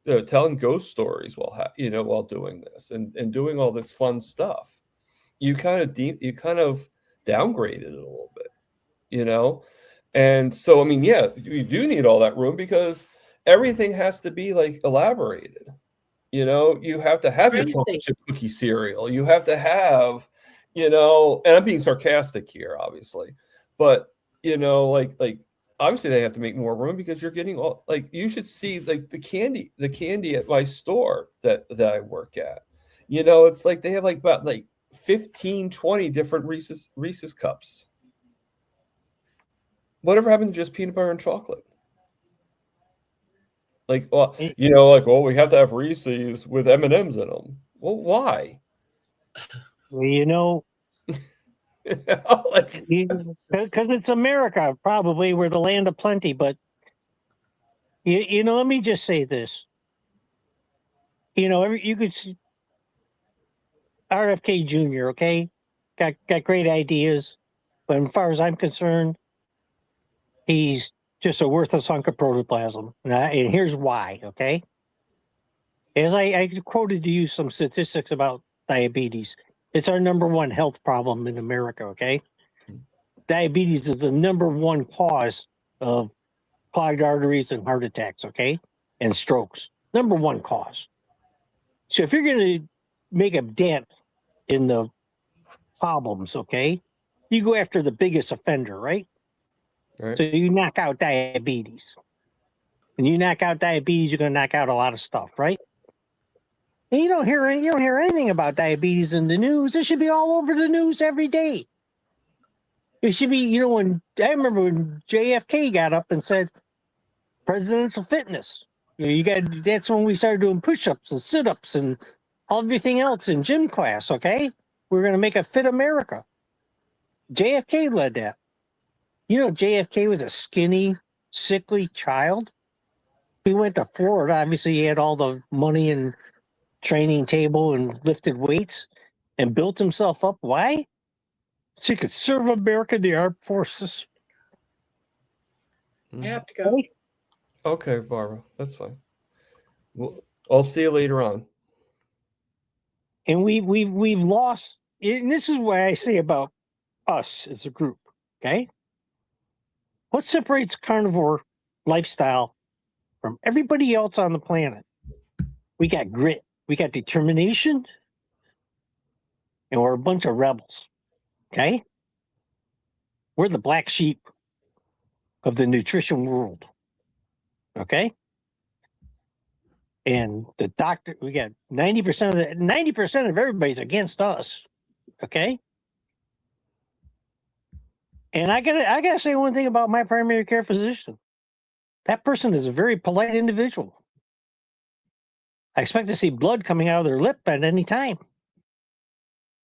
a telling ghost stories while doing this and doing all this fun stuff? You kind of downgraded it a little bit, you know? And so I mean, yeah, you do need all that room because everything has to be like elaborated. You know, you have to have your chocolate Crazy. chip cookie cereal. You have to have, you know, and I'm being sarcastic here, obviously, but you know, like obviously they have to make more room because you're getting all like you should see like the candy at my store that I work at. You know, it's like they have like about like 15, 20 different Reese's cups. Whatever happened to just peanut butter and chocolate? Like, well, you know, like, well, we have to have Reese's with M&Ms in them. Well, why? Well, you know, Like, because it's America, probably we're the land of plenty. But you know, let me just say this. You know, you could see RFK Jr. Okay, got great ideas, but as far as I'm concerned, he's just a worthless hunk of protoplasm. And here's why. Okay, as I quoted to you some statistics about diabetes. It's our number one health problem in America. Okay, diabetes is the number one cause of clogged arteries and heart attacks, okay? And strokes. Number one cause. So if you're going to make a dent in the problems, okay, you go after the biggest offender, right? right. So you knock out diabetes. When you knock out diabetes, you're going to knock out a lot of stuff, right? And you don't hear anything about diabetes in the news. It should be all over the news every day. It should be, you know, I remember when JFK got up and said, presidential fitness. You got that's when we started doing push-ups and sit-ups and everything else in gym class, okay? We're gonna make a fit America. JFK led that. You know, JFK was a skinny, sickly child. He went to Florida. Obviously, he had all the money and training table and lifted weights and built himself up. Why? So he could serve America in the armed forces. I have to go. Okay, Barbara, that's fine. Well, I'll see you later on. And we've lost, and this is what I say about us as a group. Okay, what separates carnivore lifestyle from everybody else on the planet? We got grit, we got determination, and we're a bunch of rebels. Okay, we're the black sheep of the nutrition world. Okay. And the doctor, we got 90% of everybody's against us. Okay. And I gotta say one thing about my primary care physician. That person is a very polite individual. I expect to see blood coming out of their lip at any time.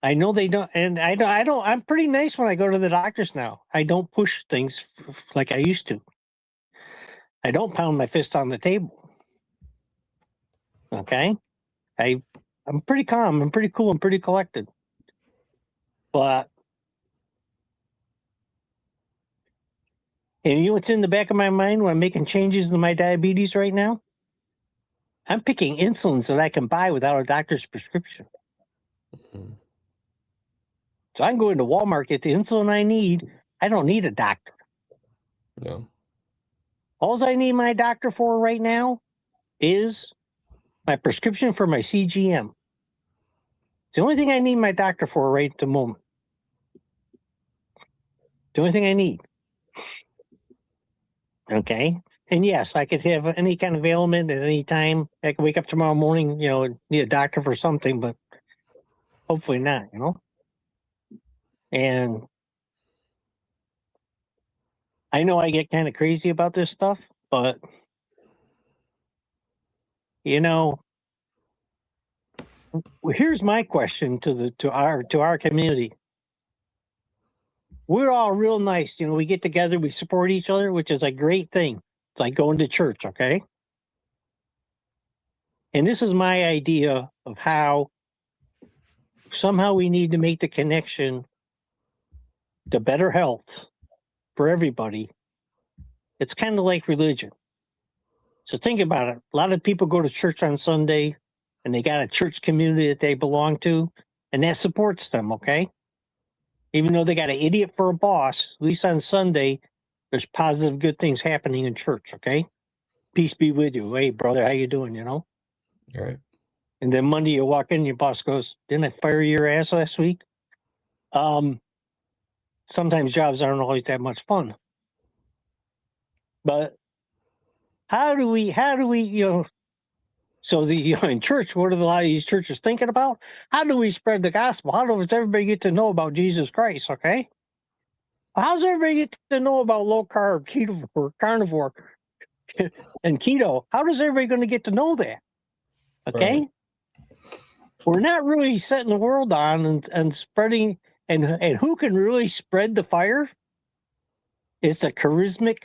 I know they don't, and I don't. I'm pretty nice when I go to the doctors now. I don't push things like I used to. I don't pound my fist on the table. Okay, I'm pretty calm. I'm pretty cool. I'm pretty collected. But and you know what's in the back of my mind when I'm making changes in my diabetes right now? I'm picking insulins that I can buy without a doctor's prescription. Mhm. So I can go into Walmart, get the insulin I need. I don't need a doctor. No. All I need my doctor for right now is my prescription for my CGM. It's the only thing I need my doctor for right at the moment. The only thing I need. Okay. And yes, I could have any kind of ailment at any time. I could wake up tomorrow morning, need a doctor for something, but hopefully not, And I know I get kind of crazy about this stuff, but here's my question to our community. We're all real nice, we get together, we support each other, which is a great thing. It's like going to church, okay? And this is my idea of how somehow we need to make the connection to better health for everybody. It's kind of like religion. So think about it. A lot of people go to church on Sunday and they got a church community that they belong to, and that supports them, okay? Even though they got an idiot for a boss, at least on Sunday, there's positive, good things happening in church, okay? Peace be with you. Hey, brother, how you doing, All right. And then Monday you walk in, your boss goes, didn't I fire your ass last week? Sometimes jobs aren't always that much fun. But how do we, so in church, what are a lot of these churches thinking about? How do we spread the gospel? How does everybody get to know about Jesus Christ, okay? How's everybody get to know about low carb, keto, or carnivore, and keto? How does everybody going to get to know that? Okay? Right. We're not really setting the world on and spreading, and who can really spread the fire? It's a charismatic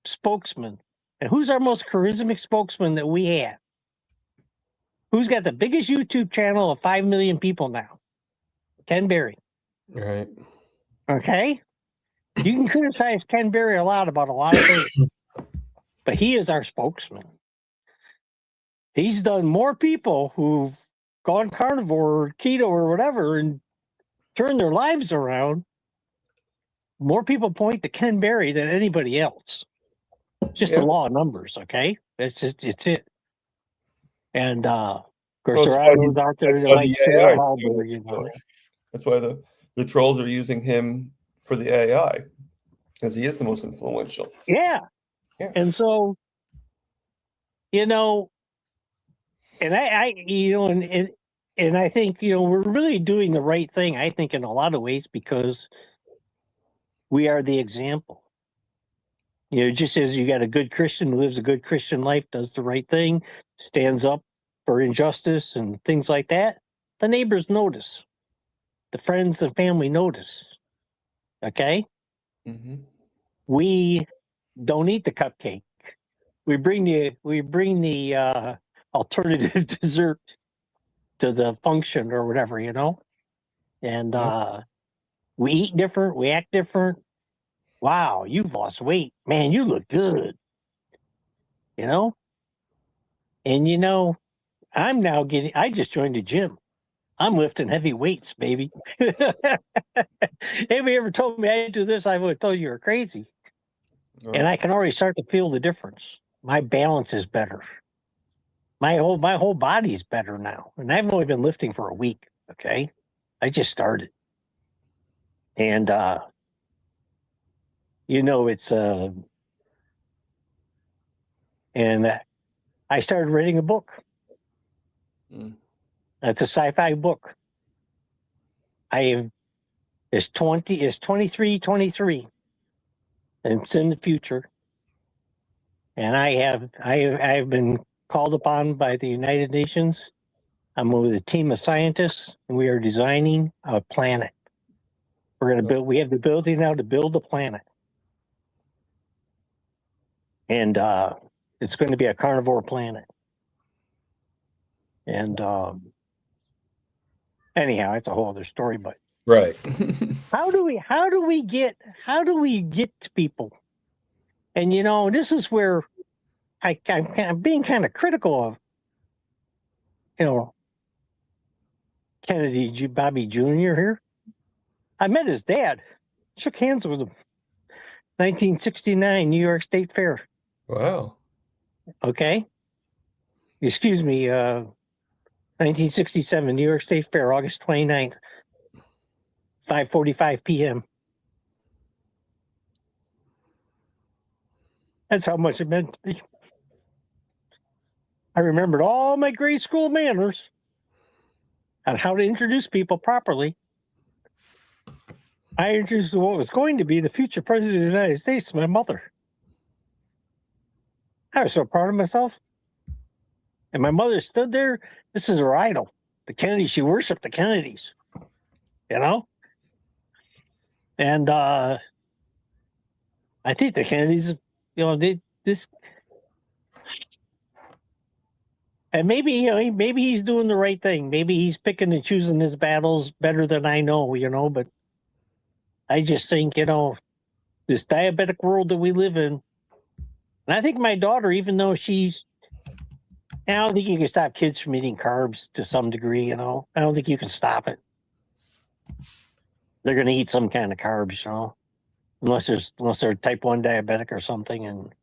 spokesman. And who's our most charismatic spokesman that we have? Who's got the biggest YouTube channel of 5 million people now? Ken Berry. Right. Okay? You can criticize Ken Berry a lot about a lot of things, but he is our spokesman. He's done more people who've gone carnivore or keto or whatever and turned their lives around. More people point to Ken Berry than anybody else. Just the law of numbers, okay? It's it. And of course, there are those out there that like Sarah Hallberg, That's why the trolls are using him for the AI, because he is the most influential. Yeah. And so, and I think, we're really doing the right thing, I think, in a lot of ways, because we are the example. Just as you got a good Christian who lives a good Christian life, does the right thing, stands up for injustice and things like that, the neighbors notice. The friends and family notice. Okay? Mm-hmm. We don't eat the cupcake. We bring the alternative dessert to the function or whatever, And we eat different, we act different. Wow, you've lost weight. Man, you look good. And I just joined the gym. I'm lifting heavy weights, baby. Anybody ever told me I do this, I would have told you you're crazy. Right. And I can already start to feel the difference. My balance is better. My whole body's better now. And I've only been lifting for a week. Okay. I just started. And it's and I started reading a book. It's a sci-fi book. It's 2323. And it's in the future. And I have been called upon by the United Nations I'm with a team of scientists, and we are designing a planet. We're going to build. We have the ability now to build a planet, and it's going to be a carnivore planet. And anyhow, it's a whole other story. But Right. how do we get to people? And this is where I'm being kind of critical of, Kennedy Bobby Jr. here. I met his dad, shook hands with him. 1969 New York State Fair. Wow. Okay. Excuse me, 1967 New York State Fair, August 29th, 5:45 p.m. That's how much it meant to me. I remembered all my grade school manners on how to introduce people properly. I introduced what was going to be the future president of the United States to my mother. I was so proud of myself. And my mother stood there. This is her idol. The Kennedys. She worshiped the Kennedys. And I think the Kennedys, and maybe he's doing the right thing. Maybe he's picking and choosing his battles better than I know, but I just think, this diabetic world that we live in, and I think my daughter, even though I don't think you can stop kids from eating carbs to some degree, I don't think you can stop it. They're going to eat some kind of carbs, unless they're type 1 diabetic or something, and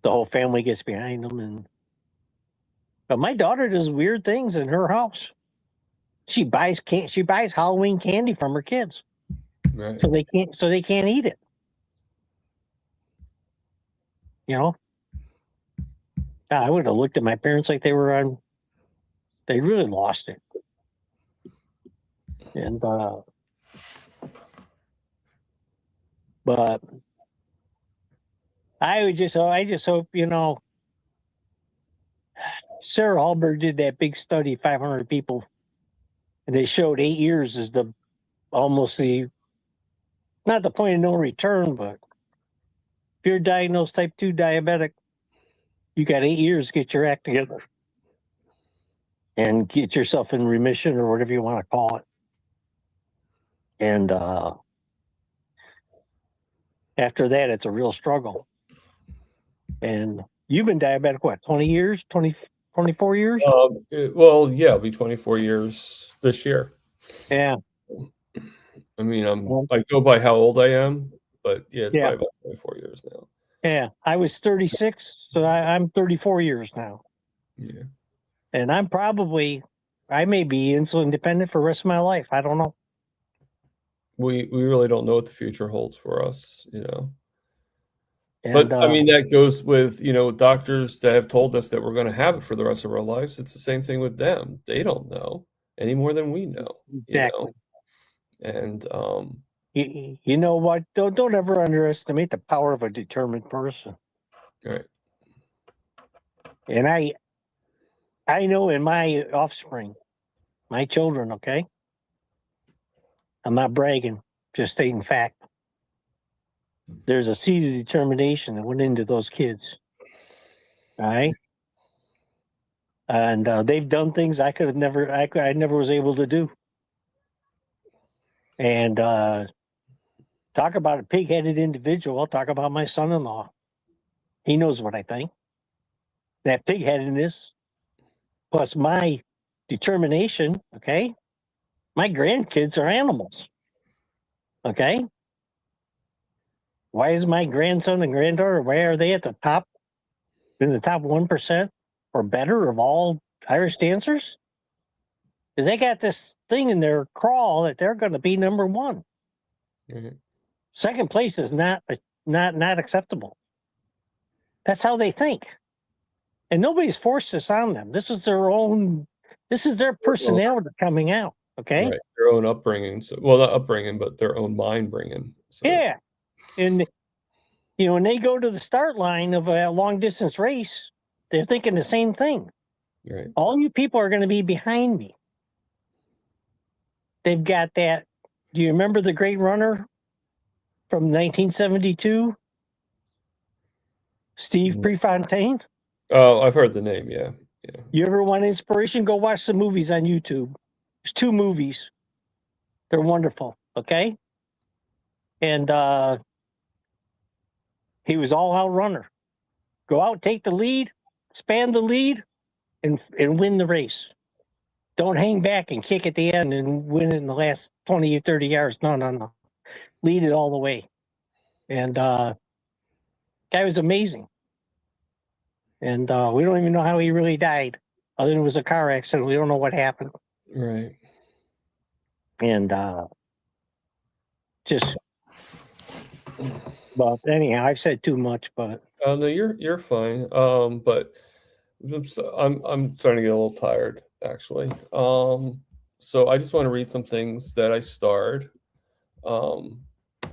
the whole family gets behind them. But my daughter does weird things in her house. She buys Halloween candy from her kids. Right. So they can't eat it. I would have looked at my parents like they really lost it. And but I just hope, Sarah Hallberg did that big study, 500 people, and they showed 8 years is not the point of no return, but if you're diagnosed type 2 diabetic, you got 8 years to get your act together and get yourself in remission or whatever you want to call it. And after that, it's a real struggle. And you've been diabetic, what, 20 years, 24 years? Well, yeah, it'll be 24 years this year. Yeah. I mean, I go by how old I am, but yeah, it's probably about 24 years now. Yeah, I was 36, so I'm 34 years now. Yeah. And I may be insulin dependent for the rest of my life. I don't know. We really don't know what the future holds for us, And, But I mean, that goes with, doctors that have told us that we're going to have it for the rest of our lives. It's the same thing with them. They don't know any more than we know. Exactly. And you know what? Don't ever underestimate the power of a determined person. right. And I know in my offspring, my children, okay? I'm not bragging, just stating fact. There's a seed of determination that went into those kids. All right? And they've done things I never was able to do. And talk about a pig-headed individual. I'll talk about my son-in-law. He knows what I think. That pig-headedness plus my determination, okay? My grandkids are animals, okay? Why is my grandson and granddaughter, why are they at the top, in the top 1% or better of all Irish dancers? Because they got this thing in their crawl that they're going to be number one. Mhm. Second place is not acceptable. That's how they think. And nobody's forced this on them. This is their personality coming out. Okay. Right. Their own upbringing. So, well, not upbringing, but their own mind bringing. So Yeah. And, when they go to the start line of a long distance race, they're thinking the same thing. Right. All you people are going to be behind me. They've got that. Do you remember the Great Runner from 1972? Steve Mm. Prefontaine? Oh, I've heard the name. Yeah. Yeah. You ever want inspiration? Go watch the movies on YouTube. There's 2 movies. They're wonderful. Okay. And he was all out runner. Go out, take the lead, span the lead, and win the race. Don't hang back and kick at the end and win in the last 20 or 30 yards. No. Lead it all the way. And guy was amazing. And we don't even know how he really died. Other than it was a car accident. We don't know what happened. Right. And just, but anyhow, I've said too much, but No, you're fine. But I'm starting to get a little tired, actually. So I just want to read some things that I starred.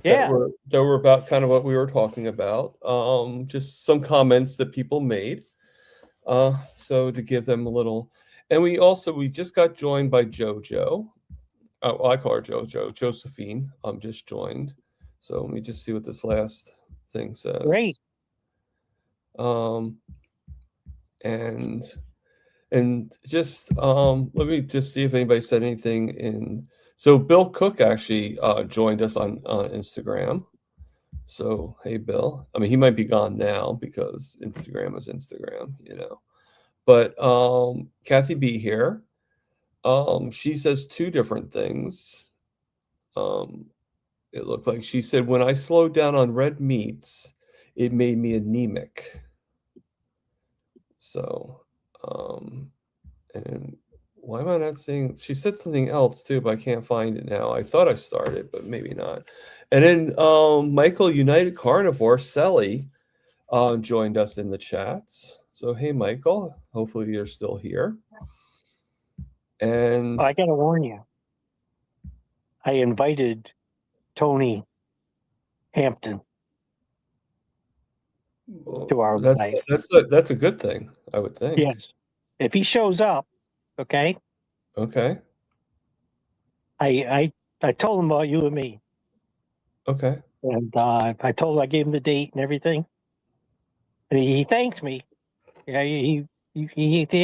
yeah. That were about kind of what we were talking about. Just some comments that people made. So to give them a little, and we just got joined by JoJo. Well, I call her JoJo. Josephine. Just joined. So let me just see what this last thing says. Great. And just let me just see if anybody said anything in. So Bill Cook actually joined us on Instagram. So hey, Bill. I mean, he might be gone now because Instagram is Instagram, you know. But Kathy B here. She says 2 different things. It looked like she said, when I slowed down on red meats, it made me anemic. So, and why am I not seeing? She said something else too, but I can't find it now. I thought I started, but maybe not. And then Michael United Carnivore Selly joined us in the chats. So hey, Michael. Hopefully you're still here. And I got to warn you. I invited Tony Hampton to our life. that's a good thing, I would think. Yes. If he shows up, okay. Okay. I told him about you and me. Okay. And I told him I gave him the date and everything. And he thanked me. Yeah, he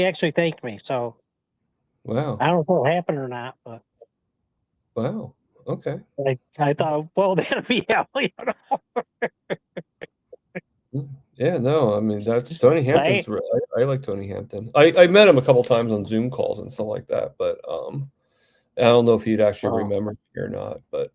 actually thanked me. So Wow. I don't know if it'll happen or not, but Wow. Okay. I thought, well, that'll be hell, you know. Yeah, no, I mean that's Tony Hampton's. I like Tony Hampton. I met him a couple times on Zoom calls and stuff like that, but I don't know if he'd actually remember me or not. But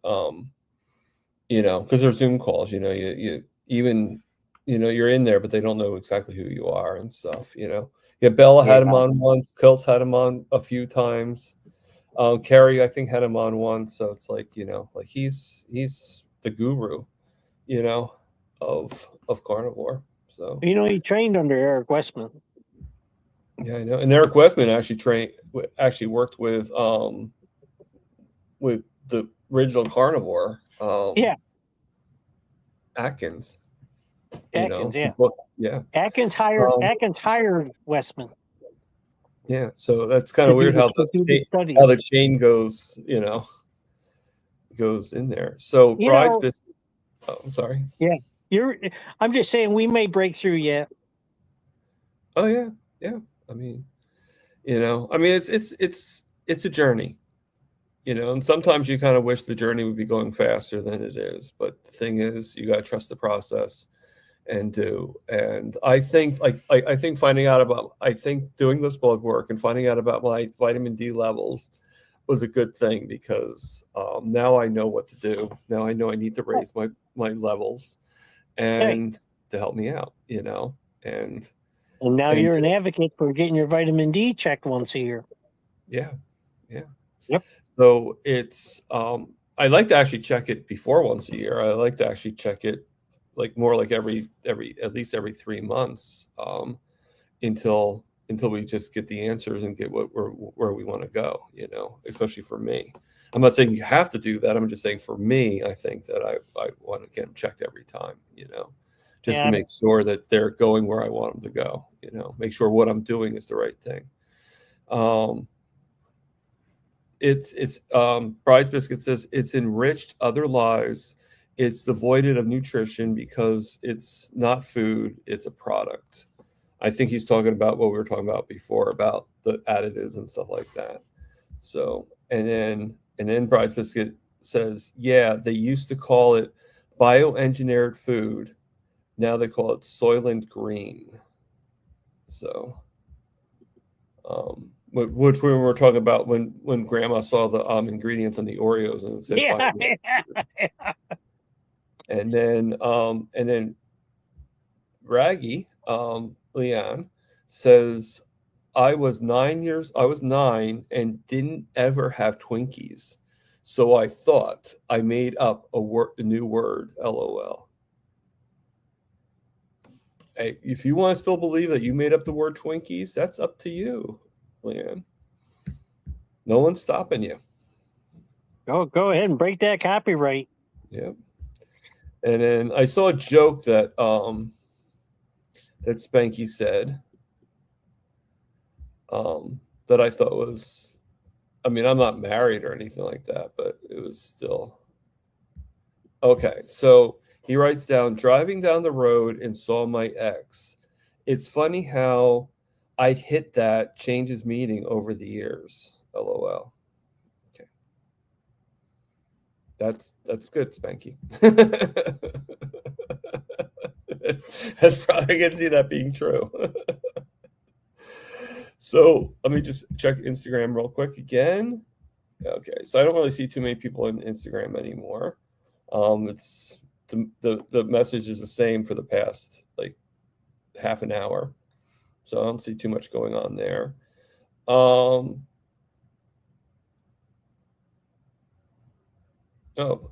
you know, because there's Zoom calls, you know, you even, you know, you're in there, but they don't know exactly who you are and stuff. You know, yeah, Bella had him on once. Kiltz had him on a few times. Carrie, I think, had him on once. So it's like, you know, like he's the guru, you know, of carnivore. So You know, he trained under Eric Westman. yeah, I know. And Eric Westman actually worked with the original carnivore. Yeah. Atkins. Atkins, yeah. Atkins hired Westman. Yeah, so that's kind of weird how the chain goes, you know, goes in there. So Bride's Biscuit. Oh, I'm sorry. Yeah, I'm just saying we may break through yet. Oh yeah. I mean, you know, it's a journey, you know, and sometimes you kind of wish the journey would be going faster than it is. But the thing is, you got to trust the process and do. And I think I think doing this blood work and finding out about my vitamin D levels was a good thing, because now I know what to do. Now I know I need to raise my levels and to help me out, you know. And now you're an advocate for getting your vitamin D checked once a year. Yeah. Yep. So it's I like to actually check it before once a year. I like to actually check it like more like at least every 3 months, until we just get the answers and get where we want to go, you know, especially for me. I'm not saying you have to do that. I'm just saying for me, I think that I want to get them checked every time, you know, just to make sure that they're going where I want them to go, you know, make sure what I'm doing is the right thing. Bride's Biscuit says it's enriched other lives. It's devoided of nutrition because it's not food, it's a product. I think he's talking about what we were talking about before about the additives and stuff like that. So, and then Bride's Biscuit says, yeah, they used to call it bioengineered food. Now they call it Soylent Green. So, which we were talking about when Grandma saw the ingredients on the Oreos and it said Yeah. and then Raggy Leon says, I was 9 and didn't ever have Twinkies, so I thought I made up a new word. LOL. Hey, if you want to still believe that you made up the word Twinkies, that's up to you, Leanne. No one's stopping you. Go ahead and break that copyright. Yep. And then I saw a joke that that Spanky said that I thought was, I mean, I'm not married or anything like that, but it was still okay. So he writes down, driving down the road and saw my ex. It's funny how I'd hit that changes meaning over the years. LOL. Okay. That's good, Spanky. That's probably, I can see that being true. So let me just check Instagram real quick again. Okay, so I don't really see too many people on Instagram anymore. It's the message is the same for the past like half an hour, so I don't see too much going on there. Oh,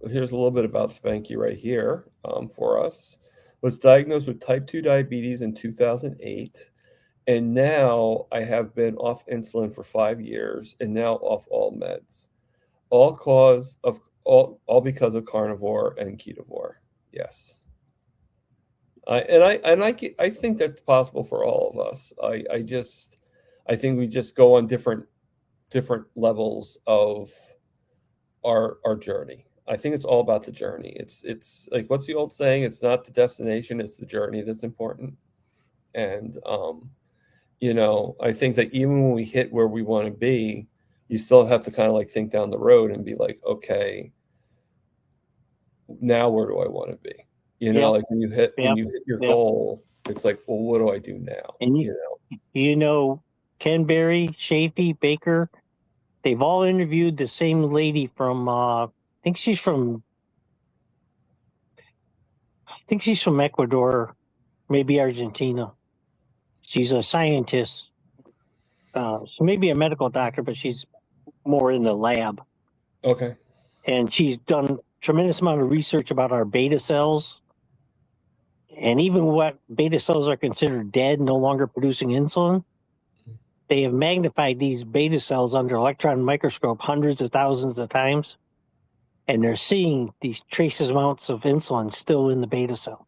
here's a little bit about Spanky right here for us. Was diagnosed with type 2 diabetes in 2008, and now I have been off insulin for 5 years and now off all meds, all because of carnivore and ketovore. Yes. I think that's possible for all of us. I think we just go on different levels of our journey. I think it's all about the journey. It's like, what's the old saying? It's not the destination, it's the journey that's important. And I think that even when we hit where we want to be, you still have to kind of like think down the road and be like, okay, now where do I want to be? Like when you hit your goal, it's like, well, what do I do now? And Ken Berry, Chafee, Baker, they've all interviewed the same lady from I think she's from Ecuador, maybe Argentina. She's a scientist. She may be a medical doctor, but she's more in the lab. Okay. And she's done tremendous amount of research about our beta cells. And even what beta cells are considered dead, no longer producing insulin, they have magnified these beta cells under electron microscope hundreds of thousands of times. And they're seeing these trace amounts of insulin still in the beta cell.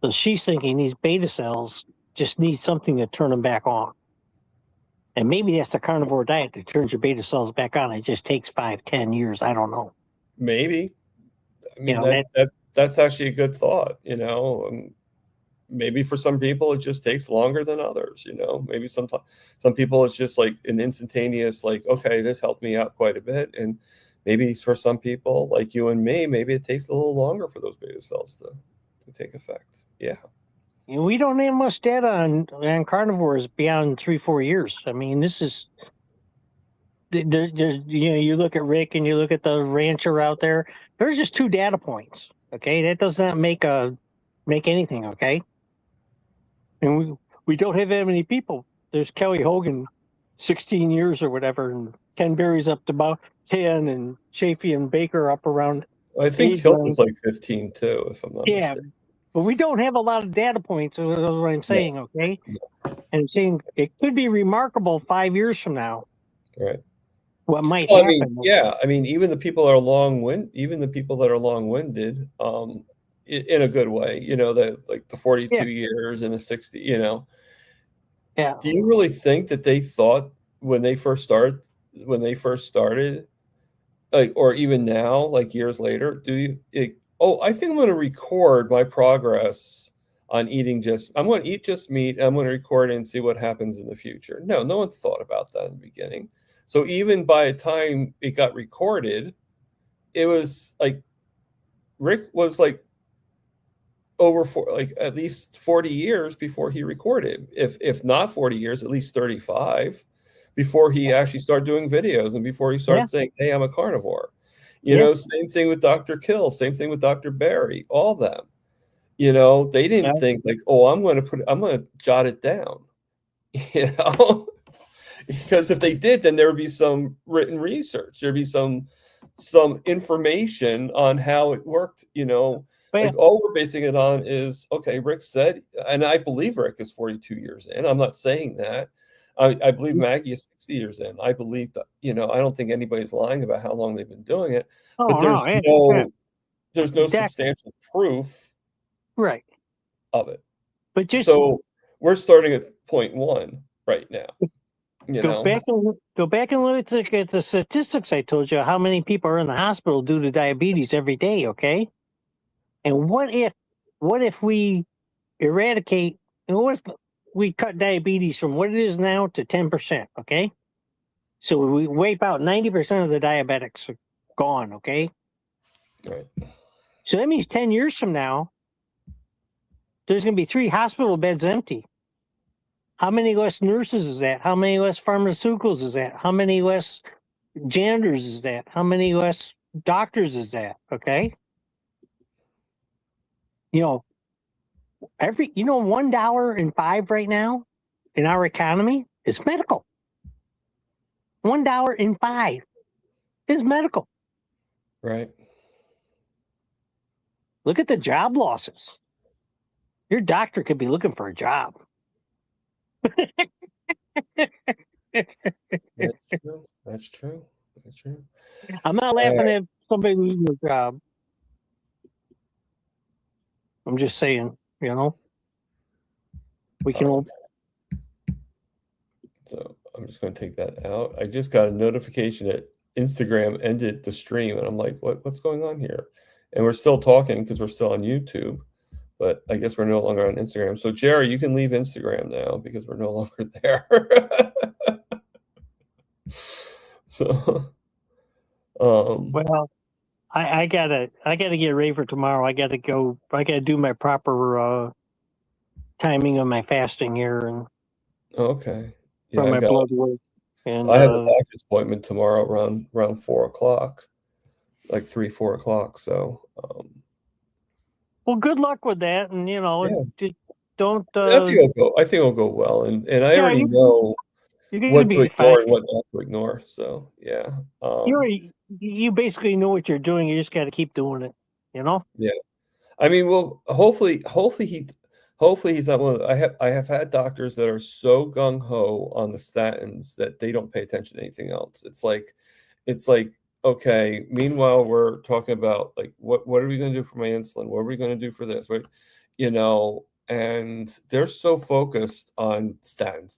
So she's thinking these beta cells just need something to turn them back on. And maybe that's the carnivore diet that turns your beta cells back on. It just takes 5-10 years. I don't know. Maybe. I mean, that's actually a good thought, and maybe for some people it just takes longer than others, maybe some people it's just like an instantaneous, like, okay, this helped me out quite a bit. And maybe for some people like you and me, maybe it takes a little longer for those beta cells to take effect. Yeah. We don't have much data on carnivores beyond 3-4 years. I mean, this is you look at Rick and you look at the rancher out there. There's just 2 data points. Okay, that does not make anything. Okay, and we don't have that many people. There's Kelly Hogan, 16 years or whatever, and Ken Berry's up to about 10, and Chafee and Baker up around. I think Hills is like 15 too, if I'm not mistaken. But we don't have a lot of data points, is what I'm saying, okay? And I'm saying it could be remarkable 5 years from now. Right. What might happen. I mean, even the people that are long-winded, in a good way, that like the 42 years and the 60, Yeah. Do you really think that they thought when they first started, like, or even now, like years later, oh, I think I'm going to record my progress on eating I'm going to eat just meat. I'm going to record it and see what happens in the future. No, no one thought about that in the beginning. So even by the time it got recorded, it was like Rick was like like at least 40 years before he recorded. If not 40 years, at least 35 before he actually started doing videos and before he started Yeah. saying, "Hey, I'm a carnivore." Yeah. Same thing with Dr. Kill, same thing with Dr. Barry, all them. They Yeah. didn't think like, "Oh, I'm going to jot it down." You know? Because if they did, then there would be some written research. There'd be some information on how it worked, But yeah, like all we're basing it on is, okay, Rick said, and I believe Rick is 42 years in. I'm not saying that. I believe Maggie is 60 years in. I believe that, I don't think anybody's lying about how long they've been doing it, but oh no, yeah, yeah, there's no exactly. substantial proof Right. of it. But just So we're starting at point one right now. go back and look at the statistics I told you. How many people are in the hospital due to diabetes every day? Okay. And what if we eradicate? And what if we cut diabetes from what it is now to 10%? Okay. So we wipe out 90% of the diabetics are gone. Okay. Right. So that means 10 years from now, there's going to be 3 hospital beds empty. How many less nurses is that? How many less pharmaceuticals is that? How many less janitors is that? How many less doctors is that? Okay. $1.05 right now in our economy is medical. $1.05 is medical. Right. Look at the job losses. Your doctor could be looking for a job. That's true. I'm not laughing at somebody losing their job. I'm just saying, we can. So I'm just going to take that out. I just got a notification that Instagram ended the stream, and I'm like, what's going on here? And we're still talking because we're still on YouTube, but I guess we're no longer on Instagram. So Jerry, you can leave Instagram now because we're no longer there. So, Well, I gotta get ready for tomorrow. I gotta go. I gotta do my proper timing of my fasting here and okay. from my blood work. And I have a doctor's appointment tomorrow around 4:00, like 3-4 o'clock. So, well, good luck with that. And just don't. I think it'll go well, and I already know you're gonna what to be ignore fine. and what not to ignore. So yeah, You basically know what you're doing. You just got to keep doing it. Yeah, I mean, well, hopefully he's not one of I have had doctors that are so gung ho on the statins that they don't pay attention to anything else. It's like okay. Meanwhile, we're talking about like what are we going to do for my insulin? What are we going to do for this? And they're so focused on statin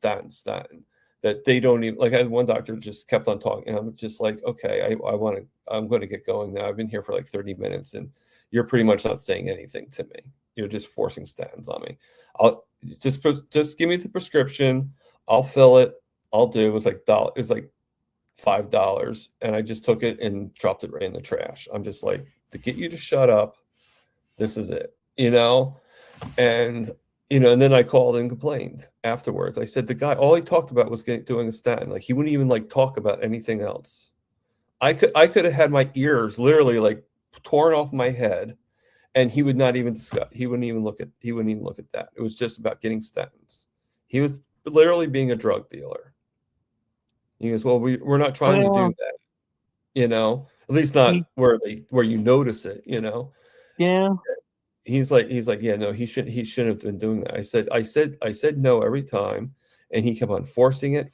that they don't even like. I had one doctor just kept on talking, and I'm just like, okay, I'm going to get going now. I've been here for like 30 minutes, and you're pretty much not saying anything to me. You're just forcing statins on me. I'll just give me the prescription. I'll fill it. I'll do. It was like $5, and I just took it and dropped it right in the trash. I'm just like, to get you to shut up, this is it, and and then I called and complained afterwards. I said the guy, all he talked about was doing a statin. Like he wouldn't even like talk about anything else. I could have had my ears literally like torn off my head, and he would not even discuss. He wouldn't even look at that. It was just about getting statins. He was literally being a drug dealer. He goes, well, we're not trying to do that, at least not where you notice it, Yeah. He's like, yeah, no, he shouldn't have been doing that. I said no every time, and he kept on forcing it,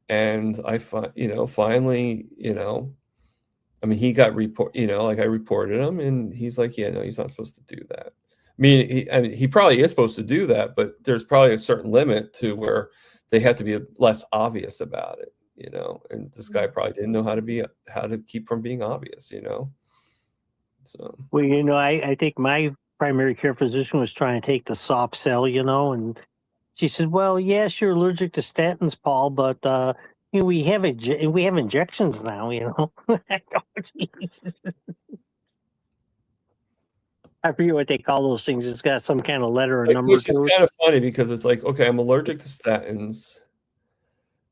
and I finally, I mean, he got like I reported him, and he's like, yeah, no, he's not supposed to do that. I mean, he probably is supposed to do that, but there's probably a certain limit to where they have to be less obvious about it, you know. And this guy probably didn't know how to keep from being obvious, you know. So Well, you know, I think my primary care physician was trying to take the soft sell, you know, and she said, "Well, yes, you're allergic to statins, Paul, but you know, we have injections now, you know." I go, Jesus. I forget what they call those things. It's got some kind of letter or number which is to it. kind of funny because it's like, okay, I'm allergic to statins,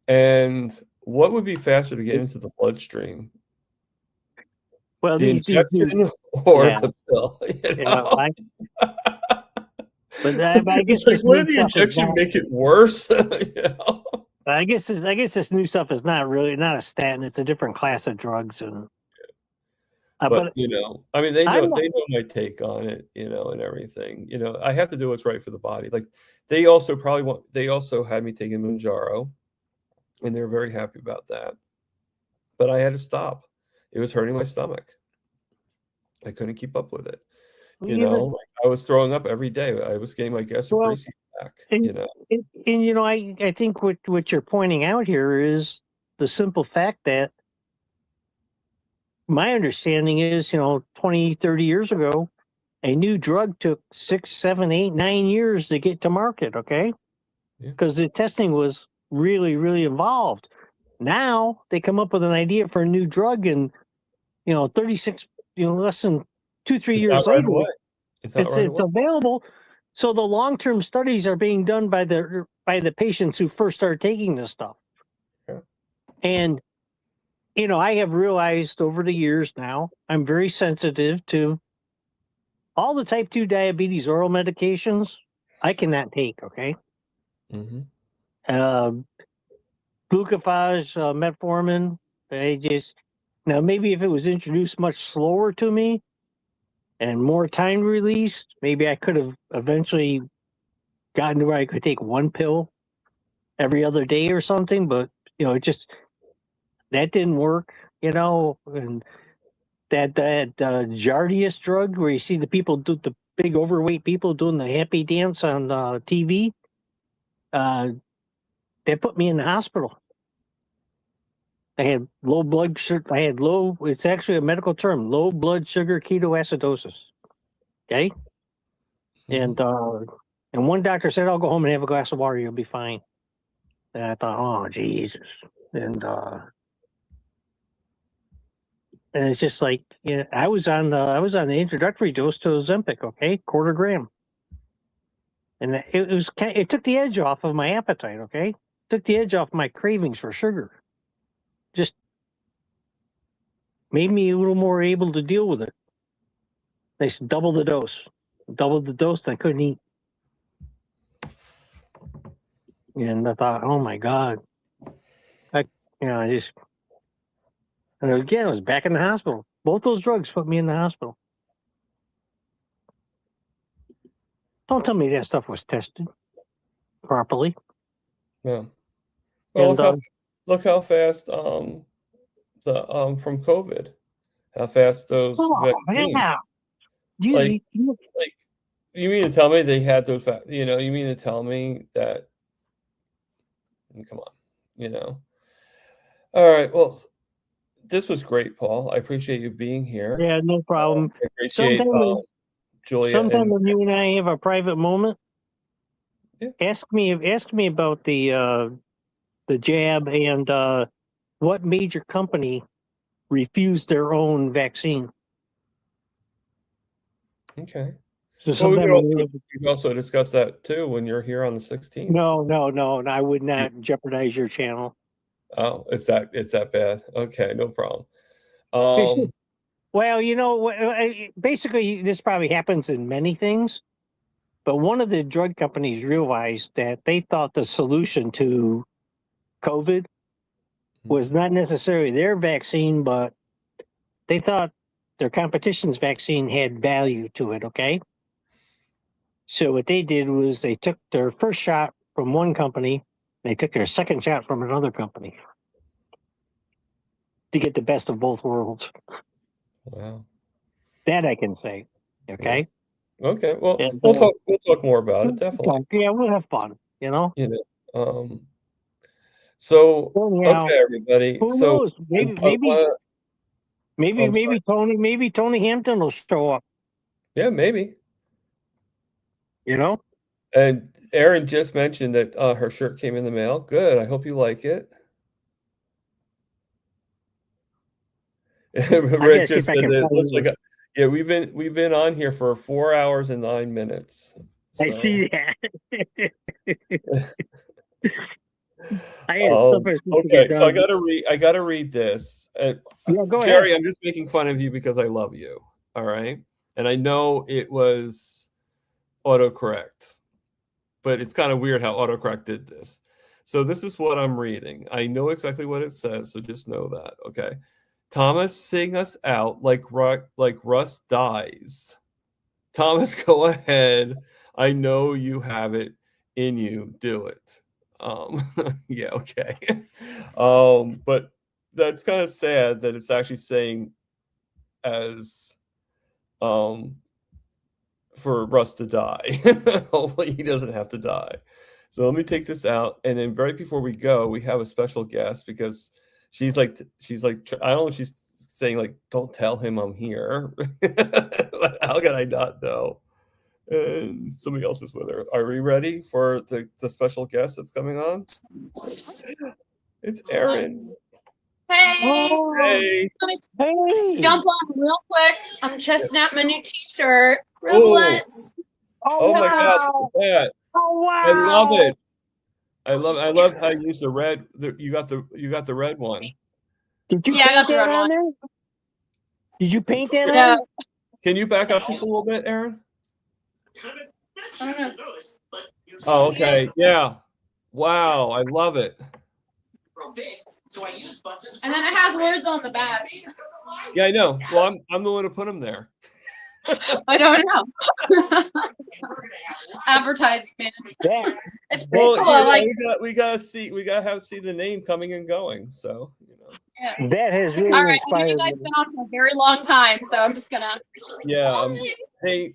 and what would be faster to get into the bloodstream? Well, The these injection or yeah, the pill? You yeah. know? But I guess It's like, this new wouldn't the stuff is injection not. make it worse? You know? I guess this new stuff is not a statin. It's a different class of drugs, and But but you know, I mean, I'm not, they know my take on it, you know, and everything. You know, I have to do what's right for the body. Like they also they also had me taking Manjaro, and they were very happy about that. But I had to stop. It was hurting my stomach. I couldn't keep up with it. You know, even like I was throwing up every day. I was getting my well, gastroparesis back. and, You know, and you know, I think what you're pointing out here is the simple fact that my understanding is, you know, 20, 30 years ago, a new drug took 6, 7, 8, 9 years to get to market. Okay, Yeah. because the testing was really, really involved. Now they come up with an idea for a new drug, and you know, 36, you know, less than 2, 3 it's out years right later, away. It's out right it's away. available. So the long-term studies are being done by the patients who first started taking this stuff. Yeah. And you know, I have realized over the years now, I'm very sensitive to all the type 2 diabetes oral medications. I cannot take, okay? Hmm. Uh, Glucophage, metformin, now maybe if it was introduced much slower to me and more time released, maybe I could have eventually gotten to where I could take one pill every other day or something, but you know, that didn't work, you know. And that Jardius drug where you see the people do the big overweight people doing the happy dance on TV, uh, that put me in the hospital. I had low blood sugar. I had low. It's actually a medical term: low blood sugar ketoacidosis. Okay, Hmm. and one doctor said, "I'll go home and have a glass of water. You'll be fine." And I thought, "Oh Jesus!" And it's just like, yeah, I was on the introductory dose to Ozempic. Okay, quarter gram. And it took the edge off of my appetite, okay? Took the edge off my cravings for sugar. Just made me a little more able to deal with it. They said double the dose. Doubled the dose, and I couldn't eat. And I thought, oh my God. I just, and again, I was back in the hospital. Both those drugs put me in the hospital. Don't tell me that stuff was tested properly. Yeah. Well, And look how fast from COVID, how fast those oh, vaccines. yeah. Like You, like you mean to tell me they had those you know, you mean to tell me that, come on, you know. All right. Well, this was great, Paul. I appreciate you being here. yeah, no problem. I appreciate Sometime when Julia Sometime and when you and I have a private moment, yeah. ask me about the jab and what major company refused their own vaccine. Okay. So Well, sometime we can also discuss that too when you're here on the 16th. no, I would not jeopardize your channel. Oh, it's that bad. Okay, no problem. Well, you know, basically, this probably happens in many things, but one of the drug companies realized that they thought the solution to COVID was not necessarily their vaccine, but they thought their competition's vaccine had value to it, okay? So what they did was they took their first shot from one company, they took their second shot from another company to get the best of both worlds. Wow. That I can say, okay? Okay. Well, And, we'll talk more about it. Definitely. yeah, we'll have fun, you know. You know. So Anyhow, okay, everybody. who So knows? Maybe, I maybe, wanna, I'm sorry. maybe Tony Hampton will show up. Yeah, maybe. You know. And Erin just mentioned that her shirt came in the mail. Good. I hope you like it. I Rick gotta see if just I said can that it looks find like it. yeah, we've been on here for 4 hours and 9 minutes. I So see that. I had stuff I was supposed to get okay, so done. I gotta read this. Yeah, go ahead. Jerry, I'm just making fun of you because I love you. All right. And I know it was autocorrect, but it's kind of weird how autocorrect did this. So this is what I'm reading. I know exactly what it says, so just know that. Okay. Thomas, sing us out like Russ dies. Thomas, go ahead. I know you have it in you. Do it. Yeah, okay. But that's kind of sad that it's actually saying as for Russ to die. Hopefully he doesn't have to die. So let me take this out, and then right before we go, we have a special guest because she's like I don't know if she's saying like don't tell him I'm here. But how can I not know? And somebody else is with her. Are we ready for the special guest that's coming on? It's Erin. Hey, Oh, Hey. hey. jump on real quick. I'm chesting out my new t-shirt. Oh, Riblets. oh my God, look at that. Oh, wow. I love it. I love how you use the red. You got the red one. Did you Yeah, I paint got the that red on one. there? Did you paint that Yeah. on? Can you back up just a little bit, Erin? I don't know. Oh, okay. Yeah. Wow, I love it. And then it has words on the back. Yeah, I know. Well, I'm the one who put them there. I don't know. Advertisement. Yeah. It's pretty Well, cool. I like we gotta see the name coming and going. So it. That has really All right. I know you inspired guys me. been on for a very long time, so I'm just gonna. yeah. Hey,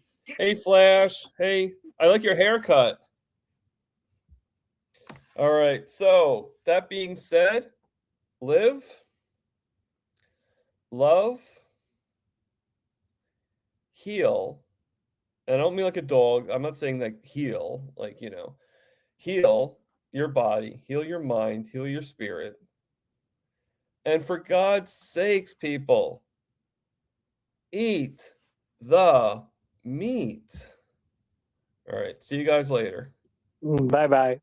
Flash. Hey, I like your haircut. All right. So that being said, live, love, heal. And I don't mean like a dog. I'm not saying like heal, like heal your body, heal your mind, heal your spirit. And for God's sakes, people, eat the meat. All right. See you guys later. Bye bye.